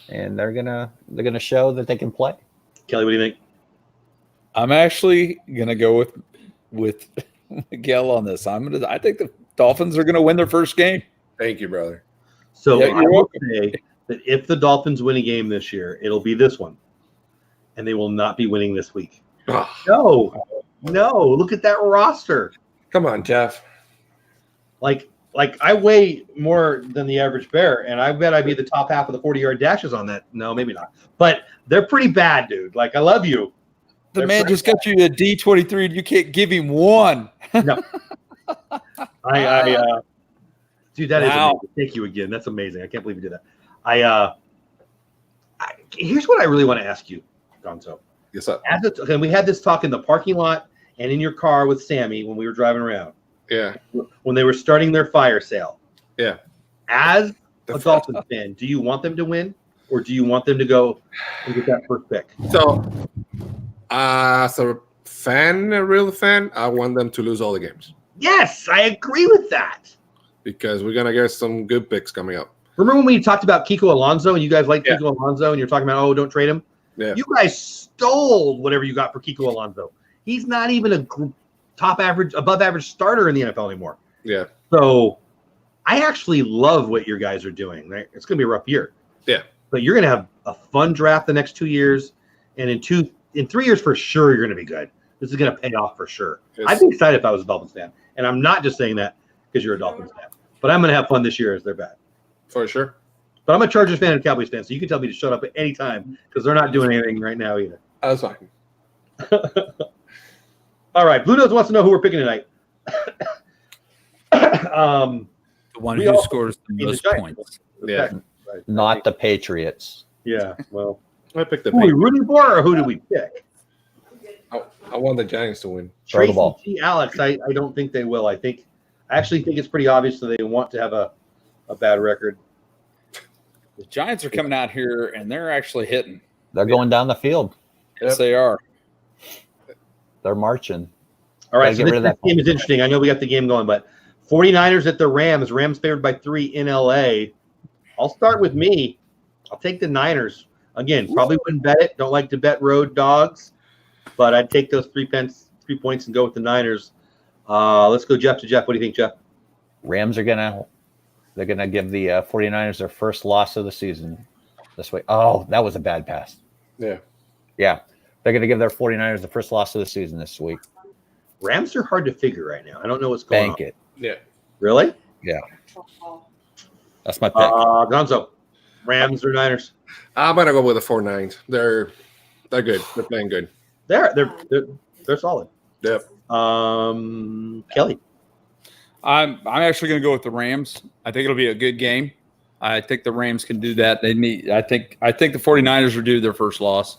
and they're gonna show that they can play. Kelly, what do you think? I'm actually gonna go with Miguel on this. I think the Dolphins are gonna win their first game. Thank you, brother. So Yeah, I will say that if the Dolphins win a game this year, it'll be this one, and they will not be winning this week. No. Look at that roster. Come on, Jeff. Like I weigh more than the average bear, and I bet I'd be the top half of the 40-yard dashes on that. No, maybe not. But they're pretty bad, dude. Like, I love you. The man just got you a D23, and you can't give him one. No. Dude, that is Wow. amazing. Thank you again. That's amazing. I can't believe you did that. Here's what I really want to ask you, Gonzo. Yes, sir. And we had this talk in the parking lot and in your car with Sammy when we were driving around. Yeah. When they were starting their fire sale. Yeah. As a Dolphins fan, do you want them to win, or do you want them to go and get that first pick? So, as a fan, a real fan, I want them to lose all the games Yes, I agree with that. because we're gonna get some good picks coming up. Remember when we talked about Kiko Alonso and you guys liked Yeah. Kiko Alonso and you're talking about, don't trade him? Yeah. You guys stole whatever you got for Kiko Alonso. He's not even a above average starter in the NFL anymore. Yeah. So I actually love what your guys are doing. Right? It's going to be a rough year. Yeah. But you're going to have a fun draft the next 2 years. And in 3 years, for sure, you're going to be good. This is going to pay off for sure. I'd be excited if I was a Dolphins fan. And I'm not just saying that because you're a Dolphins fan. But I'm going to have fun this year as they're bad. For sure. But I'm a Chargers fan and a Cowboys fan, so you can tell me to shut up at any time because they're not doing anything right now either. That's fine. All right, Blue Nose wants to know who we're picking tonight. The one We who all- scores the most Giants. points. Yeah. Right. Not the Patriots. Yeah, well, I picked the who are we Patriots. rooting for, or who do we pick? I want the Giants to win. Throw the Tracy ball. T. Alex, I don't think they will. I actually think it's pretty obvious that they want to have a bad record. The Giants are coming out here, and they're actually hitting. They're going down the field. Yes, they are. They're marching. All right, Gotta so get rid this of that game is interesting. I know we got the game going, but 49ers at the Rams. Rams favored by 3 in LA. I'll start with me. I'll take the Niners. Again, probably wouldn't bet it. Don't like to bet road dogs, but I'd take those 3 points and go with the Niners. Let's go Jeff to Jeff. What do you think, Jeff? Rams are they're gonna give the 49ers their first loss of the season this week. Oh, that was a bad pass. Yeah. Yeah. They're gonna give their 49ers the first loss of the season this week. Rams are hard to figure right now. I don't know what's going Bank on. it. Yeah. Really? That's my pick. Gonzo. Rams or Niners? I'm gonna go with the 49ers. They're good. They're playing good. They're solid. Yep. Kelly. I'm actually going to go with the Rams. I think it'll be a good game. I think the Rams can do that. I think the 49ers will do their first loss.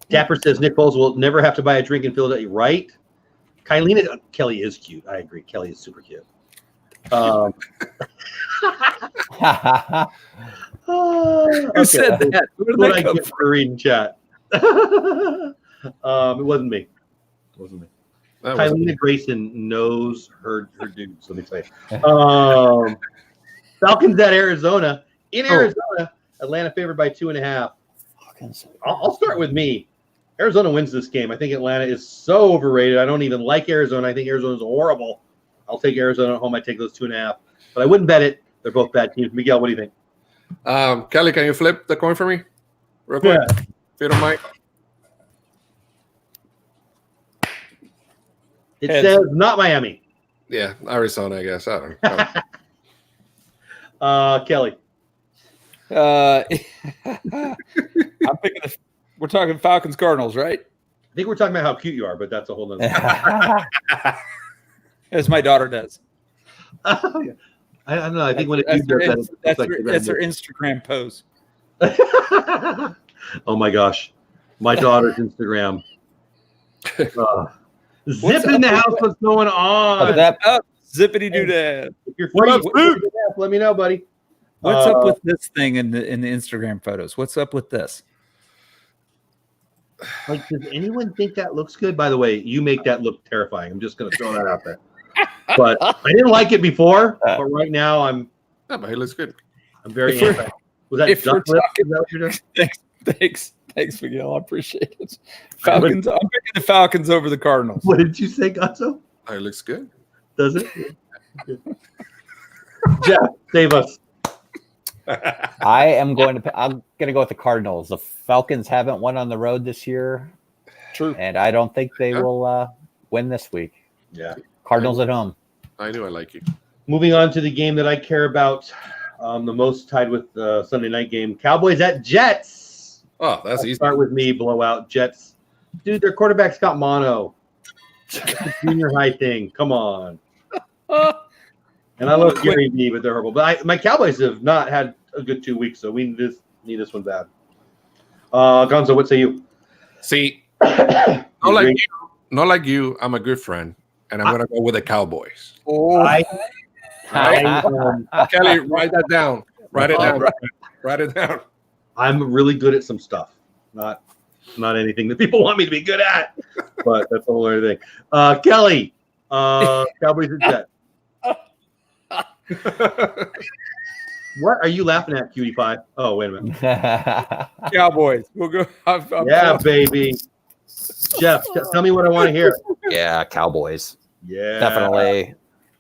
Dapper says Nick Foles will never have to buy a drink in Philadelphia. Right? Kelly is cute. I agree. Kelly is super cute. Who Who said that? Where did What that I come get from? for reading chat. It wasn't me. That was- Kylina Grayson knows her dudes. Let me tell you. Falcons at Arizona. In Arizona, Atlanta favored by 2.5. I'll start with me. Arizona wins this game. I think Atlanta is so overrated. I don't even like Arizona. I think Arizona's horrible. I'll take Arizona at home. I take those 2.5. But I wouldn't bet it. They're both bad teams. Miguel, what do you think? Kelly, can you flip the coin for me? Real quick. Yeah. If you don't mind. It Heads. says not Miami. Yeah, Arizona, I guess. I don't know. Kelly. I'm picking we're talking Falcons Cardinals, right? I think we're talking about how cute you are, but that's a whole nother. As my daughter does. I don't know. I think when it That's their, does that, that's their Instagram pose. Oh my gosh, my daughter's Instagram. Zip in the house. What's going on? That Up, Zippity doo dad. If you're free, let me know, buddy. What's up with this thing in the Instagram photos? What's up with this? Like, does anyone think that looks good? By the way, you make that look terrifying. I'm just going to throw that out there. But I didn't like it before, but right now Yeah, but he looks good. I'm very anti. Was that duck lip? Is that what you're doing? Thanks, Miguel. I appreciate it. Falcons. I'm picking the Falcons over the Cardinals. What did you say, Gonzo? Oh, he looks good. Does it? Jeff, save us. I'm going to go with the Cardinals. The Falcons haven't won on the road this year. True. And I don't think they will win this week. Yeah. Cardinals at home. I knew I like you. Moving on to the game that I care about the most, tied with the Sunday night game. Cowboys at Jets. Oh, that's easy. Start with me, blowout. Jets. Dude, their quarterback's got mono. Junior high thing. Come on. And I love Gary B, but they're horrible. But my Cowboys have not had a good 2 weeks, so we need this one bad. Gonzo, what say you? See, not like you. I'm a good friend, and I'm gonna go with the Cowboys. Kelly, write that down. Write it down. Write it down. I'm really good at some stuff. Not anything that people want me to be good at, but that's a whole other thing. Kelly, Cowboys and Jets. What are you laughing at, cutie pie? Oh, wait a minute. Cowboys. We'll go. Baby. Jeff, tell me what I want to hear. Yeah, Cowboys. Yeah. Definitely.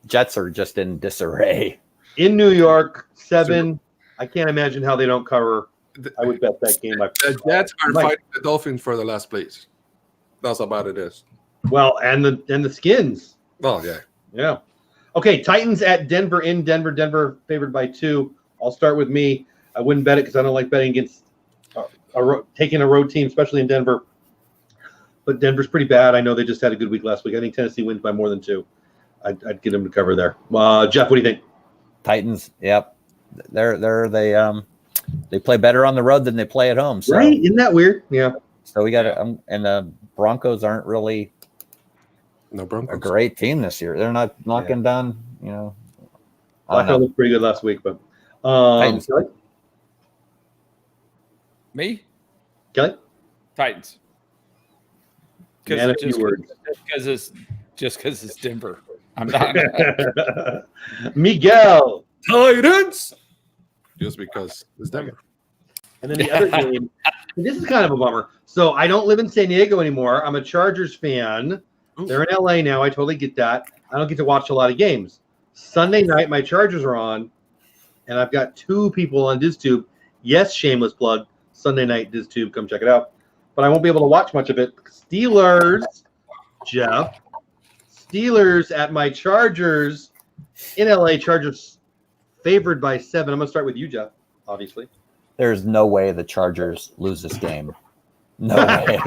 Jets are just in disarray. In New York, 7. I can't imagine how they don't cover. I would bet that game. The Jets are fighting the Dolphins for the last place. That's about it is. Well, and the Skins. Oh, yeah. Yeah. Okay, Titans at Denver in Denver. Denver favored by 2. I'll start with me. I wouldn't bet it because I don't like betting against taking a road team, especially in Denver. But Denver's pretty bad. I know they just had a good week last week. I think Tennessee wins by more than 2. I'd get them to cover there. Jeff, what do you think? Titans. Yep. They play better on the road than they play at home. So. Right? Isn't that weird? Yeah. So we got and the Broncos aren't really No Broncos. a great team this year. They're not knocking down, you know. I thought it looked pretty good last week, but Kelly? Me? Kelly? Titans. Just because it's Denver. I'm not. Miguel. Titans. Just because it's Denver. And then the other game, this is kind of a bummer. So I don't live in San Diego anymore. I'm a Chargers fan. They're in LA now. I totally get that. I don't get to watch a lot of games. Sunday night, my Chargers are on, and I've got 2 people on DizTube. Yes, shameless plug. Sunday night, DizTube. Come check it out. But I won't be able to watch much of it. Steelers, Jeff. Steelers at my Chargers in LA. Chargers favored by 7. I'm going to start with you, Jeff, obviously. There's no way the Chargers lose this game. No way.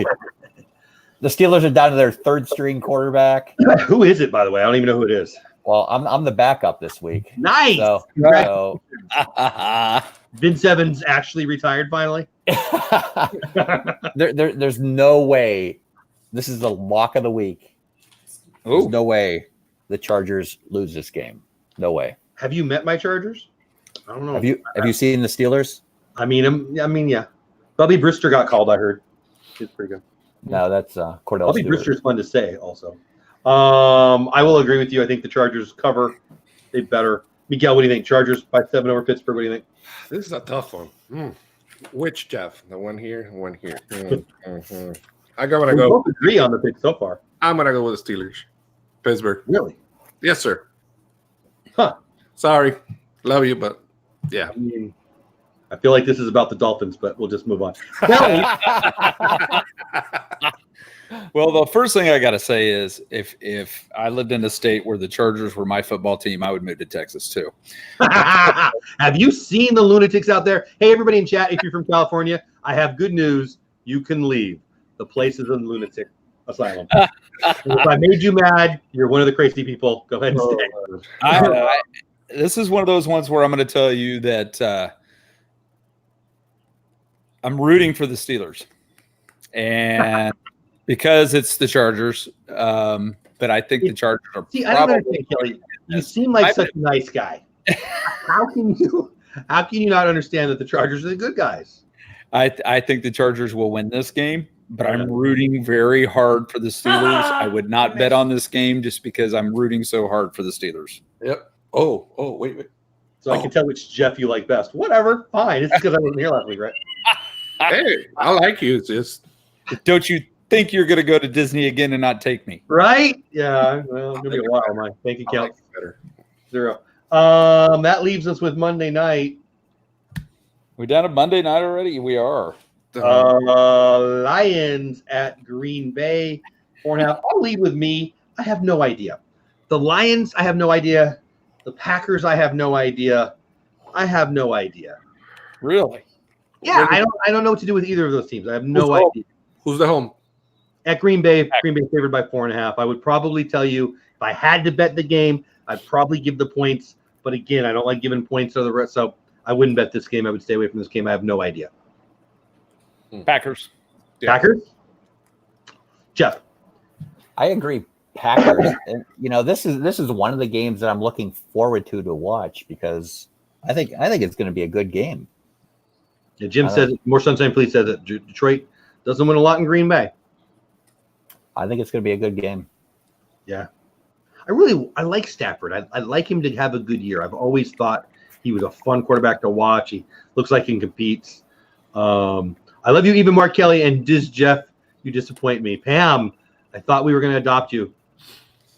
The Steelers are down to their 3rd string quarterback. Who is it, by the way? I don't even know who it is. Well, I'm the backup this week. Nice. So Vince Evans actually retired finally. there's no way. This is the lock of the week. There's no way the Chargers lose this game. No way. Have you met my Chargers? I don't know. Have you seen the Steelers? I mean, yeah. Bubby Brister got called. I heard. He's pretty good. No, that's Cordell Bubby Stewart. Brister's fun to say. Also, I will agree with you. I think the Chargers cover. They better. Miguel, what do you think? Chargers by 7 over Pittsburgh. What do you think? This is a tough one. Which Jeff? The one here, one here. I'm gonna We go. both agree on the pick so far. I'm gonna go with the Steelers. Pittsburgh. Really? Yes, sir. Huh. Sorry, love you, but yeah. I mean, I feel like this is about the Dolphins, but we'll just move on. Well, the first thing I got to say is if I lived in a state where the Chargers were my football team, I would move to Texas too. Have you seen the lunatics out there? Hey, everybody in chat, if you're from California, I have good news. You can leave. The place is a lunatic asylum. If I made you mad, you're one of the crazy people. Go ahead and stay. This is one of those ones where I'm going to tell you that I'm rooting for the Steelers. And because it's the Chargers, but I think the Chargers are See, I don't understand, Kelly. You seem like such a nice guy. How can you not understand that the Chargers are the good guys? I think the Chargers will win this game, but I'm rooting very hard for the Steelers. I would not bet on this game just because I'm rooting so hard for the Steelers. Yep. Oh, wait. So I can tell which Jeff you like best. Whatever, fine. It's because I wasn't here last week, right? Hey, I like you. It's just Don't you think you're going to go to Disney again and not take me? Right? Yeah. Well, it's gonna be a while. My bank account better. 0. That leaves us with Monday night. We down to Monday night already? We are. Lions at Green Bay, 4.5. I'll lead with me. I have no idea. The Lions, I have no idea. The Packers, I have no idea. I have no idea. Really? Yeah, I don't know what to do with either of those teams. I have no idea. Who's the home? At Green Bay favored by 4.5. I would probably tell you if I had to bet the game, I'd probably give the points. But again, I don't like giving points to the rest, so I wouldn't bet this game. I would stay away from this game. I have no idea. Packers. Yeah. Packers? Jeff. I agree. Packers. And this is one of the games that I'm looking forward to watch because I think it's going to be a good game. Yeah, Jim says more sunshine. Please says that Detroit doesn't win a lot in Green Bay. I think it's going to be a good game. Yeah, I like Stafford. I like him to have a good year. I've always thought he was a fun quarterback to watch. He looks like he competes. I love you, even Mark Kelly, and Jeff. You disappoint me, Pam. I thought we were going to adopt you.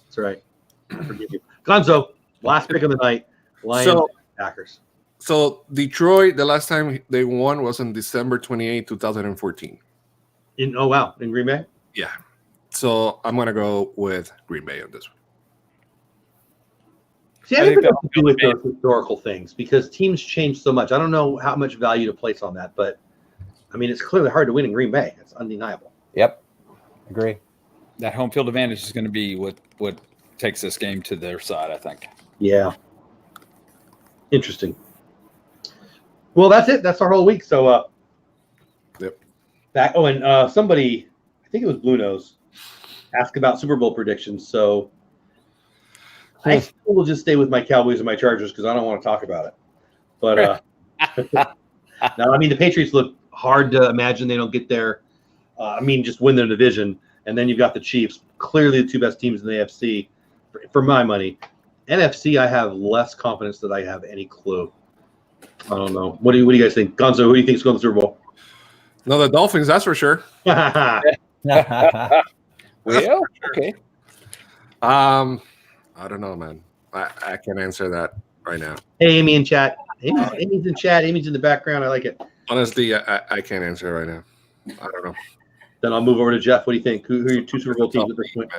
That's right. I forgive you, Gonzo. Last pick of the night. Lions, Packers. So Detroit, the last time they won was on December 28, 2014. In Green Bay? Yeah. So I'm going to go with Green Bay on this one. See, I think that's to do with those historical things because teams change so much. I don't know how much value to place on that, but I mean, it's clearly hard to win in Green Bay. It's undeniable. Yep. Agree. That home field advantage is going to be what takes this game to their side, I think. Yeah. Interesting. Well, that's it. That's our whole week. So, yep. And somebody, I think it was Blue Nose, asked about Super Bowl predictions. So I still will just stay with my Cowboys and my Chargers because I don't want to talk about it. But no, I mean, the Patriots look hard to imagine they don't get there. Just win their division. And then you've got the Chiefs, clearly the two best teams in the AFC, for my money. NFC, I have less confidence that I have any clue. I don't know. What do you guys think? Gonzo, who do you think is going to the Super Bowl? No, the Dolphins, that's for sure. Well, okay. I don't know, man. I can't answer that right now. Hey, Amy in chat. Amy's in chat. Amy's in the background. I like it. Honestly, I can't answer it right now. I don't know. Then I'll move over to Jeff. What do you think? Who are your two Super Bowl teams at this point?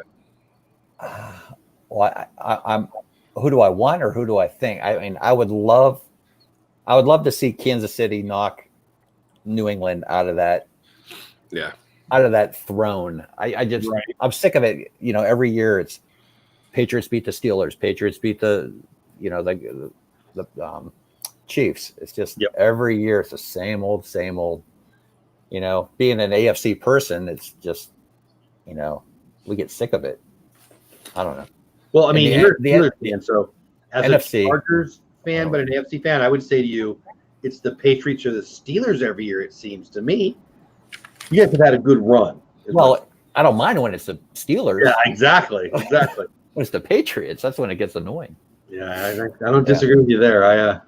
Well, I'm. Who do I want or who do I think? I mean, I would love to see Kansas City knock New England out of that. Yeah. Out of that throne. I'm sick of it. Every year it's Patriots beat the Steelers. Patriots beat the Chiefs. It's just every year it's the same old. Being an AFC person, it's just, we get sick of it. I don't know. Well, I mean, you're a Steelers fan, so as NFC, a Chargers fan, but an AFC fan, I would say to you, it's the Patriots or the Steelers every year, it seems to me. You guys have had a good run. Well, I don't mind when it's the Steelers. Yeah, exactly. When it's the Patriots, that's when it gets annoying. Yeah, I don't disagree with you there.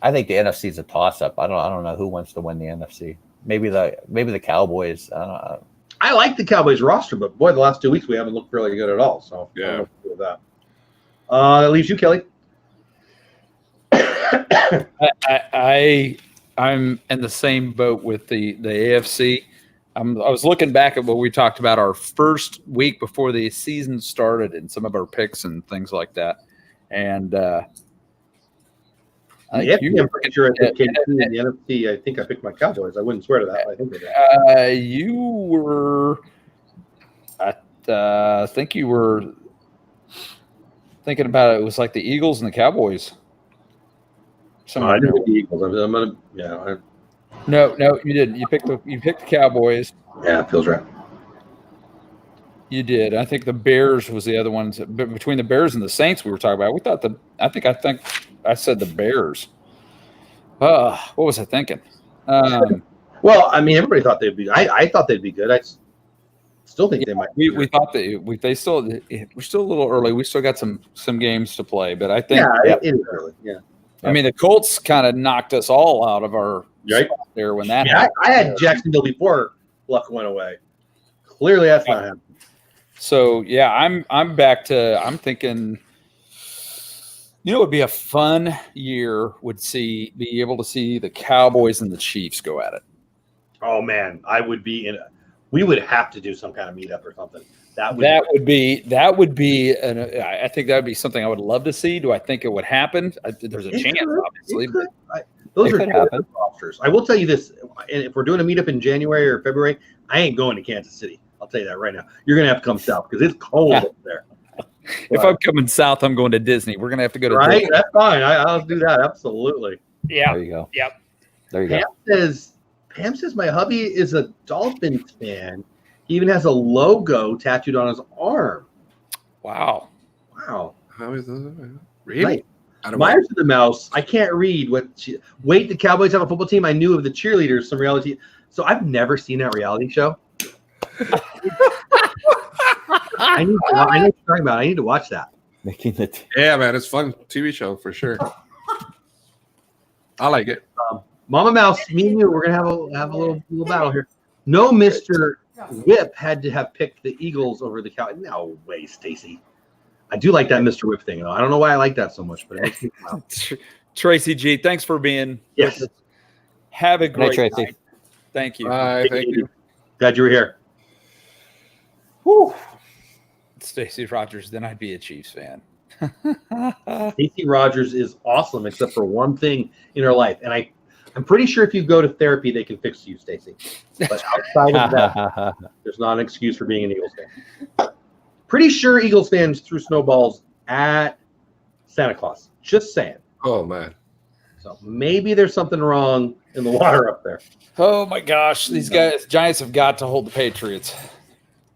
I think the NFC is a toss-up. I don't know who wants to win the NFC. Maybe the Cowboys. I don't know. I like the Cowboys roster, but boy, the last 2 weeks we haven't looked really good at all. So I don't know what to do with that. That leaves you, Kelly. I'm in the same boat with the AFC. I was looking back at what we talked about our first week before the season started and some of our picks and things like that. And I'm pretty sure I picked KC in the NFC. I think I picked my Cowboys. I wouldn't swear to that. But I think I did. You were. I think you were thinking about it. It was like the Eagles and the Cowboys. I didn't pick the Eagles. No, you didn't. You picked the Cowboys. Yeah, it feels right. You did. I think the Bears was the other ones. But between the Bears and the Saints, we were talking about. We thought I think I said the Bears. What was I thinking? Well, I mean, everybody thought they'd be. I thought they'd be good. I still think they might. We thought they still. We're still a little early. We still got some games to play, but I think it is early. Yeah. I mean, the Colts kind of knocked us all out of our spot there when that happened. I had Jacksonville before Luck went away. Clearly, that's not happening. So yeah, I'm back to. I'm thinking. You know, it would be a fun year. Be able to see the Cowboys and the Chiefs go at it. Oh man, I would be in. We would have to do some kind of meetup or something. That would be. I think that would be something I would love to see. Do I think it would happen? There's a chance, obviously. Those are good rosters. I will tell you this: if we're doing a meetup in January or February, I ain't going to Kansas City. I'll tell you that right now. You're gonna have to come south because it's cold up there. If I'm coming south, I'm going to Disney. We're gonna have to go to Disney. That's fine. I'll do that. Absolutely. Yeah. There you go. Yep. There you go. Pam says my hubby is a Dolphins fan. He even has a logo tattooed on his arm. Wow. How is that? Really? Right. Meyers The Mouse. I can't read wait, the Cowboys have a football team. I knew of the cheerleaders, some reality. So I've never seen that reality show. I know what you're talking about. I need to watch that. Yeah, man, it's fun TV show for sure. I like it. Mama Mouse, me and you, we're gonna have a little battle here. No, Mr. Whip had to have picked the Eagles over the Cowboys. No way, Stacy. I do like that Mr. Whip thing, though. I don't know why I like that so much, but it makes me smile. Tracy G, thanks for being. Yes. Have a great Tracy. night. Thank you. Thank you. Glad you were here. Whew. Stacey Rogers, then I'd be a Chiefs fan. Casey Rogers is awesome, except for one thing in her life, and I'm pretty sure if you go to therapy, they can fix you, Stacey. But outside of that, there's not an excuse for being an Eagles fan. Pretty sure Eagles fans threw snowballs at Santa Claus. Just saying. Oh man. So maybe there's something wrong in the water up there. Oh my gosh, these guys, Giants have got to hold the Patriots.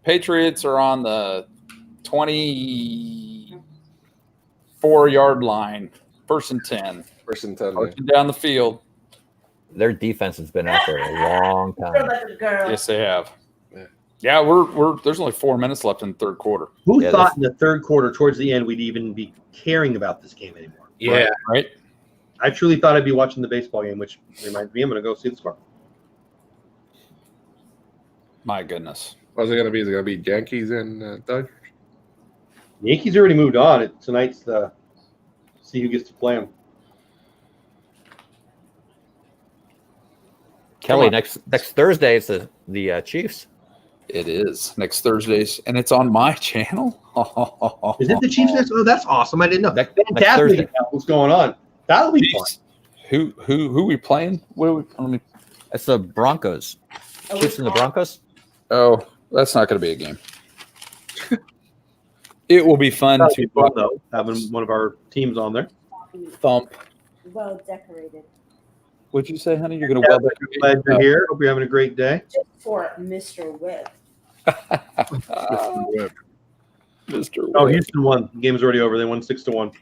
Patriots are on the 24-yard line, 1st and 10. First and 10. Marching down the field. Their defense has been out there a long time. Yes, they have. Yeah, we're there's only 4 minutes left in the third quarter. Who thought in the third quarter, towards the end, we'd even be caring about this game anymore? Yeah, right. I truly thought I'd be watching the baseball game, which reminds me, I'm going to go see the score. My goodness. What's it going to be? Is it going to be Yankees and Dodgers? Yankees already moved on. Tonight's the see who gets to play them. Kelly, next Thursday is the Chiefs. It is next Thursdays, and it's on my channel. Is it the Chiefs next? Oh, that's awesome! I didn't know. Next Fantastic! Thursday. What's going on? That'll be fun. Who are we playing? What are we? Let me. It's the Broncos. Chiefs and the Broncos. Oh, that's not going to be a game. It will be fun That'll to be fun, though, having one of our teams on there. thump. Well decorated. What'd you say, honey? You're going to well decorate? Glad you're here. Hope you're having a great day. Just for Mr. Whip. Mr. Oh, Whip. Houston won. The game's already over. They won 6-1.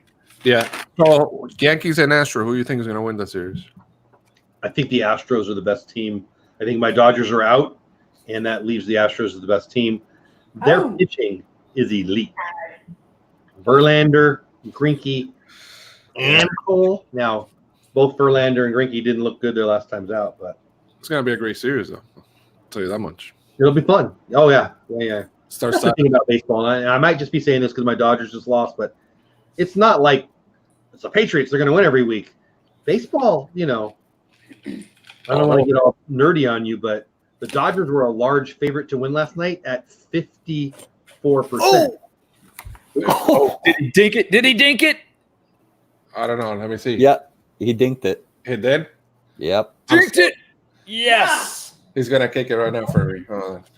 Yeah. So Yankees and Astros, who do you think is going to win the series? I think the Astros are the best team. I think my Dodgers are out, and that leaves the Astros as the best team. Their pitching is elite. Verlander, Greinke, and Cole. Now, both Verlander and Greinke didn't look good their last times out, but It's going to be a great series, though. I'll tell you that much. it'll be fun. Oh, yeah. Yeah. Start That's the thing about baseball, and I might just be saying this because my Dodgers just lost, but it's not like it's the Patriots. They're going to win every week. Baseball, I don't want to get all nerdy on you, but the Dodgers were a large favorite to win last night at 54%. Did he dink it? Did he dink it? I don't know. Let me see. Yep, he dinked it. He did? Yep. Dinked it. Yes. He's going to kick it right now for me.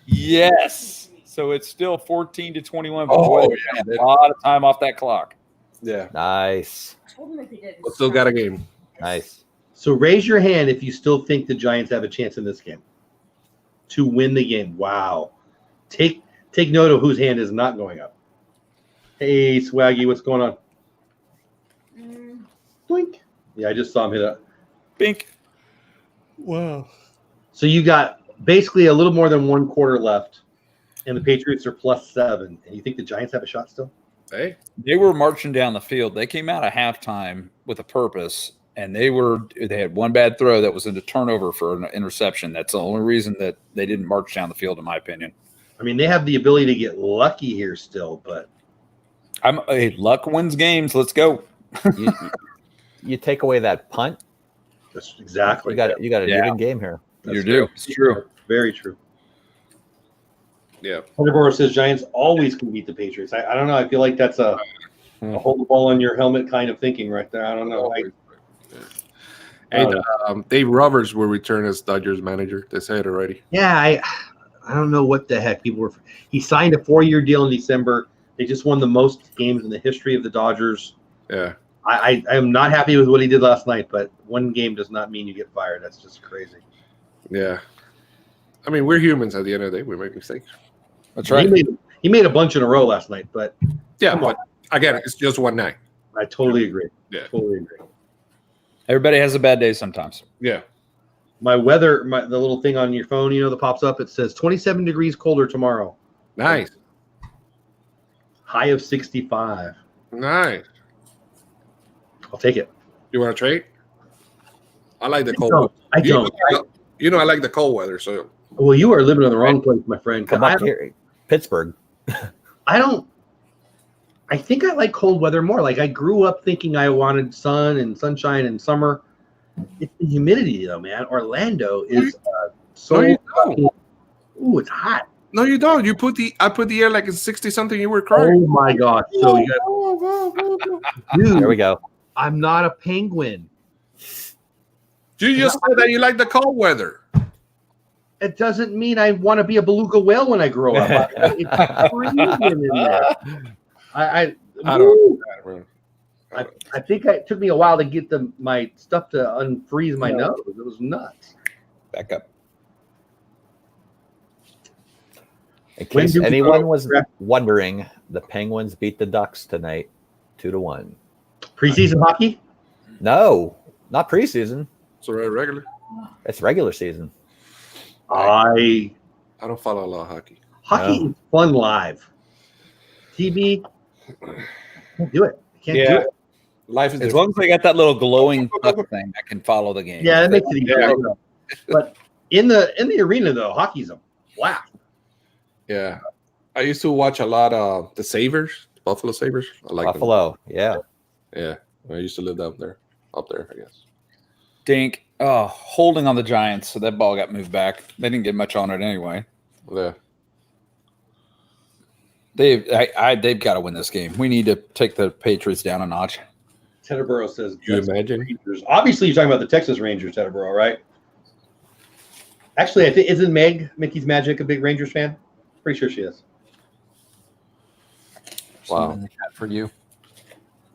Yes. So it's still 14-21. Oh, Boy, yeah. a lot of time off that clock. Yeah. Nice. Told him if he did. But still got a game. Nice. So raise your hand if you still think the Giants have a chance in this game to win the game. Wow. Take note of whose hand is not going up. Hey, Swaggy, what's going on? Blink. Yeah, I just saw him hit a Bink. Wow. So you got basically a little more than 1 quarter left, and the Patriots are +7. And you think the Giants have a shot still? Hey, They were marching down the field. They came out at halftime with a purpose, and they had one bad throw that was into turnover for an interception. That's the only reason that they didn't march down the field, in my opinion. I mean, they have the ability to get lucky here still, but Hey, luck wins games. Let's go. You take away that punt, that's exactly. you got a Yeah. even game here. You do. It's true. Very true. yeah. Peterborough says Giants always can beat the Patriots. I don't know. I feel like that's a hold the ball on your helmet kind of thinking right there. I don't know. And Dave Roberts will return as Dodgers manager. They said already. Yeah, I don't know what the heck people were. He signed a 4-year deal in December. They just won the most games in the history of the Dodgers. Yeah. I am not happy with what he did last night, but one game does not mean you get fired. That's just crazy. Yeah. I mean, we're humans at the end of the day. We make mistakes. That's right. He made a bunch in a row last night, but Yeah, but again, it's just one night. I totally agree. Yeah. Totally agree. Everybody has a bad day sometimes. Yeah. My weather, the little thing on your phone, that pops up, it says 27 degrees colder tomorrow. Nice. High of 65. Nice. I'll take it. You want to trade? I like the cold No, weather. I don't. I like the cold weather. So Well, you are living in the wrong place, my friend. Come up here, Pittsburgh. I think I like cold weather more. Like I grew up thinking I wanted sun and sunshine and summer. It's the humidity, though, man. Orlando is so. No, you don't. Ooh, it's hot. no, you don't. I put the air like it's 60 something. You were crying. Oh my god! So you dude, There we go. I'm not a penguin. You just said that you like the cold weather. It doesn't mean I want to be a beluga whale when I grow up. It's freezing in there. I think it took me a while to get my stuff to unfreeze my nose. It was nuts. Back up. In case anyone was wondering, the Penguins beat the Ducks tonight, 2-1. Preseason hockey? No, not preseason. So regular. It's regular season. I don't follow a lot of hockey. Hockey is fun live. TV, can't do it. Can't do it. Life is As long as they got that little glowing puck thing, I can follow the game. Yeah, that makes it easier. But in the arena though, hockey's a blast. Yeah. I used to watch a lot of the Sabres, Buffalo Sabres. I like Buffalo, yeah. Yeah. I used to live up there, I guess. Dink. Oh, holding on the Giants, so that ball got moved back. They didn't get much on it anyway. Yeah. They've got to win this game. We need to take the Patriots down a notch. Teterboro says, you imagine? Rangers. Obviously, you're talking about the Texas Rangers, Teterboro, right? Actually, I think isn't Mickey's Magic a big Rangers fan? Pretty sure she is. Wow. For you.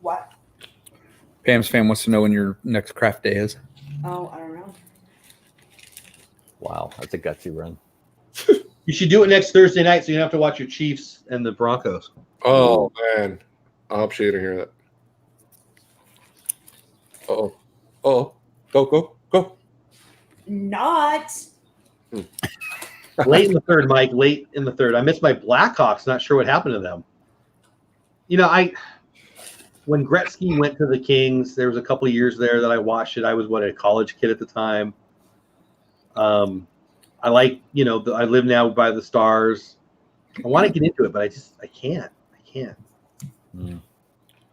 What? Pam's fan wants to know when your next craft day is. Oh, I don't know. Wow, that's a gutsy run. You should do it next Thursday night so you don't have to watch your Chiefs and the Broncos. Oh, man. I hope she didn't hear that. Uh-oh. Uh-oh. Go. Not. Late in the third, Mike. Late in the third. I missed my Blackhawks. Not sure what happened to them. When Gretzky went to the Kings, there was a couple of years there that I watched it. I was a college kid at the time. I like, I live now by the Stars. I want to get into it, but I can't. I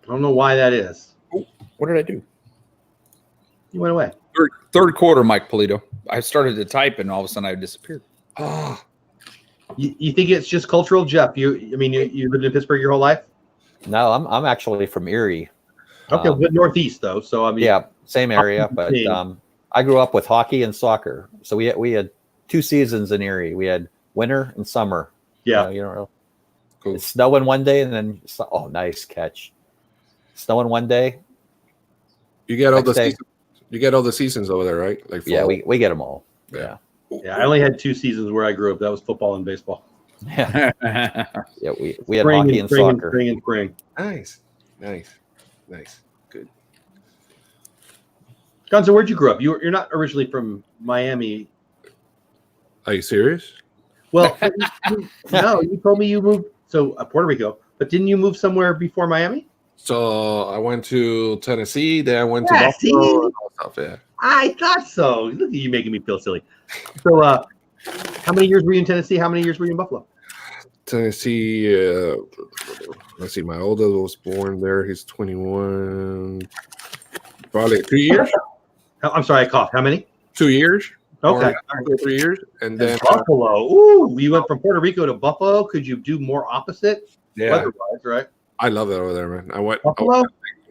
don't know why that is. What did I do? You went away. Third quarter, Mike Polito. I started to type, and all of a sudden I disappeared. Oh. You think it's just cultural, Jeff? You lived in Pittsburgh your whole life? No, I'm actually from Erie. Okay, but Northeast though. So yeah, same area. But I grew up with hockey and soccer. So we had 2 seasons in Erie. We had winter and summer. Yeah, you don't know. Cool. It's snowing one day, and then nice catch. Snowing one day. You get all the seasons. You get all the seasons over there, right? Yeah, we get them all. Yeah. Yeah, I only had 2 seasons where I grew up. That was football and baseball. Yeah, we had Spring hockey and soccer. Spring. Nice. Good. Gonzo, where'd you grow up? You're not originally from Miami. Are you serious? Well, no, you told me you moved Puerto Rico, but didn't you move somewhere before Miami? So I went to Tennessee, then I went to Yeah, Buffalo. see? And all that stuff, yeah. I thought so. Look at you making me feel silly. So, how many years were you in Tennessee? How many years were you in Buffalo? Tennessee, let's see, my oldest was born there. He's 21, probably 2 years. I'm sorry, I coughed. How many? 2 years. Okay. Or 3 years. And then Buffalo. Ooh, you went from Puerto Rico to Buffalo. Could you do more opposite? yeah, Weather-wise, right? I love that over there, man. I went Buffalo?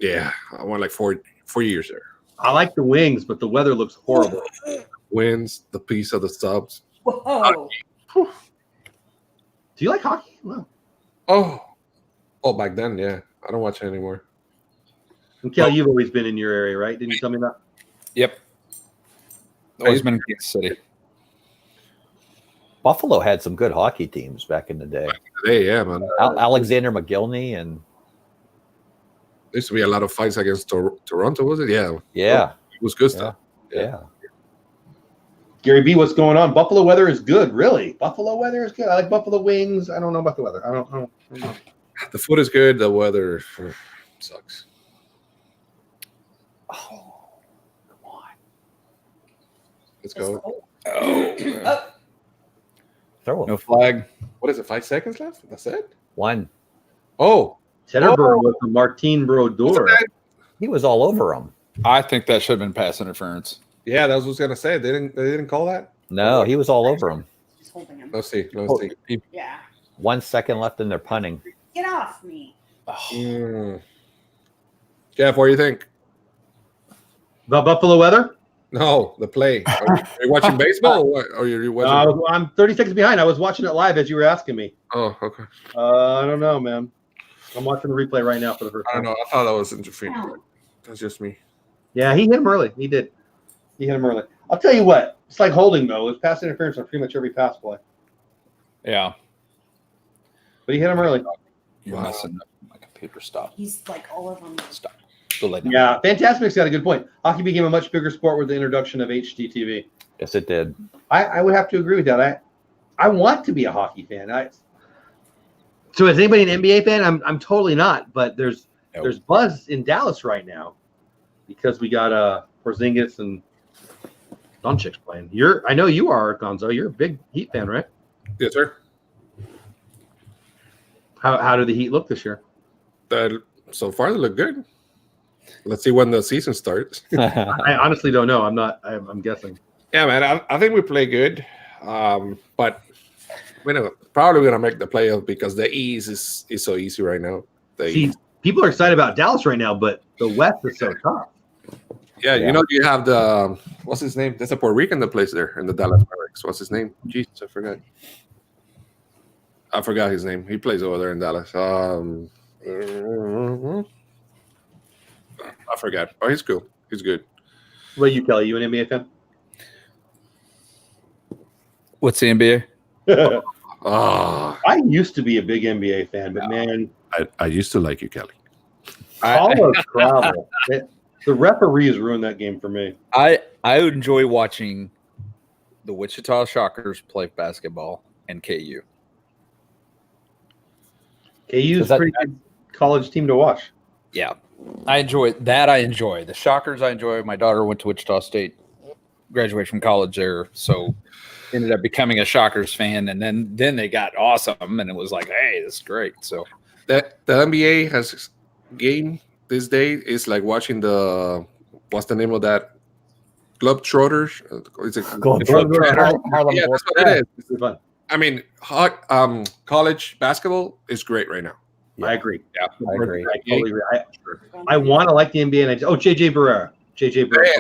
I went like 4 years there. I like the wings, but the weather looks horrible. Wins the piece of the subs. Whoa. Do you like hockey? No. Oh, back then, yeah. I don't watch it anymore. And Kel, you've always been in your area, right? Didn't you tell me that? Yep. Always been in Kansas City. Buffalo had some good hockey teams back in the day. Hey, yeah, man. Alexander McGillney and There used to be a lot of fights against Toronto, was it? Yeah. yeah, It was good stuff. yeah. Gary B, what's going on? Buffalo weather is good, really. Buffalo weather is good. I like Buffalo wings. I don't know about the weather. I don't know. The food is good. The weather sucks. Oh, come on. Let's go. Oh, Throw him. no flag. What is it? 5 seconds left? That's it? One. Oh, Tedderborough with the Martin Brodeur. He was all over him. I think that should have been pass interference. yeah. That was what I was gonna say. They didn't call that. No, he was all over him. He's holding him. Let's see. Yeah. 1 second left in their punting. Get off me. Jeff, what do you think? The Buffalo weather? No, the play. Are you watching baseball or what? Or you watching? I'm 30 seconds behind. I was watching it live as you were asking me. Oh, okay. I don't know, man. I'm watching the replay right now for the first I don't time. know. I thought that was interfering. That's just me. Yeah, he hit him early. He did. He hit him early. I'll tell you what. It's like holding, though. It's pass interference on pretty much every pass play. Yeah. But he hit him early. You're Wow. messing up. My computer stopped. He's like all over me. Stop. Delay now. Yeah, Fantastic's got a good point. Hockey became a much bigger sport with the introduction of HDTV. Yes, it did. I would have to agree with that. I want to be a hockey fan. So is anybody an NBA fan? I'm totally not. But there's buzz in Dallas right now because we got Porzingis and Doncic's playing. I know you are, Gonzo. You're a big Heat fan, right? Yes, sir. How do the Heat look this year? So far, they look good. Let's see when the season starts. I honestly don't know. I'm guessing. Yeah, man. I think we play good, but we're probably gonna make the playoff because the East is so easy right now. See, people are excited about Dallas right now, but the West is so tough. Yeah, you know, you have the what's his name? There's a Puerto Rican that plays there in the Dallas Mavericks. What's his name? Jesus, I forgot his name. He plays over there in Dallas. I forgot. Oh, he's cool. He's good. What you, Kelly? You an NBA fan? What's the NBA? Oh, I used to be a big NBA fan, but man, I used to like you, Kelly. college travel. The referees ruined that game for me. I enjoy watching the Wichita Shockers play basketball and KU. KU's a pretty good college team to watch. Yeah, I enjoy that. I enjoy the Shockers. I enjoy. My daughter went to Wichita State, graduated from college there, so ended up becoming a Shockers fan. And then they got awesome, and it was like, hey, this is great. So The NBA has game this day is like watching the what's the name of that Globetrotters? Is it Harlem Yeah, that's what it is. It's fun. I mean, college basketball is great right now. I agree. Yeah, I agree. I totally agree. I want to like the NBA, and JJ Barrera.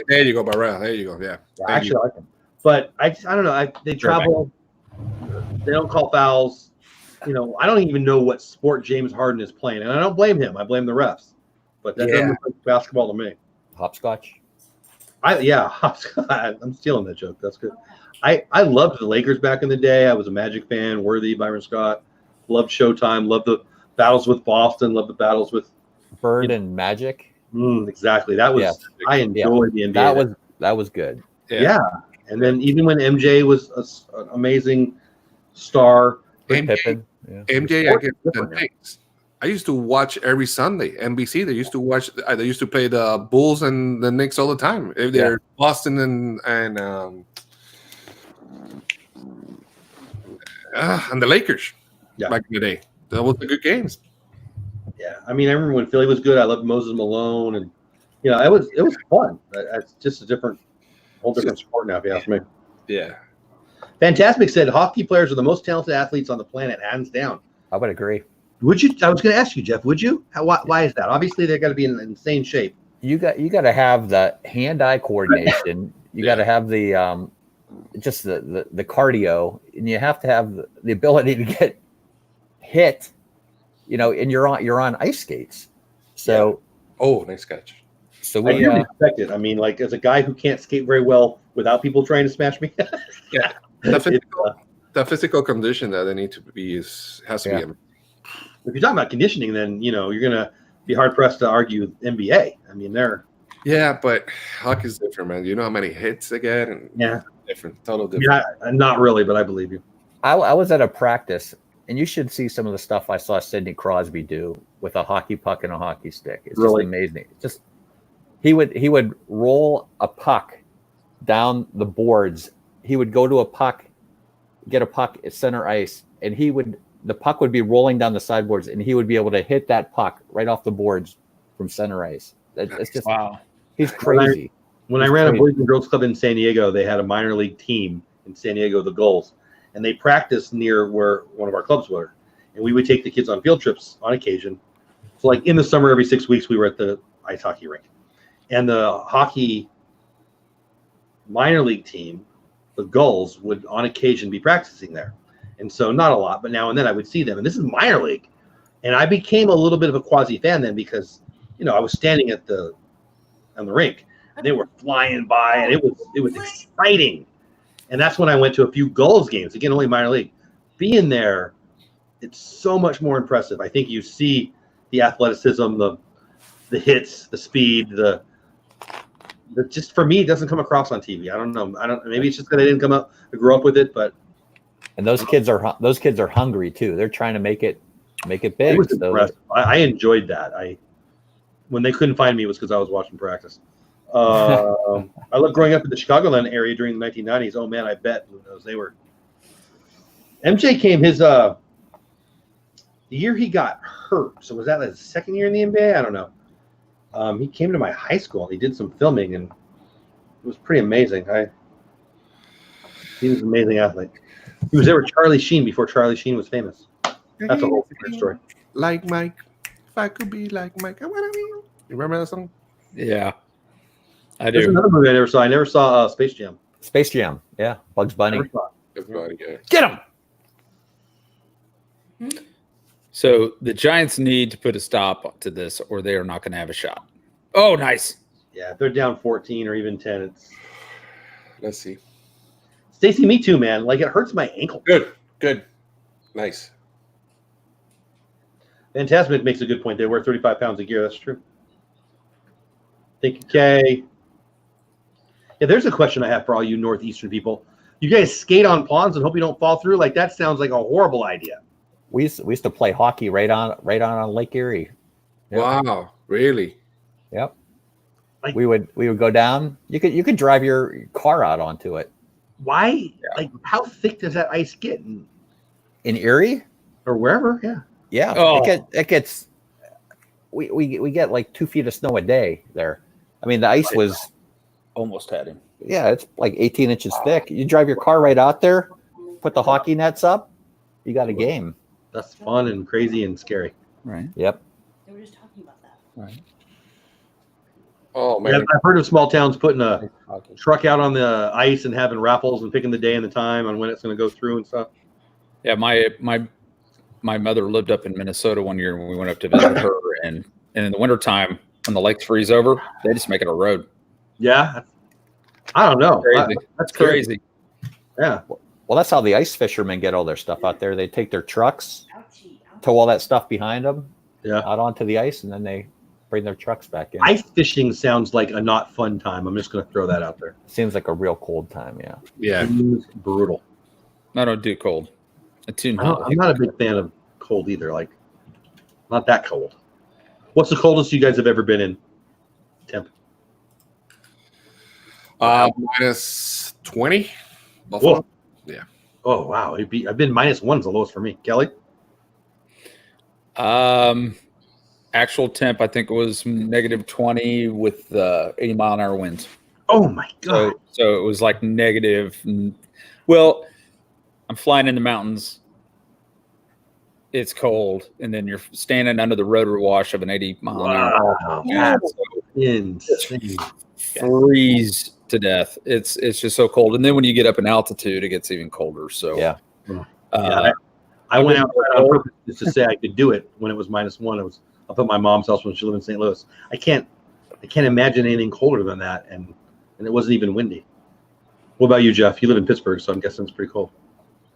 There you go, Barrera. There you go. Yeah. I actually like him, but I don't know. They travel. They don't call fouls. You know, I don't even know what sport James Harden is playing, and I don't blame him. I blame the refs. But that doesn't look like basketball to me. Hopscotch. I'm stealing that joke. That's good. I loved the Lakers back in the day. I was a Magic fan. Worthy, Byron Scott. Loved Showtime. Loved the battles with Boston. Loved the battles with Bird and Magic. Exactly. That was I enjoyed the NBA. That was good. Yeah. And then even when MJ was an amazing star, Pippen. Yeah. MJ, I get the things. I used to watch every Sunday. NBC. They used to watch. They used to play the Bulls and the Knicks all the time. If they're Boston and the Lakers back in the day. That was the good games. Yeah, I mean, I remember when Philly was good. I loved Moses Malone, and it was fun. It's just a whole different sport now, if you ask me. Yeah. Fantastic said hockey players are the most talented athletes on the planet, hands down. I would agree. Would you? I was going to ask you, Jeff. Would you? Why is that? Obviously, they've got to be in insane shape. You got to have the hand-eye coordination. You got to have the just the cardio, and you have to have the ability to get hit. And you're on ice skates. So nice catch. So I didn't expect it. I mean, like as a guy who can't skate very well without people trying to smash me. Yeah, the physical condition that they need to be has to be. If you're talking about conditioning, then you're gonna be hard pressed to argue NBA. I mean, they're but hockey's different, man. You know how many hits they get, and total different. Yeah, not really, but I believe you. I was at a practice, and you should see some of the stuff I saw Sidney Crosby do with a hockey puck and a hockey stick. It's just amazing. He would roll a puck down the boards. He would go to a puck, get a puck at center ice, and the puck would be rolling down the sideboards, and he would be able to hit that puck right off the boards from center ice. It's just wow. He's crazy. When I ran a Boys and Girls Club in San Diego, they had a minor league team in San Diego, the Gulls, and they practiced near where one of our clubs were. And we would take the kids on field trips on occasion. So like in the summer, every 6 weeks, we were at the ice hockey rink. And the hockey minor league team, the Gulls, would on occasion be practicing there. And so not a lot, but now and then I would see them. And this is minor league. And I became a little bit of a quasi fan then because, I was standing on the rink and they were flying by and it was exciting. And that's when I went to a few Gulls games, again, only minor league. Being there, it's so much more impressive. I think you see the athleticism, the hits, the speed, the just for me, it doesn't come across on TV. I don't know. Maybe it's just that I didn't grow up with it, but. And those kids are hungry too. They're trying to make it big. It was impressive. I enjoyed that. When they couldn't find me, it was because I was watching practice. I loved growing up in the Chicagoland area during the 1990s. Oh man, I bet they were. MJ came the year he got hurt. So was that his second year in the NBA? I don't know. He came to my high school and he did some filming and it was pretty amazing. He was an amazing athlete. He was there with Charlie Sheen before Charlie Sheen was famous. That's a whole different story. Like Mike, if I could be like Mike, I want to be. You remember that song? Yeah, I do. There's another movie I never saw. I never saw Space Jam. Space Jam, yeah. Bugs Bunny. Get him. So the Giants need to put a stop to this, or they are not going to have a shot. Oh, nice. Yeah, if they're down 14 or even 10, Let's see. Stacy, me too, man. Like it hurts my ankle. Good. Nice. Fantastic makes a good point. They wear 35 pounds of gear. That's true. Thank you, Kay. Yeah, there's a question I have for all you Northeastern people. You guys skate on ponds and hope you don't fall through? Like that sounds like a horrible idea. We used to play hockey right on Lake Erie. Yep. Wow, really? Yep. We would go down. You could drive your car out onto it. Why? Yeah. Like, how thick does that ice get in Erie or wherever? Yeah. Yeah. Oh. It gets. We get like 2 feet of snow a day there. I mean, the ice was almost had him. Yeah, it's like 18 inches thick. You drive your car right out there, put the hockey nets up, you got a game. That's fun and crazy and scary. Right. Yep. They were just talking about that. Right. Oh man, yeah, I've heard of small towns putting a truck out on the ice and having raffles and picking the day and the time on when it's going to go through and stuff. Yeah, my mother lived up in Minnesota one year when we went up to visit her, and in the wintertime when the lakes freeze over, they just make it a road. Yeah, I don't know. Crazy. That's Crazy. Yeah. Well, that's how the ice fishermen get all their stuff out there. They take their trucks, Ouchie, ouchie. tow all that stuff behind them, Yeah. out onto the ice, and then they bring their trucks back in. Ice fishing sounds like a not fun time. I'm just going to throw that out there. Seems like a real cold time. Yeah. Yeah. It's brutal. I don't do cold. I'm not a big fan of cold either. Like, not that cold. What's the coldest you guys have ever been in? Temp. Minus 20. Buffalo. Whoa. Yeah. Oh wow. I've been -1 is the lowest for me. Kelly. Actual temp, I think it was -20 with 80-mile-an-hour winds. Oh my god. So it was like negative. Well, I'm flying in the mountains. It's cold, and then you're standing under the rotary wash of an 80-mile-an-hour. Wow. Yeah. That's insane. Freeze to death. It's just so cold, and then when you get up in altitude, it gets even colder. So Yeah. I went out on purpose just to say I could do it when it was -1. It was up at my mom's house when she lived in St. Louis. I can't imagine anything colder than that, and it wasn't even windy. What about you, Jeff? You live in Pittsburgh, so I'm guessing it's pretty cold.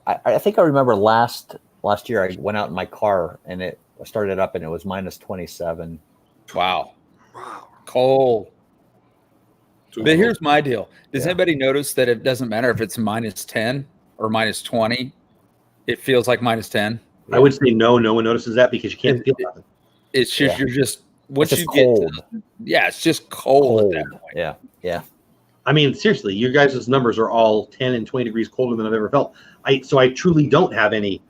I think I remember last year I went out in my car and I started up and it was -27. wow, Wow. cold. Too But cold. here's my deal. Does Yeah. anybody notice that it doesn't matter if it's -10 or -20? It feels like -10. I would say no one notices that because you can't feel nothing. It's just Yeah. you're just once It's you just get cold. it's just cold, at that point. Yeah. Yeah. I mean, seriously, your guys' numbers are all 10 and 20 degrees colder than I've ever felt. So I truly don't have any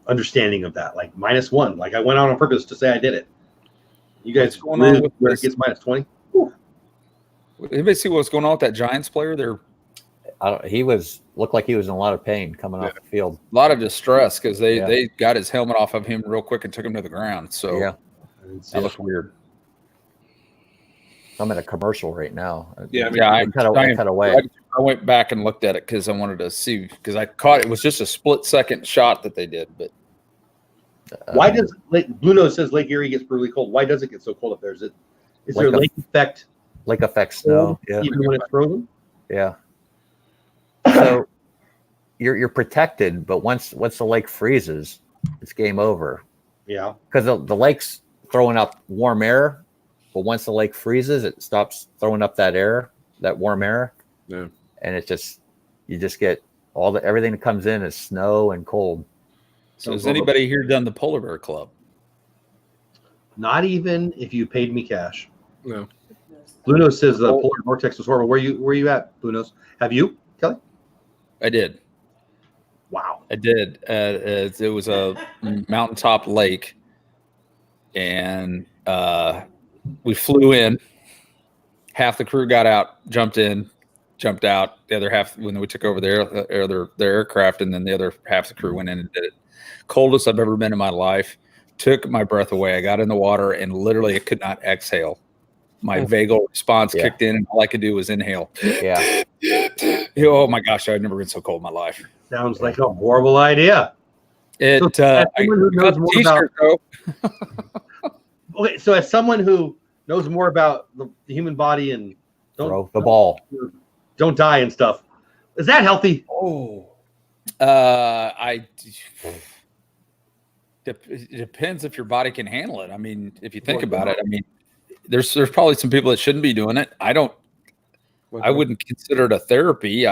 understanding of that. Like -1. Like I went out on purpose to say I did it. You guys What's going on live with where this? it gets -20? Anybody see what's going on with that Giants player? They're He looked like he was in a lot of pain coming off the field. a lot of distress because Yeah. they got his helmet off of him real quick and took him to the ground. So Yeah. that looked weird. I'm in a commercial right now. Yeah, Yeah, cut away. I went back and looked at it because I wanted to see because I caught it was just a split-second shot that they did. But Why does Blue Nose says Lake Erie gets really cold? Why does it get so cold up there? Is there a lake effect Lake effect snow. Yeah. even when it's frozen? Yeah. So you're protected, but once the lake freezes, it's game over. Yeah. Because the lake's throwing up warm air, but once the lake freezes, it stops throwing up that warm air. Yeah. And you just get everything that comes in is snow and cold. so has anybody here done the Polar Bear Club? Not even if you paid me cash. No. Blue Nose says the polar vortex was horrible. Where you at, Blue Nose? Have you, Kelly? I did. Wow. I did. It was a mountaintop lake, and we flew in. Half the crew got out, jumped in, jumped out. The other half, when we took over their aircraft, and then the other half of the crew went in and did it. Coldest I've ever been in my life. Took my breath away. I got in the water and literally I could not exhale. My vagal response kicked in, and all I could do was inhale. Yeah. Oh my gosh, I've never been so cold in my life. Sounds like a horrible idea. It. So, as someone who knows more T-shirt though. Okay, so as someone who knows more about the human body and Throw the ball. don't die and stuff, is that healthy? Oh, it depends if your body can handle it. I mean, if you think about it, I mean, there's probably some people that shouldn't be doing it. I wouldn't consider it a therapy.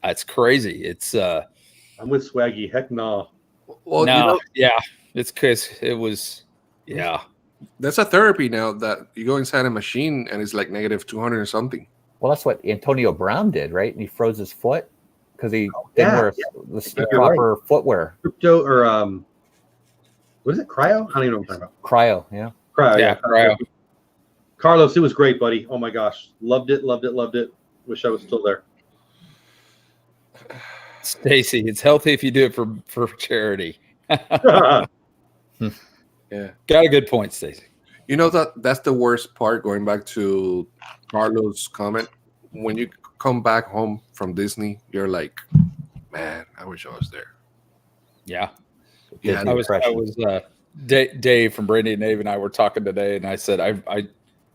It's crazy. It's I'm with Swaggy. Heck no. Well, no, yeah, it's because it was, yeah. that's a therapy now that you go inside a machine and it's like -200 or something. Well, that's what Antonio Brown did, right? And he froze his foot because he didn't wear the proper footwear. Crypto or what is it? Cryo? I don't even know what I'm talking about. Cryo, yeah. Cryo. Yeah, cryo. Carlos, it was great, buddy. Oh my gosh, loved it. Wish I was still there. Stacy, it's healthy if you do it for charity. Yeah. Yeah. Got a good point, Stacy. You know that's the worst part, going back to Carlos' comment. When you come back home from Disney, you're like, man, I wish I was there. Yeah. Yeah, I was Dave from Brandy and Dave and I were talking today, and I said I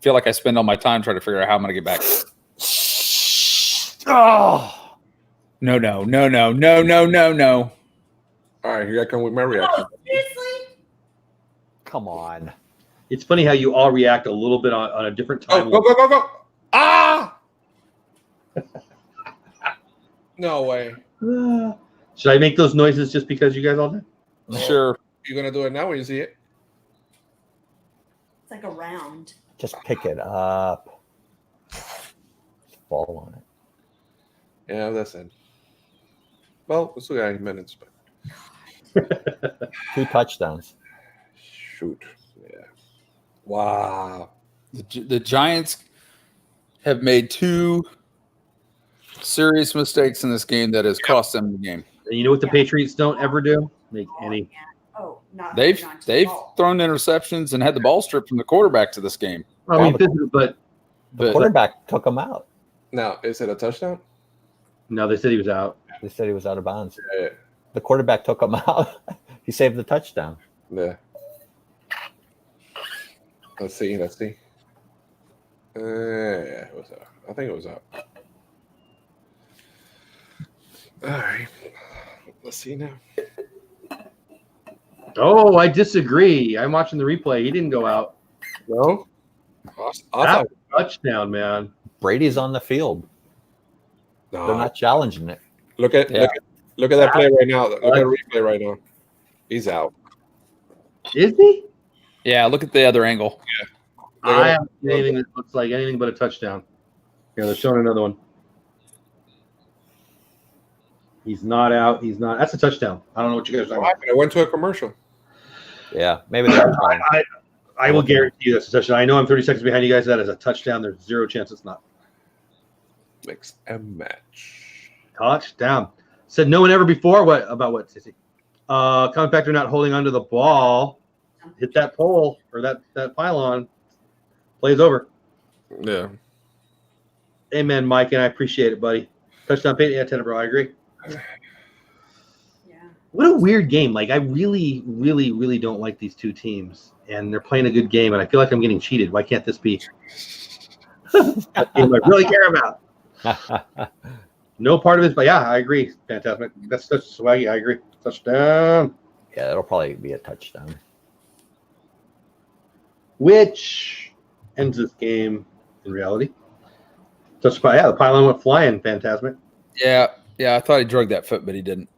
feel like I spend all my time trying to figure out how I'm going to get back. Oh, No. All right, here I come with my reaction. Oh, seriously? come on. It's funny how you all react a little bit on a different Oh, time. go. Ah! No way. Should I make those noises just because you guys all did? Sure. You're going to do it now when you see it? It's like a round. Just pick it up. Fall on it. Yeah, that's it. Well, we still got 8 minutes, but 2 touchdowns. shoot. Yeah. Wow. The Giants have made 2 serious mistakes in this game that has cost them the game. And you know what the Patriots don't ever do? Make Oh, any. yeah. Oh, not They've not to the ball. thrown interceptions and had the ball stripped from the quarterback to this game. I mean, physical, but The But quarterback took him out. Now, is it a touchdown? no, they said he was out. They said he was out of bounds. Yeah. The quarterback took him out. He saved the touchdown. Yeah. Let's see. Yeah, it was out. I think it was out. All right. Let's see now. Oh, I disagree. I'm watching the replay. He didn't go out. No? I That thought, was a touchdown, man. Brady's on the field. no. They're not challenging it. Look at Yeah. look at that play right now. Look at the replay right now. He's out. Is he? yeah, look at the other angle. Look I at haven't seen anything that looks like anything but a touchdown. Yeah, they're showing another one. He's not out. He's not. That's a touchdown. I don't know what you guys are what talking happened? I went to a commercial. Yeah, maybe they're trying. about. I will guarantee you that's a touchdown. I know I'm 30 seconds behind you guys. That is a touchdown. There's zero chance it's not. Mix and match. Touchdown. Said no one ever before. What about what, Sissy? Coming back to not holding onto the ball. Hit that pole or that pylon. Plays over. Yeah. Amen, Mike, and I appreciate it, buddy. Touchdown, Peyton. Yeah, Tenebro, I agree. Yeah. What a weird game. Like, I really, really, really don't like these two teams. And they're playing a good game, and I feel like I'm getting cheated. Why can't this be a game I really care about? No part of it, but yeah, I agree. Fantastic. That's such swaggy. I agree. Touchdown. Yeah, it'll probably be a touchdown. Which ends this game in reality. Touchdown. Yeah, the pylon went flying. Fantastic. Yeah, I thought he drugged that foot, but he didn't.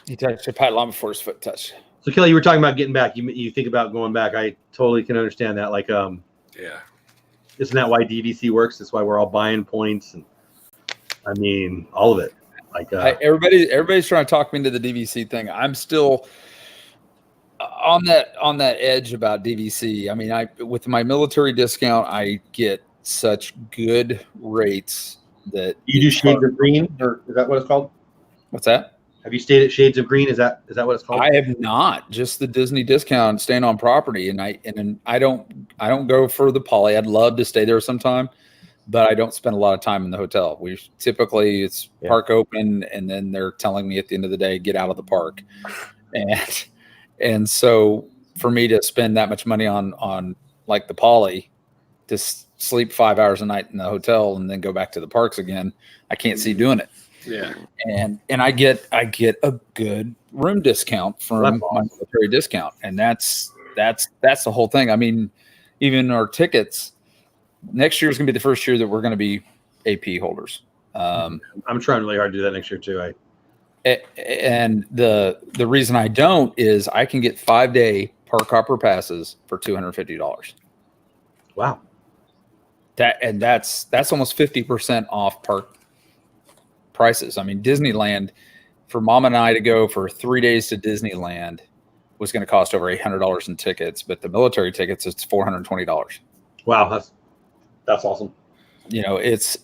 He touched the pylon before his foot touched. So, Kelly, you were talking about getting back. You think about going back. I totally can understand that. Like, Yeah. isn't that why DVC works? That's why we're all buying points, and I mean, all of it. Like, Everybody's trying to talk me into the DVC thing. I'm still on that edge about DVC. I mean, with my military discount, I get such good rates that you do Shades of Green, or is that what it's called? What's that? Have you stayed at Shades of Green? Is that what it's called? I have not. Just the Disney discount, staying on property, and I don't go for the Poly. I'd love to stay there sometime, but I don't spend a lot of time in the hotel. We typically it's park open, and then they're telling me at the end of the day, get out of the park, and so for me to spend that much money on like the Poly, to sleep 5 hours a night in the hotel and then go back to the parks again, I can't see doing it. Yeah. And I get a good room discount from my military discount, and that's the whole thing. I mean, even our tickets next year is going to be the first year that we're going to be AP holders. I'm trying really hard to do that next year too. And the reason I don't is I can get 5-day park hopper passes for $250. Wow. That's almost 50% off park prices. I mean, Disneyland, for Mom and I to go for 3 days to Disneyland was going to cost over $800 in tickets, but the military tickets, it's $420. Wow, that's awesome. You know, it's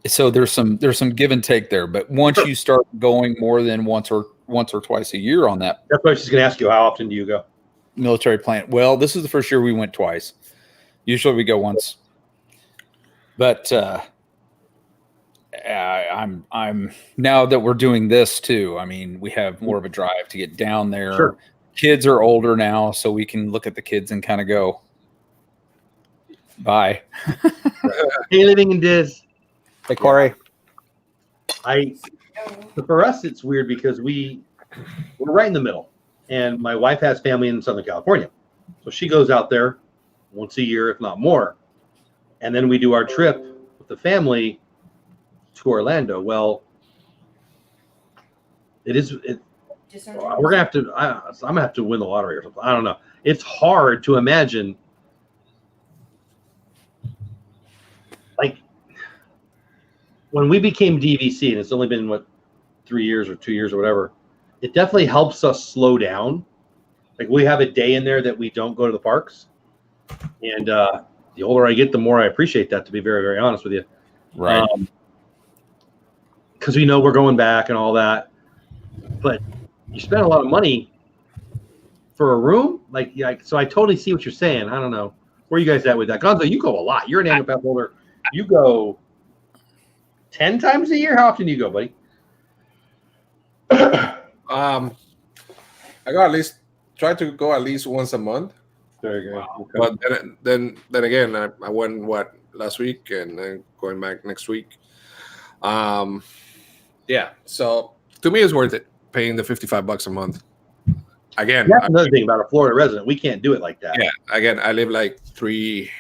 so there's some give and take there, but once you start going more than once or twice a year on that, that's what I was just going to ask you. How often do you go? Military plan. Well, this is the first year we went twice. Usually we go once, but I'm now that we're doing this too. I mean, we have more of a drive to get down there. Sure. kids are older now, so we can look at the kids and kind of go, bye. Hey, Living in Diz. Hey, Corey. So for us, it's weird because we're right in the middle, and my wife has family in Southern California, so she goes out there once a year, if not more, and then we do our trip with the family to Orlando. Well, we're gonna have to. I'm gonna have to win the lottery or something. I don't know. It's hard to imagine, like, when we became DVC, and it's only been 3 years or 2 years or whatever. It definitely helps us slow down. Like, we have a day in there that we don't go to the parks, and the older I get, the more I appreciate that. To be very, very honest with you, Right. Because we know we're going back and all that. But you spend a lot of money for a room, so I totally see what you're saying. I don't know where you guys at with that. Gonzo, you go a lot. You're an annual pass holder. You go 10 times a year. How often do you go, buddy? I go at least try to go at least once a month. There you go. Wow. But then again, I went last week, and then going back next week. Yeah. So to me, it's worth it paying the $55 a month. Again, that's another thing about a Florida resident. We can't do it like that. Yeah. Again, I live like three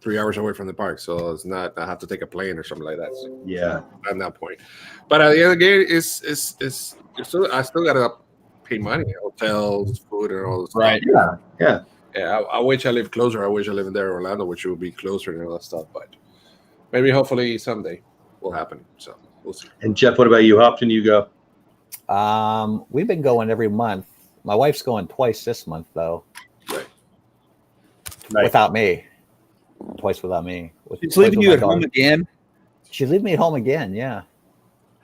hours away from the park, so it's not. I have to take a plane or something like that. So yeah, at that point. But at the end of the day, I still gotta pay money, hotels, food, and all this Right. stuff. Yeah. I wish I lived closer. I wish I lived in Orlando, which would be closer and all that stuff. But maybe, hopefully, someday will happen. So we'll see. And Jeff, what about you? How often do you go? We've been going every month. My wife's going twice this month, though. Right. Without me. Twice without me. She's leaving you at home again? She's leaving me at home again, yeah.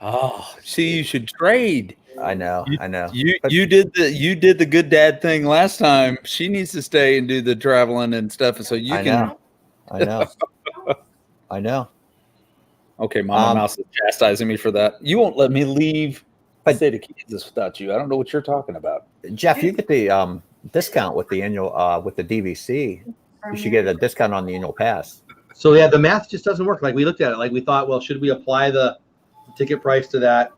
Oh, see, you should trade. I know. You did the good dad thing last time. She needs to stay and do the traveling and stuff, and so you can. I know. Okay, Mama Mouse is chastising me for that. You won't let me leave the state of Kansas without you. I don't know what you're talking about. Jeff, you get the discount with the annual with the DVC. You should get a discount on the annual pass. So yeah, the math just doesn't work. Like, we looked at it, like we thought, well, should we apply the ticket price to that?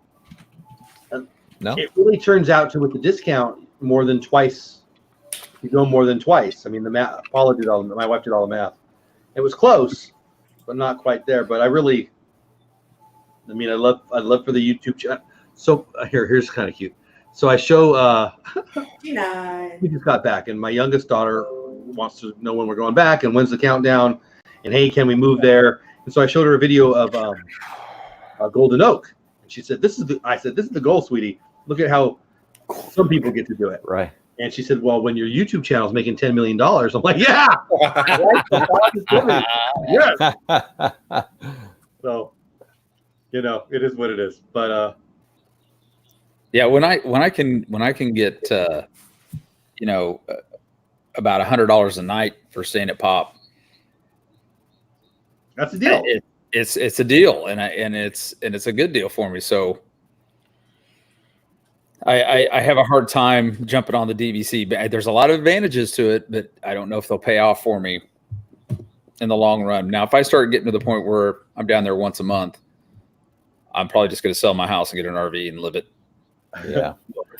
No. It really turns out to, with the discount, more than twice. You go more than twice. I mean, the math. Paula did my wife did all the math. It was close, but not quite there. But I'd love for the YouTube channel. So here's kind of cute. So I show. We just got back, and my youngest daughter wants to know when we're going back and when's the countdown, and hey, can we move there? And so I showed her a video of Golden Oak, and she said, I said, this is the goal, sweetie. Look at how some people get to do it. Right. And she said, well, when your YouTube channel is making $10 million, I'm like, yeah. Yes. So, it is what it is. But yeah, when I can get about $100 a night for staying at Pop, that's a deal. It's a deal, and it's a good deal for me. So I have a hard time jumping on the DVC. There's a lot of advantages to it, but I don't know if they'll pay off for me in the long run. Now, if I start getting to the point where I'm down there once a month, I'm probably just going to sell my house and get an RV and live it. Yeah.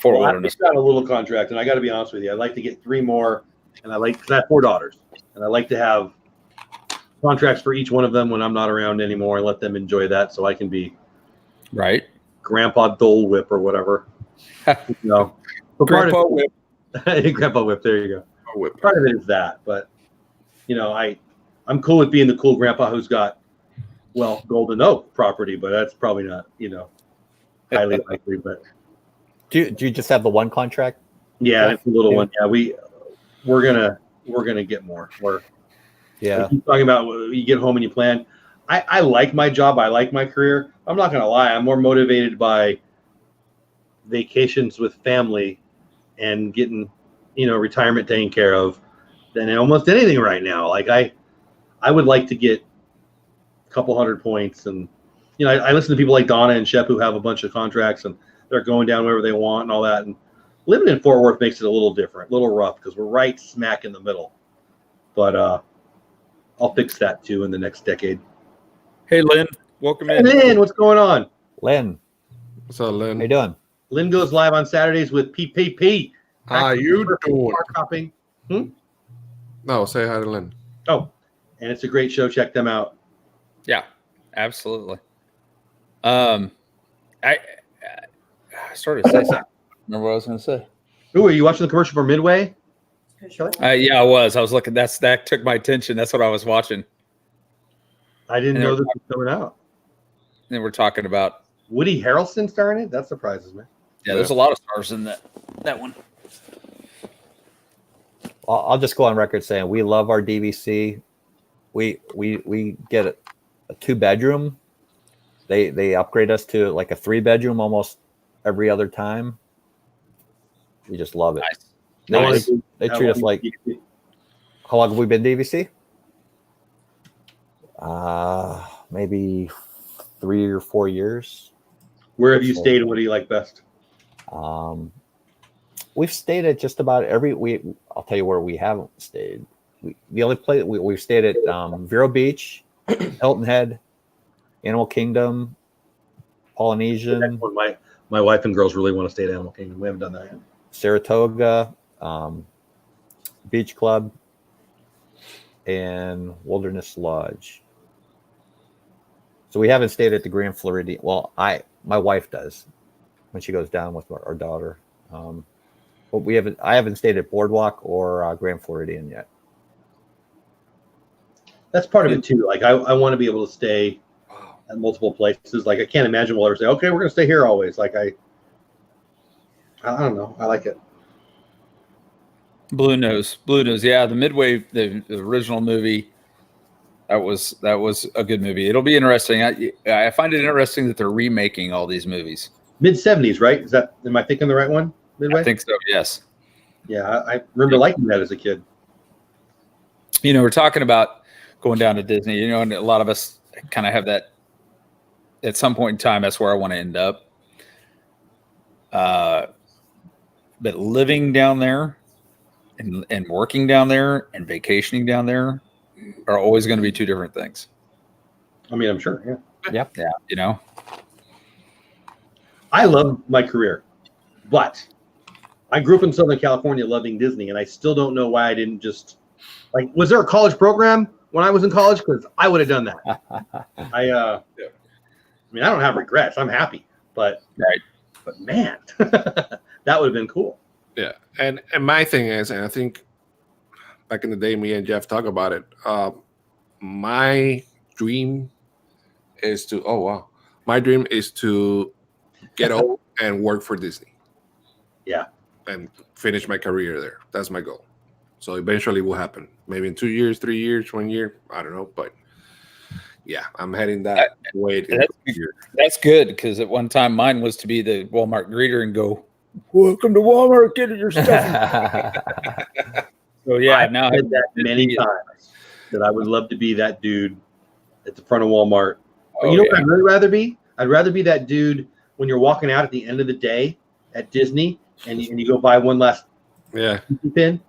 I've got a little contract, and I got to be honest with you. I'd like to get 3 more, and because I have 4 daughters, and I like to have contracts for each one of them when I'm not around anymore, and let them enjoy that, so I can be right. Grandpa Dole Whip or whatever. Grandpa Whip. Grandpa Whip. There you go. Part of it is that, but I'm cool with being the cool grandpa who's got Golden Oak property, but that's probably not highly likely. But do you just have the one contract? Yeah, it's a little one. Yeah, we're gonna get more. Yeah. Keep talking about you get home and you plan. I like my job. I like my career. I'm not gonna lie. I'm more motivated by vacations with family and getting retirement taken care of than almost anything right now. Like I would like to get a couple hundred points, and I listen to people like Donna and Shep who have a bunch of contracts and they're going down wherever they want and all that, and living in Fort Worth makes it a little different, a little rough because we're right smack in the middle. But I'll fix that too in the next decade. Hey, Lynn, welcome in. Lynn, what's going on? Lynn, What's up, Lynn? how you doing? Lynn goes live on Saturdays with PPP. How you doing? Car copying. No, say hi to Lynn. Oh, and it's a great show. Check them out. Yeah, absolutely. I started to say something. Remember what I was going to say? Ooh, are you watching the commercial for Midway? Yeah, I was. I was looking. That took my attention. That's what I was watching. I didn't know this was coming out. And we're talking about Woody Harrelson starring in it? That surprises me. yeah. There's a lot of stars in that one. I'll just go on record saying we love our DVC. We get a 2-bedroom. They upgrade us to like a 3-bedroom almost every other time. We just love it. Nice. They treat us like. How long have we been DVC? Maybe 3 or 4 years. Where have you stayed and what do you like best? We've stayed at just about I'll tell you where we haven't stayed. The only place we've stayed at Vero Beach, Hilton Head, Animal Kingdom, Polynesian. My wife and girls really want to stay at Animal Kingdom. We haven't done that yet. Saratoga, Beach Club, and Wilderness Lodge. So we haven't stayed at the Grand Floridian. Well, my wife does when she goes down with our daughter. But I haven't stayed at Boardwalk or Grand Floridian yet. That's part of it too. Like I want to be able to stay at multiple places. Like I can't imagine we'll ever say, okay, we're going to stay here always. Like I don't know. I like it. Blue Nose. Yeah, the Midway, the original movie. That was a good movie. It'll be interesting. I find it interesting that they're remaking all these movies. Mid-70s, right? Am I thinking the right one? Midway? I think so. Yes. Yeah, I remember liking that as a kid. You know, we're talking about going down to Disney. You know, and a lot of us kind of have that. At some point in time, that's where I want to end up. But living down there and working down there and vacationing down there are always going to be two different things. I mean, I'm sure. Yeah. Yep. Yeah. You know, I love my career, but I grew up in Southern California loving Disney, and I still don't know why I didn't just was there a college program when I was in college? Because I would have done that. I mean, I don't have regrets. I'm happy, but man, that would have been cool. Yeah, and my thing is, and I think back in the day, me and Jeff talk about it. My dream is to get old and work for Disney. Yeah, and finish my career there. That's my goal. So eventually will happen. Maybe in 2 years, 3 years, 1 year. I don't know, but yeah, I'm heading that way. That's good because at one time mine was to be the Walmart greeter and go, "Welcome to Walmart, get your stuff." So yeah, I've now said that many times that I would love to be that dude at the front of Walmart. But you know what I'd really rather be? I'd rather be that dude when you're walking out at the end of the day at Disney and you go buy one last pin.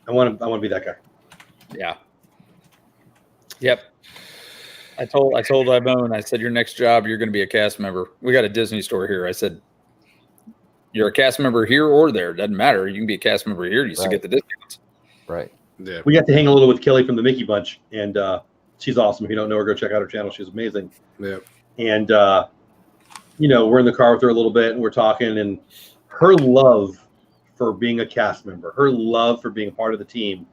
I want to be that guy. Yeah. Yep. I told Ivone, I said, your next job, you're going to be a cast member. We got a Disney store here. I said, you're a cast member here or there. Doesn't matter. You can be a cast member here. You still get the discounts. Right. Yeah. We got to hang a little with Kelly from the Mickey Bunch, and she's awesome. If you don't know her, go check out her channel. She's amazing. Yeah. And, we're in the car with her a little bit, and we're talking, and her love for being a cast member, her love for being a part of the team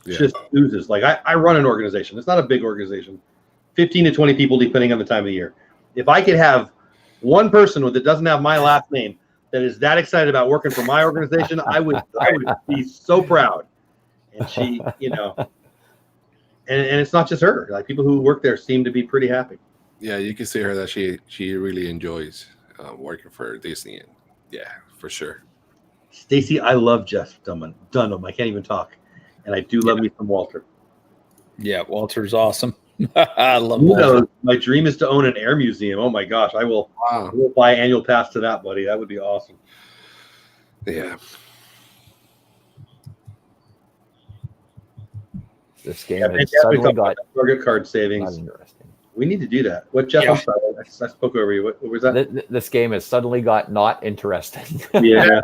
just oozes. Like, I run an organization. It's not a big organization. 15 to 20 people, depending on the time of the year. If I could have one person that doesn't have my last name that is that excited about working for my organization, I would be so proud. And she, and it's not just her. Like, people who work there seem to be pretty happy. Yeah, you can see her that she really enjoys working for Disney, and for sure. Stacy, I love Jeff Dunham. I can't even talk, and I do love me some Walter. Yeah, Walter's awesome. I love Walter. My dream is to own an air museum. Oh my gosh, I will. Wow. I will buy an annual pass to that, buddy. That would be awesome. Yeah. This game Yeah, has suddenly got target card not savings. interesting. We need to do that. What, Jeff? Yeah. I'm sorry, I spoke over you. What was that? This game has suddenly got not interesting. Yeah,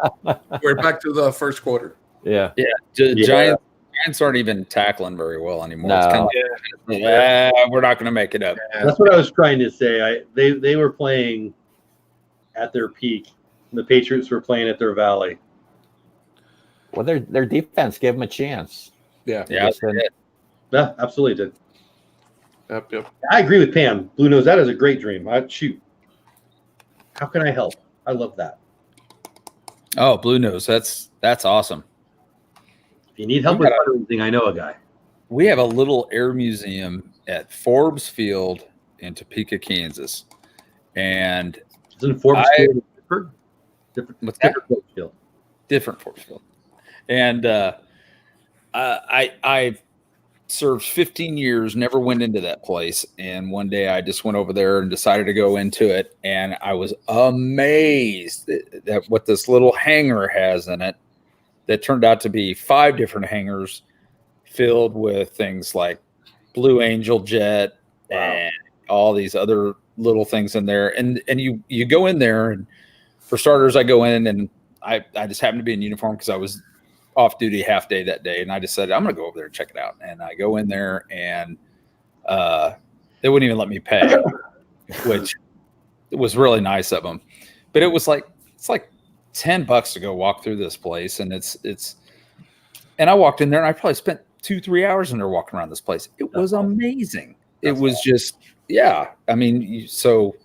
We're back to the first quarter. Yeah. Giants aren't even tackling very well anymore. No. It's kind of we're not going to make it up. that's what I was trying to say. They were playing at their peak. The Patriots were playing at their valley. Well, their defense gave them a chance. Yeah. Yeah, Yeah, absolutely did. Yep. I agree with Pam. Blue Nose, that is a great dream. Shoot. How can I help? I love that. Oh, Blue Nose. That's awesome. If you need help with anything, I know a guy. We have a little air museum at Forbes Field in Topeka, Kansas. And Isn't Forbes Field Pittsburgh? what's that? Different Forbes Field. Different Forbes Field. And I've served 15 years, never went into that place. And one day I just went over there and decided to go into it. And I was amazed at what this little hangar has in it that turned out to be 5 different hangars filled with things like Blue Angel jet and all these other little things in there. And you go in there, and for starters, I go in and I just happened to be in uniform because I was off duty half day that day, and I just said I'm gonna go over there and check it out. And I go in there, and they wouldn't even let me pay, which was really nice of them. But it's like $10 to go walk through this place, and and I walked in there, and I probably spent 2-3 hours in there walking around this place. It was amazing. It was just I mean, so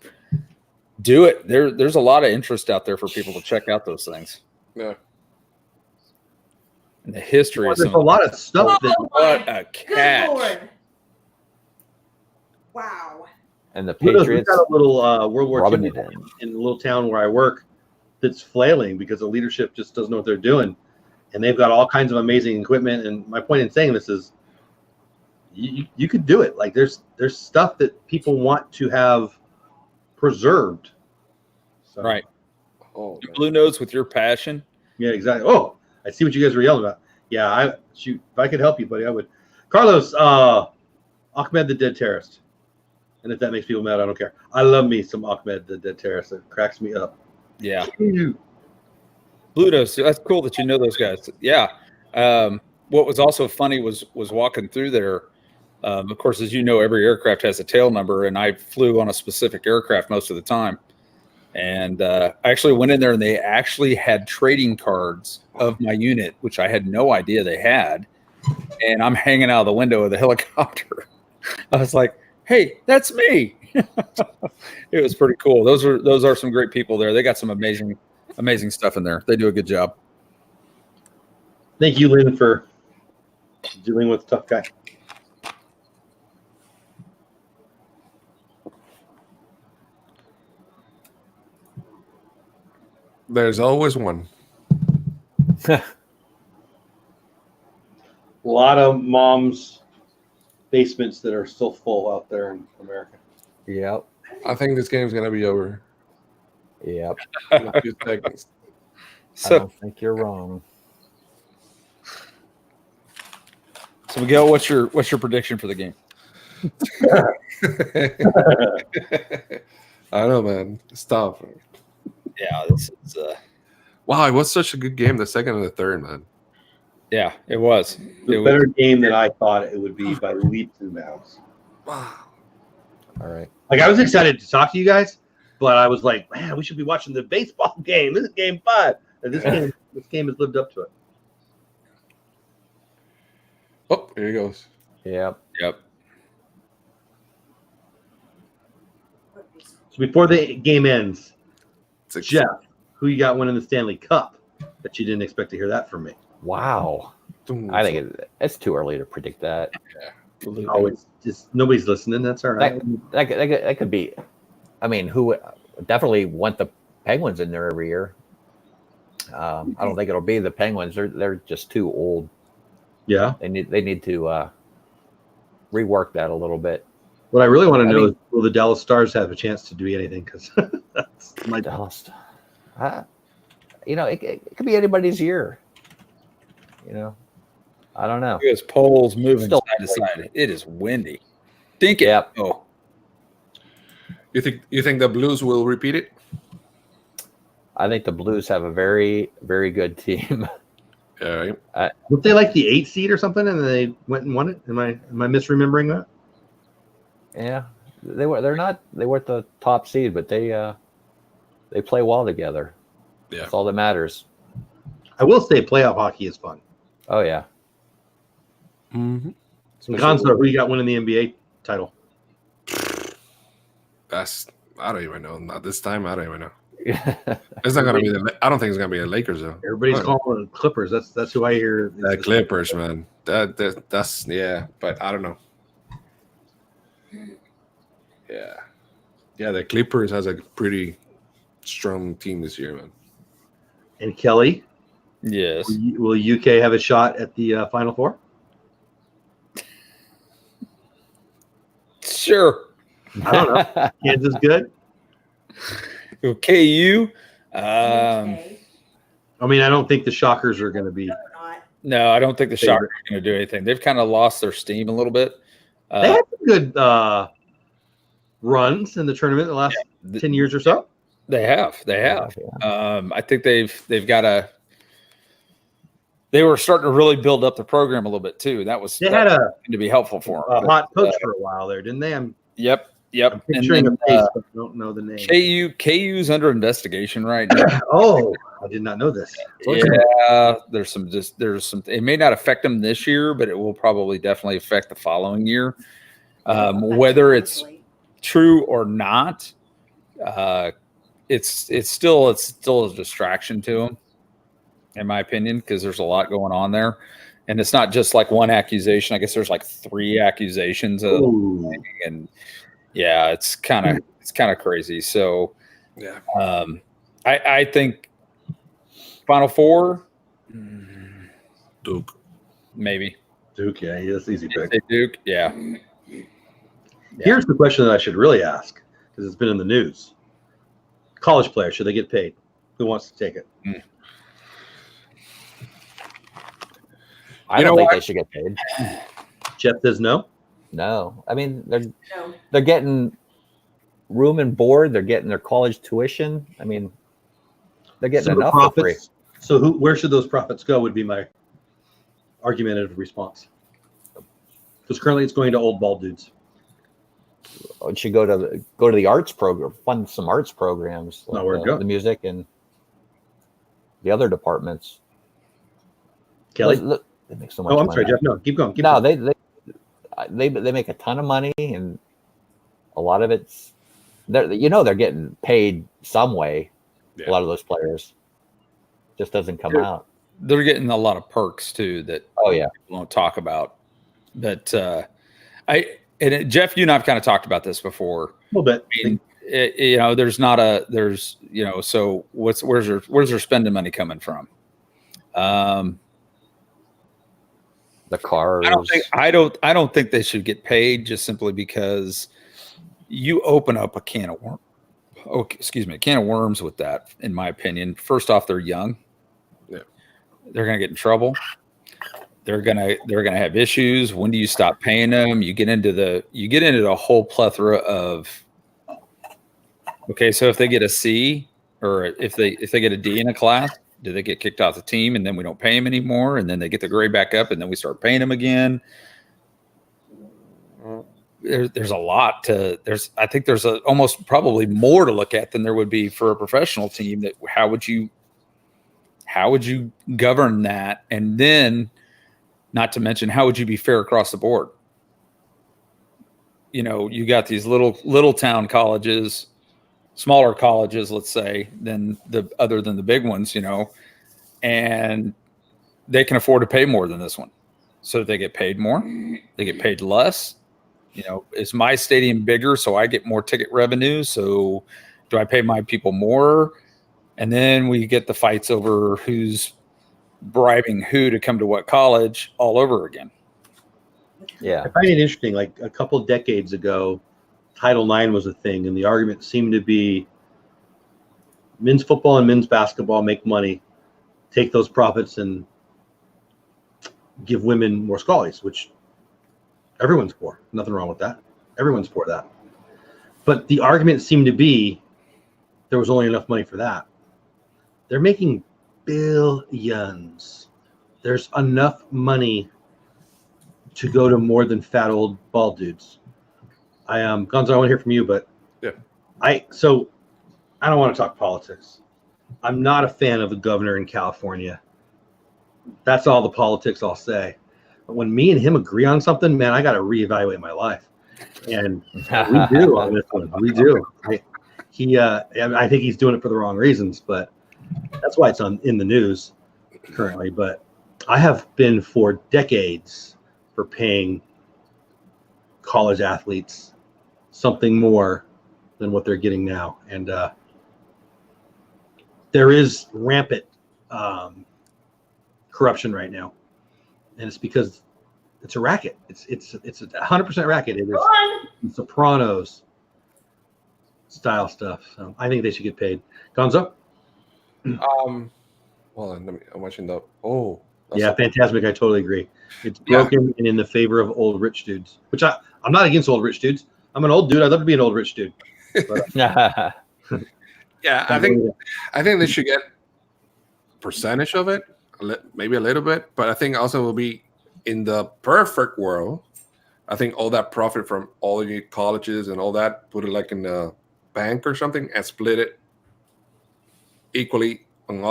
do it. There's a lot of interest out there for people to check out those things. Yeah. And the history of There's a lot of stuff that what a Good catch. Lord. Wow. And the we've Patriots got a little World War rubbing II it in. in the little town where I work that's flailing because the leadership just doesn't know what they're doing. And they've got all kinds of amazing equipment. And my point in saying this is you could do it. Like there's stuff that people want to have preserved. So, Right. Oh, man. Blue Nose with your passion. Yeah, exactly. Oh, I see what you guys were yelling about. Yeah, if I could help you, buddy, I would. Carlos, Ahmed the Dead Terrorist. And if that makes people mad, I don't care. I love me some Ahmed the Dead Terrorist. It cracks me up. Yeah. Blue Nose. That's cool that you know those guys. Yeah. What was also funny was walking through there. Of course, as you know, every aircraft has a tail number, and I flew on a specific aircraft most of the time. And I actually went in there, and they actually had trading cards of my unit, which I had no idea they had. And I'm hanging out of the window of the helicopter. I was like, "Hey, that's me." It was pretty cool. Those are some great people there. They got some amazing stuff in there. They do a good job. Thank you, Lynn, for dealing with a tough guy. There's always one. A lot of moms' basements that are still full out there in America. Yep. I think this game's gonna be over Yep. in a few seconds. I So, don't think you're wrong. Miguel, what's your prediction for the game? I don't know, man. It's tough. Yeah, this is. Wow, it was such a good game. The second and the third, man. Yeah, it was. It was a better game than I thought it would be by leaps and bounds. Wow. All right. Like I was excited to talk to you guys, but I was like, man, we should be watching the baseball game. This is game 5. And this game has lived up to it. Oh, here he goes. Yep. Yep. So before the game ends, It's Jeff, who you got winning the Stanley Cup? That you didn't expect to hear that from me. Wow. I think it's too early to predict that. Oh, it's just nobody's listening. That's all right. That could be. I mean, who definitely want the Penguins in there every year. I don't think it'll be the Penguins. They're just too old. Yeah. They need to rework that a little bit. What I really want to know is, will the Dallas Stars have a chance to do anything? Because that's my Dallas. it could be anybody's year. I don't know. His poles moving Still side to side. It is windy. Think it. Yep. Oh, You think the Blues will repeat it? I think the Blues have a very, very good team. Yeah, right. Were they like the 8th seed or something, and they went and won it? Am I misremembering that? Yeah, they weren't the top seed, but they play well together. Yeah. That's all that matters. I will say playoff hockey is fun. Oh yeah. Mm-hmm. Gonzo, who you got winning the NBA title? I don't even know. Not this time. I don't even know. It's not gonna be I don't think it's gonna be the Lakers though. Everybody's calling it Clippers. That's who I hear. The Clippers, man. That's yeah, but I don't know. Yeah. The Clippers has a pretty strong team this year, man. And Kelly, yes. will UK have a shot at the Final Four? Sure. I don't know. Kansas good? KU. Okay. I mean, I don't think the Shockers are going to be. No, not. No, I don't think the Shockers are going to do anything. They've kind of lost their steam a little bit. They had some good runs in the tournament the last 10 years or so. They have. I think they've got they were starting to really build up the program a little bit too. That was to be helpful for them. A hot coach for a while there, didn't they? Yep. I'm picturing a face, but I don't know the name. KU's under investigation right now. Oh, I did not know this. Yeah, there's some. It may not affect them this year, but it will probably definitely affect the following year. Whether it's true or not, it's still a distraction to them, in my opinion, because there's a lot going on there, and it's not just like one accusation. I guess there's like 3 accusations of, and yeah, it's kind of crazy. So yeah, I think Final Four, Duke, yeah, that's easy pick. Duke, yeah. Here's the question that I should really ask because it's been in the news. College players, should they get paid? Who wants to take it? I don't think they should get paid. Jeff says no. No, I mean they're getting room and board. They're getting their college tuition. I mean, they're getting enough for free. So where should those profits go? Would be my argumentative response. Because currently it's going to old bald dudes. It should go to the arts program, fund some arts programs, Not where it goes. the music and the other departments. Kelly, Look, they make so much. I'm money. sorry, Jeff. No, keep going. They make a ton of money, and a lot of it's they're getting paid some way. Yeah. A lot of those players just doesn't come out. They're getting a lot of perks too that people don't talk about. But Jeff, you and I've kind of talked about this before. A little bit. I mean, so where's their spending money coming from? The cars. I don't think they should get paid just simply because you open up a can of worms with that, in my opinion. First off, they're young. Yeah. They're gonna get in trouble. They're gonna have issues. When do you stop paying them? You get into the whole plethora of okay, so if they get a C or if they get a D in a class, do they get kicked off the team and then we don't pay them anymore? And then they get the grade back up and then we start paying them again. There's a lot I think there's almost probably more to look at than there would be for a professional team. That how would you govern that? And then not to mention, how would you be fair across the board? You got these little town colleges, smaller colleges, let's say, other than the big ones, and they can afford to pay more than this one. So they get paid more, they get paid less. Is my stadium bigger so I get more ticket revenue? So do I pay my people more? And then we get the fights over who's bribing who to come to what college all over again. Yeah. I find it interesting. Like a couple of decades ago, Title IX was a thing, and the argument seemed to be men's football and men's basketball make money, take those profits and give women more scholarships, which everyone's for. Nothing wrong with that. Everyone's for that. But the argument seemed to be there was only enough money for that. They're making billions. There's enough money to go to more than fat old bald dudes. Gonzo, I want to hear from you, but yeah. I don't want to talk politics. I'm not a fan of the governor in California. That's all the politics I'll say. But when me and him agree on something, man, I got to reevaluate my life. And we do on this one. We do. I think he's doing it for the wrong reasons, but that's why it's in the news currently. But I have been for decades for paying college athletes something more than what they're getting now. And there is rampant corruption right now. And it's because it's a racket. It's 100% racket. It is Sopranos style stuff. So I think they should get paid. Gonzo? Well, I'm watching the. Oh, yeah, Fantasmic. I totally agree. It's broken and in the favor of old rich dudes. Which I'm not against old rich dudes. I'm an old dude. I'd love to be an old rich dude. But, yeah, I think they should get percentage of it, maybe a little bit. But I think also will be in the perfect world. I think all that profit from all the colleges and all that, put it like in a bank or something, and split it equally on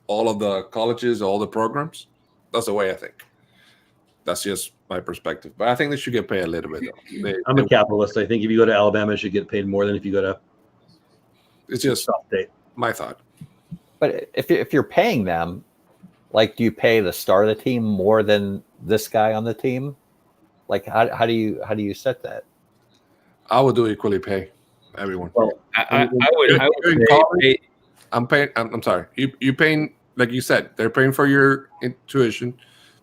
all of the colleges, all the programs. That's the way I think. That's just my perspective. But I think they should get paid a little bit, though. I'm a capitalist. I think if you go to Alabama, you should get paid more than if you go to it's just South State. My thought. But if you're paying them, like, do you pay the star of the team more than this guy on the team? Like, how do you set that? I would do equally pay everyone. Well, I would pay. I'm paying. I'm sorry. You paying, like you said, they're paying for your tuition.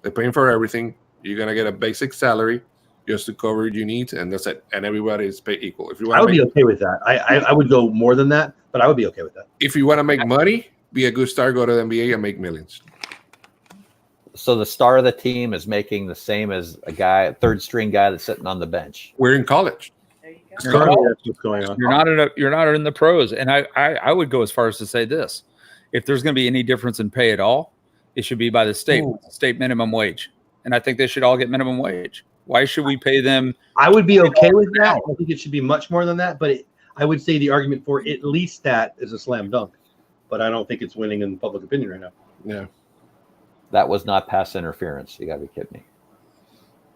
They're paying for everything. You're gonna get a basic salary just to cover your needs, and that's it. And everybody is paid equal. If you want, I would be okay with that. I would go more than that, but I would be okay with that. If you want to make money, be a good star, go to the NBA and make millions. So the star of the team is making the same as a guy, third string guy that's sitting on the bench. We're in college. There you go. Currently, that's what's going on. You're not in the pros, and I would go as far as to say this: if there's going to be any difference in pay at all, it should be by the state minimum wage, and I think they should all get minimum wage. Why should we pay them? I would be okay with that. I think it should be much more than that, but I would say the argument for at least that is a slam dunk. But I don't think it's winning in public opinion right now. Yeah. That was not pass interference. You got to be kidding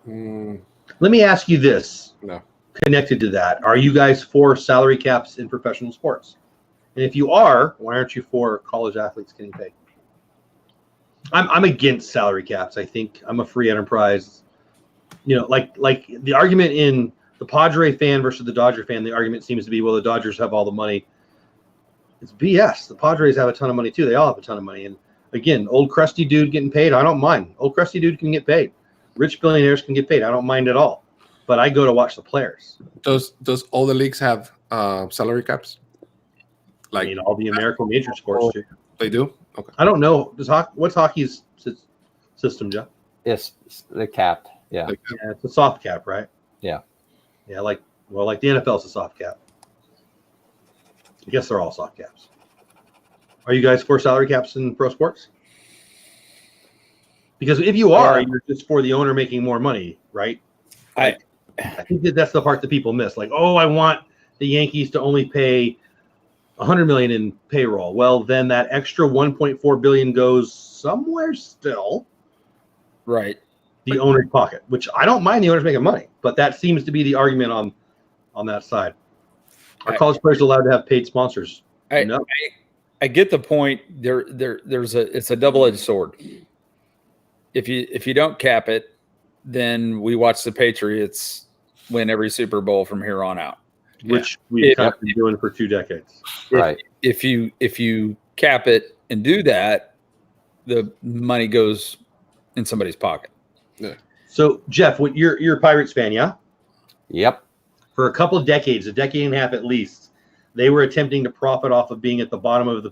me. Let me ask you this. No. Connected to that, are you guys for salary caps in professional sports? And if you are, why aren't you for college athletes getting paid? I'm against salary caps. I think I'm a free enterprise. You know, like the argument in the Padre fan versus the Dodger fan, the argument seems to be, well, the Dodgers have all the money. It's BS. The Padres have a ton of money too. They all have a ton of money. And again, old crusty dude getting paid, I don't mind. Old crusty dude can get paid. Rich billionaires can get paid. I don't mind at all. But I go to watch the players. Does all the leagues have salary caps? Like, I mean, all the American major sports too. They do? Okay. I don't know. What's hockey's system, Jeff? It's the capped. Yeah. Yeah, it's a soft cap, right? Yeah. Yeah, like the NFL is a soft cap. I guess they're all soft caps. Are you guys for salary caps in pro sports? Because if you are, you're just for the owner making more money, right? I think that's the part that people miss. Like, oh, I want the Yankees to only pay $100 million in payroll. Well, then that extra $1.4 billion goes somewhere still. Right. The owner's pocket, which I don't mind the owners making money, but that seems to be the argument on that side. Are college players allowed to have paid sponsors? No. I get the point. It's a double-edged sword. If you don't cap it, then we watch the Patriots win every Super Bowl from here on out, which we've kind of been doing for 2 decades. Right. If you cap it and do that, the money goes in somebody's pocket. Yeah. So Jeff, you're a Pirates fan, yeah? Yep. For a couple of decades, a decade and a half at least, they were attempting to profit off of being at the bottom of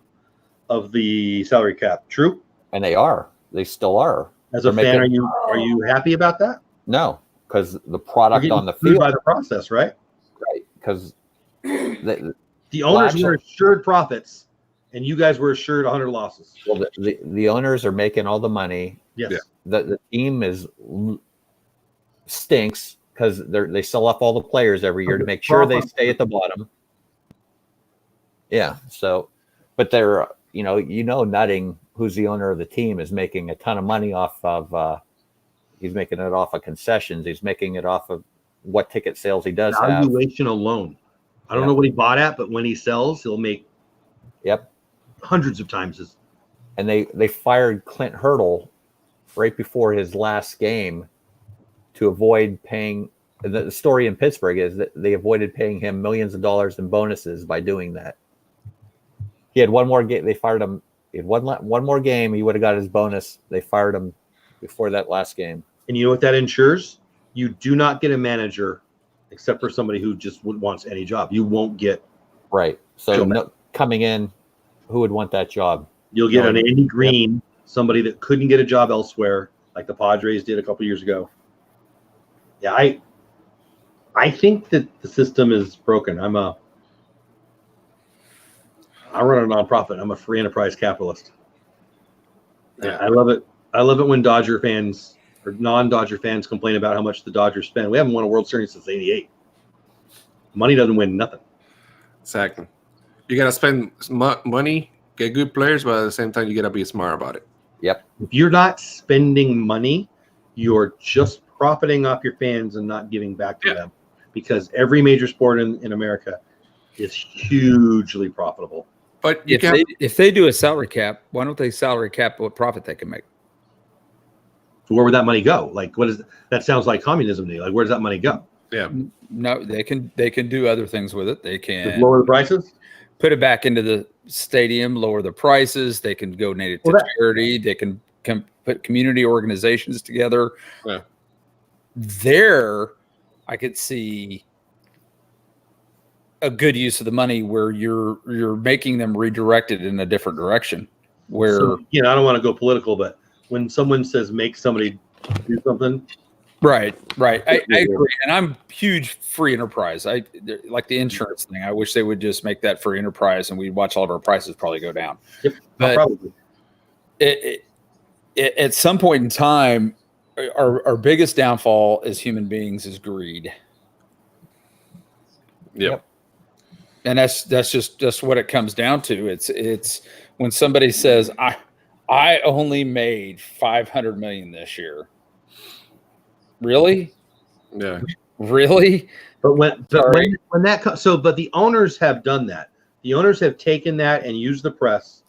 of the salary cap. True? And they are. They still are. As a fan, are you happy about that? No, because the product on the Screwed field by the process, right? right? Because the owners were assured profits, and you guys were assured 100 losses. Well, the owners are making all the money. Yes. Yeah. The team stinks because they sell off all the players every year to make sure they stay at the bottom. Yeah. So, but they're Nutting, who's the owner of the team, is making a ton of money off of. He's making it off of concessions. He's making it off of what ticket sales he does have. Valuation alone. I don't know what he bought at, but when he sells, he'll make hundreds of times his. And they fired Clint Hurdle right before his last game to avoid paying. The story in Pittsburgh is that they avoided paying him millions of dollars in bonuses by doing that. He had one more game. They fired him. He had one more game. He would have got his bonus. They fired him before that last game. And you know what that ensures? You do not get a manager except for somebody who just wants any job. You won't get. Right. So coming in, who would want that job? You'll get an Andy Green, somebody that couldn't get a job elsewhere, like the Padres did a couple years ago. Yeah, I think that the system is broken. I run a nonprofit. I'm a free enterprise capitalist. Yeah. I love it. I love it when Dodger fans or non-Dodger fans complain about how much the Dodgers spend. We haven't won a World Series since '88. Money doesn't win nothing. Exactly. You got to spend money, get good players, but at the same time, you got to be smart about it. Yep. If you're not spending money, you're just profiting off your fans and not giving back to them, because every major sport in America is hugely profitable. But if they do a salary cap, why don't they salary cap what profit they can make? Where would that money go? Like, what is that? Sounds like communism to me. Like, where does that money go? Yeah. No, they can do other things with it. They can just lower the prices, put it back into the stadium, lower the prices. They can donate it to charity. They can put community organizations together. Yeah. There, I could see a good use of the money where you're making them redirected in a different direction. Where I don't want to go political, but when someone says make somebody do something, right, I agree, and I'm huge free enterprise. I like the insurance thing. I wish they would just make that free enterprise, and we'd watch all of our prices probably go down. Yep, but probably. At some point in time, our biggest downfall as human beings is greed. Yep. And that's just what it comes down to. It's when somebody says, I only made $500 million this year. Really? Yeah. Really? But when the owners have done that. The owners have taken that and used the press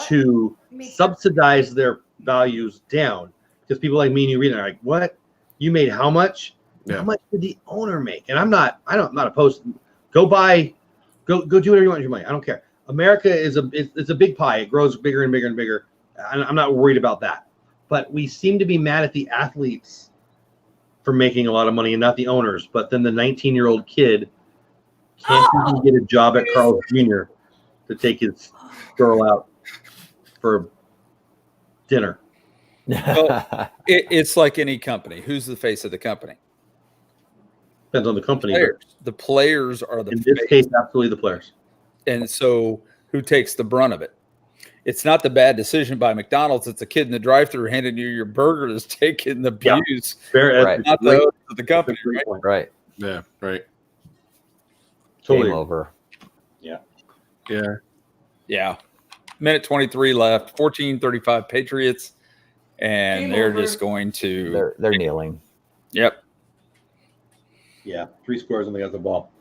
to subsidize their values down, because people like me and you read it are like, what? You made how much? Yeah. How much did the owner make? And I'm not opposed. Go do whatever you want with your money. I don't care. America is it's a big pie. It grows bigger and bigger and bigger. I'm not worried about that. But we seem to be mad at the athletes for making a lot of money and not the owners. But then the 19-year-old kid can't even get a job at Carl's Jr. to take his girl out for dinner. Well, it's like any company. Who's the face of the company? Depends on the company. The players are the in this case, absolutely the players. And so who takes the brunt of it? It's not the bad decision by McDonald's. It's a kid in the drive-thru handing you your burger that's taking the abuse. Right. Not the company, right? Right. Yeah. Right. Totally. Game over. Yeah. Yeah. Minute 23 left. 14-35 Patriots, and they're just going to. They're kneeling. Yep. Yeah, 3 scores and they got the ball.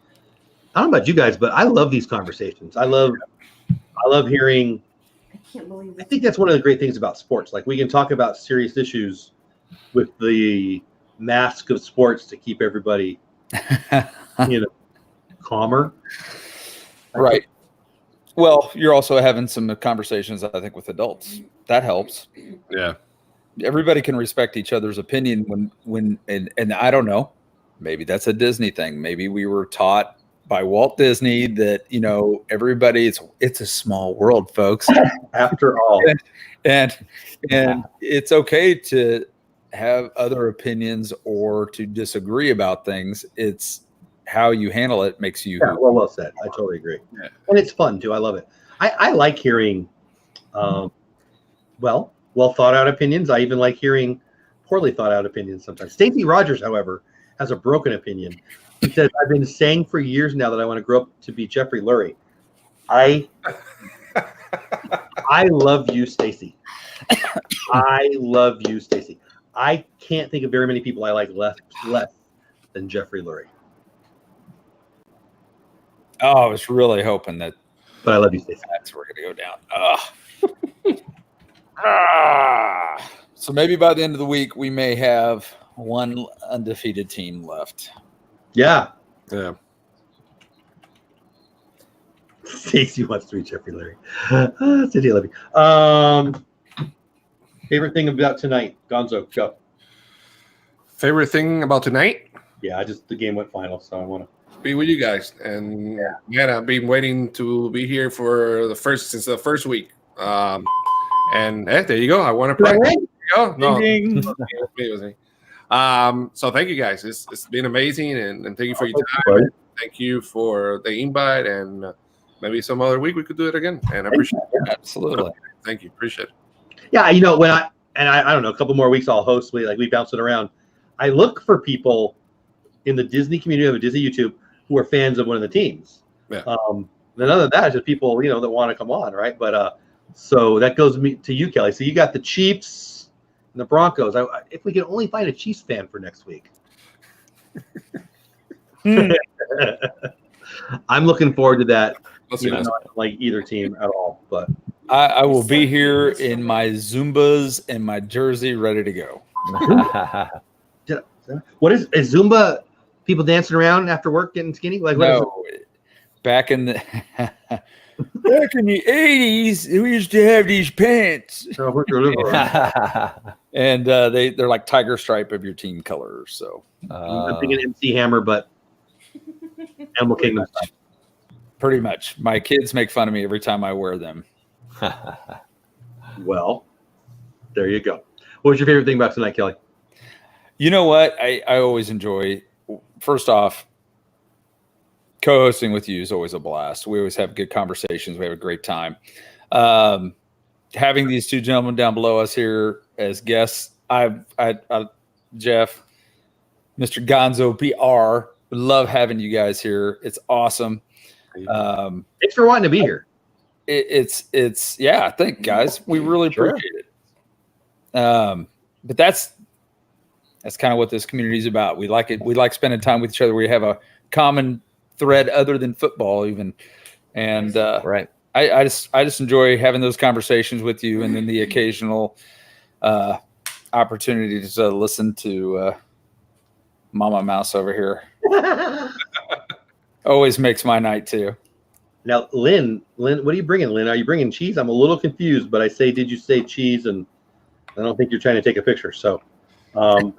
I don't know about you guys, but I love these conversations. I love hearing. I can't believe I think that's one of the great things about sports. Like, we can talk about serious issues with the mask of sports to keep everybody, calmer. Right. Well, you're also having some conversations, I think, with adults. That helps. Yeah. Everybody can respect each other's opinion when I don't know. Maybe that's a Disney thing. Maybe we were taught by Walt Disney that, everybody, it's a small world, folks. After all. And it's okay to have other opinions or to disagree about things. It's how you handle it makes you. Yeah, well said. I totally agree. Yeah. And it's fun too. I love it. I like hearing, well thought out opinions. I even like hearing poorly thought out opinions sometimes. Stacey Rogers, however, has a broken opinion. He says, I've been saying for years now that I want to grow up to be Jeffrey Lurie. I love you, Stacey. I love you, Stacey. I can't think of very many people I like less than Jeffrey Lurie. Oh, I was really hoping that. But I love you, Stacey. That's where we're going to go down. So maybe by the end of the week, we may have one undefeated team left. Yeah. Yeah. Stacey wants to reach Jeffrey Lurie. City, I love you. Favorite thing about tonight? Gonzo, go. Favorite thing about tonight? Yeah, the game went final, so I want to be with you guys. And yeah, I've been waiting to be here since the first week. And there you go. I want to play. There you go. No, it was me. So thank you guys. It's been amazing, and thank you for your time. Thank you for the invite, and maybe some other week we could do it again. And I appreciate it. Absolutely. Thank you. Appreciate it. Yeah, when I don't know, a couple more weeks I'll host. We bounce it around. I look for people in the Disney community of a Disney YouTube who are fans of one of the teams. Yeah. Then other than that, it's just people that want to come on, right? But so that goes to you, Kelly. So you got the Chiefs and the Broncos. If we could only find a Chiefs fan for next week. I'm looking forward to that. Not like either team at all, but I will be here in my Zumbas and my jersey ready to go. What is Zumba? People dancing around after work getting skinny? Like no, back in the 80s, we used to have these pants. And they're like tiger stripe of your team colors. So I'm thinking MC Hammer, but Animal Kingdom style. Pretty much. My kids make fun of me every time I wear them. Well, there you go. What was your favorite thing about tonight, Kelly? You know what? I always enjoy, first off, co-hosting with you is always a blast. We always have good conversations. We have a great time. Having these two gentlemen down below us here as guests, Jeff, Mr. Gonzo PR, love having you guys here. It's awesome. Thanks for wanting to be here. It's thank guys. We really appreciate it. But that's kind of what this community is about. We like it. We like spending time with each other. We have a common thread other than football even. And right. I just enjoy having those conversations with you, and then the occasional opportunity to listen to Mama Mouse over here. Always makes my night too. Now, Lynn, what are you bringing, Lynn? Are you bringing cheese? I'm a little confused, but did you say cheese? And I don't think you're trying to take a picture. So I've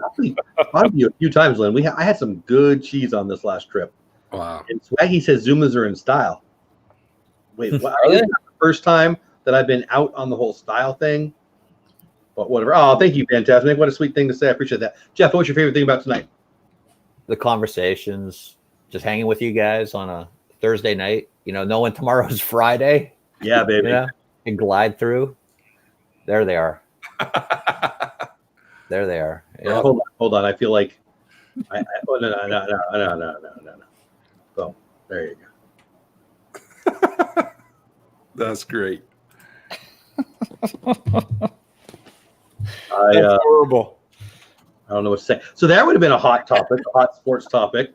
you a few times, Lynn. I had some good cheese on this last trip. Wow. And Swaggy says Zumas are in style. Wait, what? This is the first time that I've been out on the whole style thing. But whatever. Oh, thank you, Fantastic. What a sweet thing to say. I appreciate that. Jeff, what's your favorite thing about tonight? The conversations, just hanging with you guys on a Thursday night, knowing tomorrow's Friday. Yeah, baby. And glide through. There they are. There they are. Yep. Hold on. I feel like no. So there you go. That's great. That's horrible. I don't know what to say. So that would have been a hot topic, a hot sports topic.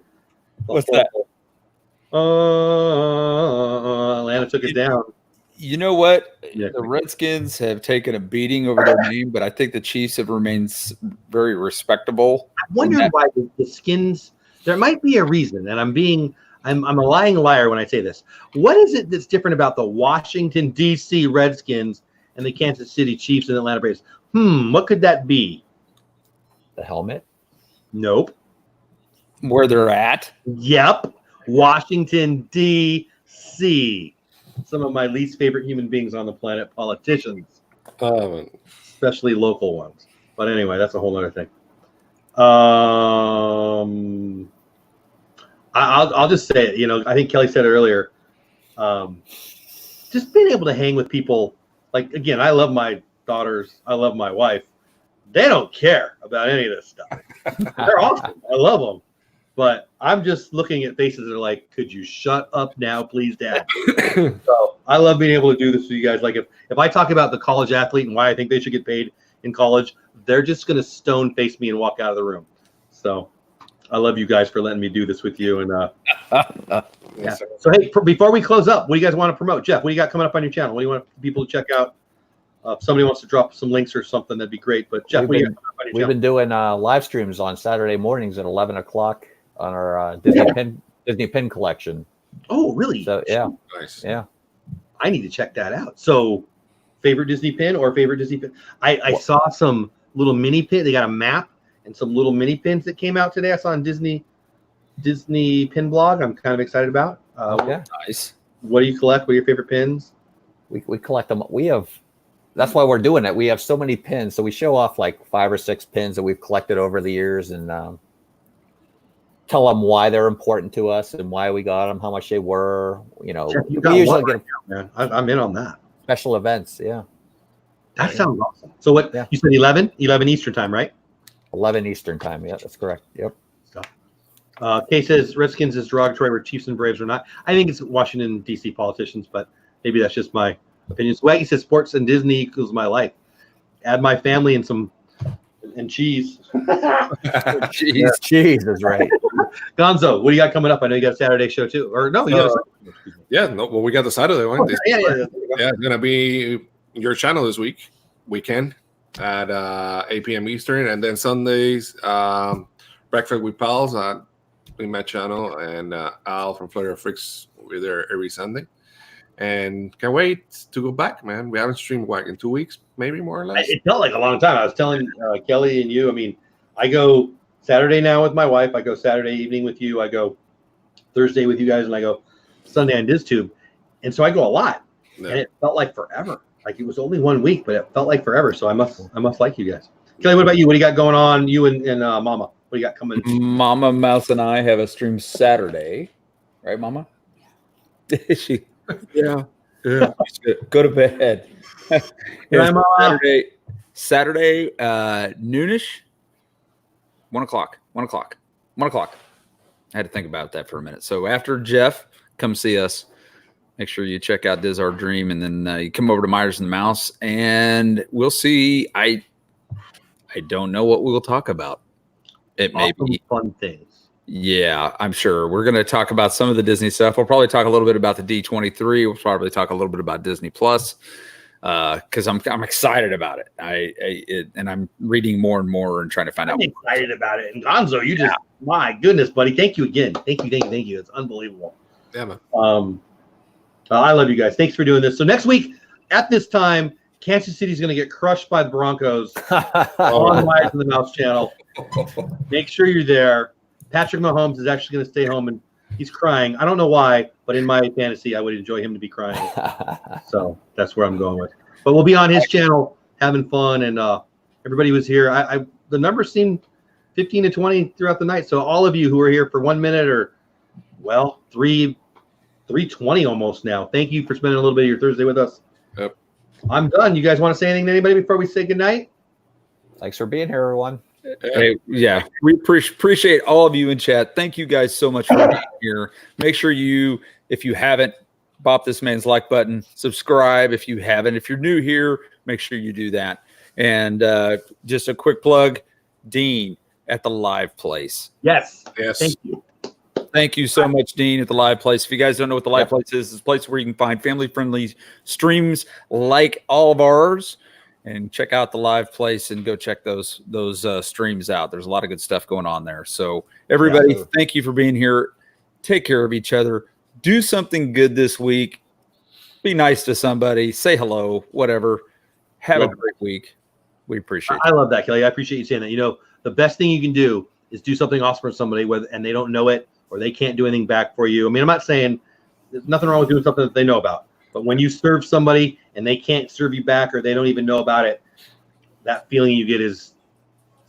What's that? Atlanta took it down. You know what? Yeah. The Redskins have taken a beating over their name, but I think the Chiefs have remained very respectable. I wonder why the Skins. There might be a reason, and I'm a lying liar when I say this. What is it that's different about the Washington D.C. Redskins and the Kansas City Chiefs and Atlanta Braves? What could that be? The helmet? Nope. Where they're at? Yep. Washington, D.C. Some of my least favorite human beings on the planet, politicians, especially local ones. But anyway, that's a whole other thing. I'll just say it. You know, I think Kelly said it earlier. Just being able to hang with people. Like, again, I love my daughters. I love my wife. They don't care about any of this stuff. They're awesome. I love them. But I'm just looking at faces that are like, could you shut up now, please, Dad? So I love being able to do this with you guys. Like, if I talk about the college athlete and why I think they should get paid in college, they're just going to stone face me and walk out of the room. So I love you guys for letting me do this with you. And yeah. So, hey, before we close up, what do you guys want to promote? Jeff, what do you got coming up on your channel? What do you want people to check out? If somebody wants to drop some links or something, that'd be great. But Jeff, what do you got coming up on your channel? We've been doing live streams on Saturday mornings at 11 o'clock on our Disney pin collection. Oh, really? So yeah, Nice. yeah. I need to check that out. So, favorite Disney pin or favorite Disney pin? I saw some little mini pin. They got a map and some little mini pins that came out today. I saw on Disney pin blog. I'm kind of excited about. Yeah. Nice. What do you collect? What are your favorite pins? We collect them. That's why we're doing it. We have so many pins, so we show off like 5 or 6 pins that we've collected over the years, and tell them why they're important to us and why we got them, how much they were. You know, Jeff, you we usually get man. I'm in on that. special events. Yeah, That sounds awesome. So what you said? 11 Eastern time, right? 11 Eastern time. Yeah, that's correct. Yep. Kay says Redskins is derogatory where Chiefs and Braves are not. I think it's Washington, D.C. politicians, but maybe that's just my opinion. Swaggy says sports and Disney equals my life. Add my family and some cheese. Cheese is right. Gonzo, what do you got coming up? I know you got a Saturday show too. Or no, you got well, we got the Saturday one. yeah. It's gonna be your channel this weekend at 8 p.m. Eastern, and then Sundays breakfast with pals on my channel, and Al from Florida Freaks will be there every Sunday. And can't wait to go back, man. We haven't streamed in 2 weeks, maybe more or less. It felt like a long time. I was telling Kelly and you. I mean, I go Saturday now with my wife. I go Saturday evening with you. I go Thursday with you guys, and I go Sunday on DizTube. And so I go a lot, and it felt like forever. Like it was only 1 week, but it felt like forever. So I must like you guys. Kelly, what about you? What do you got going on? You and Mama, what do you got coming? Mama Mouse and I have a stream Saturday, right, Mama? She. Yeah. Go to bed. Mama. Saturday, noonish, 1 o'clock. I had to think about that for a minute. So after Jeff, come see us. Make sure you check out Diz Our Dream, and then you come over to Meyers the Mouse, and we'll see. I don't know what we'll talk about. It may be fun things. Yeah, I'm sure. We're going to talk about some of the Disney stuff. We'll probably talk a little bit about the D23. We'll probably talk a little bit about Disney Plus because I'm excited about it. And I'm reading more and more and trying to find out. I'm excited about it. And Gonzo, you just, my goodness, buddy. Thank you again. Thank you. It's unbelievable. Yeah, man. I love you guys. Thanks for doing this. So next week at this time, Kansas City is going to get crushed by the Broncos on Meyers the Mouse channel. Make sure you're there. Patrick Mahomes is actually going to stay home, and he's crying. I don't know why, but in my fantasy, I would enjoy him to be crying. So that's where I'm going with. But we'll be on his channel having fun, and everybody was here. The numbers seemed 15 to 20 throughout the night. So all of you who are here for 1 minute or, 3:20 almost now. Thank you for spending a little bit of your Thursday with us. Yep. I'm done. You guys want to say anything to anybody before we say goodnight? Thanks for being here, everyone. Hey, yeah, we appreciate all of you in chat. Thank you guys so much for being here. Make sure if you haven't, bop this man's like button, subscribe if you haven't. If you're new here, make sure you do that. And just a quick plug, Dean at the Live Place. Yes. Thank you. Thank you so much, Dean, at the Live Place. If you guys don't know what the Live Place is, it's a place where you can find family-friendly streams like all of ours. And check out the Live Place and go check those streams out. There's a lot of good stuff going on there. So everybody, thank you for being here. Take care of each other. Do something good this week. Be nice to somebody. Say hello, whatever. Have a great week. We appreciate it. I love that, Kelly. I appreciate you saying that. You know, the best thing you can do is do something awesome for somebody, and they don't know it or they can't do anything back for you. I mean, I'm not saying there's nothing wrong with doing something that they know about, but when you serve somebody and they can't serve you back or they don't even know about it, that feeling you get is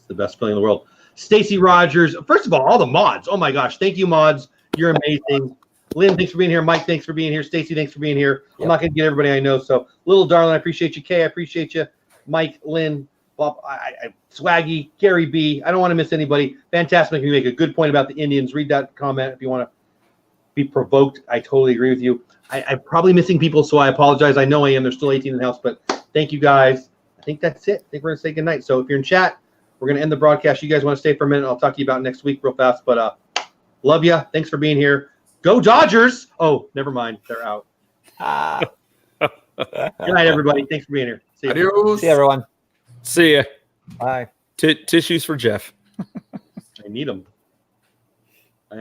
the best feeling in the world. Stacy Rogers, first of all the mods. Oh my gosh, thank you, mods. You're amazing. Lynn, thanks for being here. Mike, thanks for being here. Stacy, thanks for being here. I'm not going to get everybody I know. So, little darling, I appreciate you. Kay, I appreciate you. Mike, Lynn, Bob, Swaggy, Gary B. I don't want to miss anybody. Fantastic. You make a good point about the Indians. Read that comment if you want to be provoked. I totally agree with you. I'm probably missing people, so I apologize. I know I am. There's still 18 in the house, but thank you guys. I think that's it. I think we're going to say goodnight. So, if you're in chat, we're going to end the broadcast. You guys want to stay for a minute? I'll talk to you about next week real fast, but love you. Thanks for being here. Go Dodgers! Oh, never mind. They're out. Good night, everybody. Thanks for being here. See you. Adios. See you, everyone. See ya. Bye. Tissues for Jeff. I need them.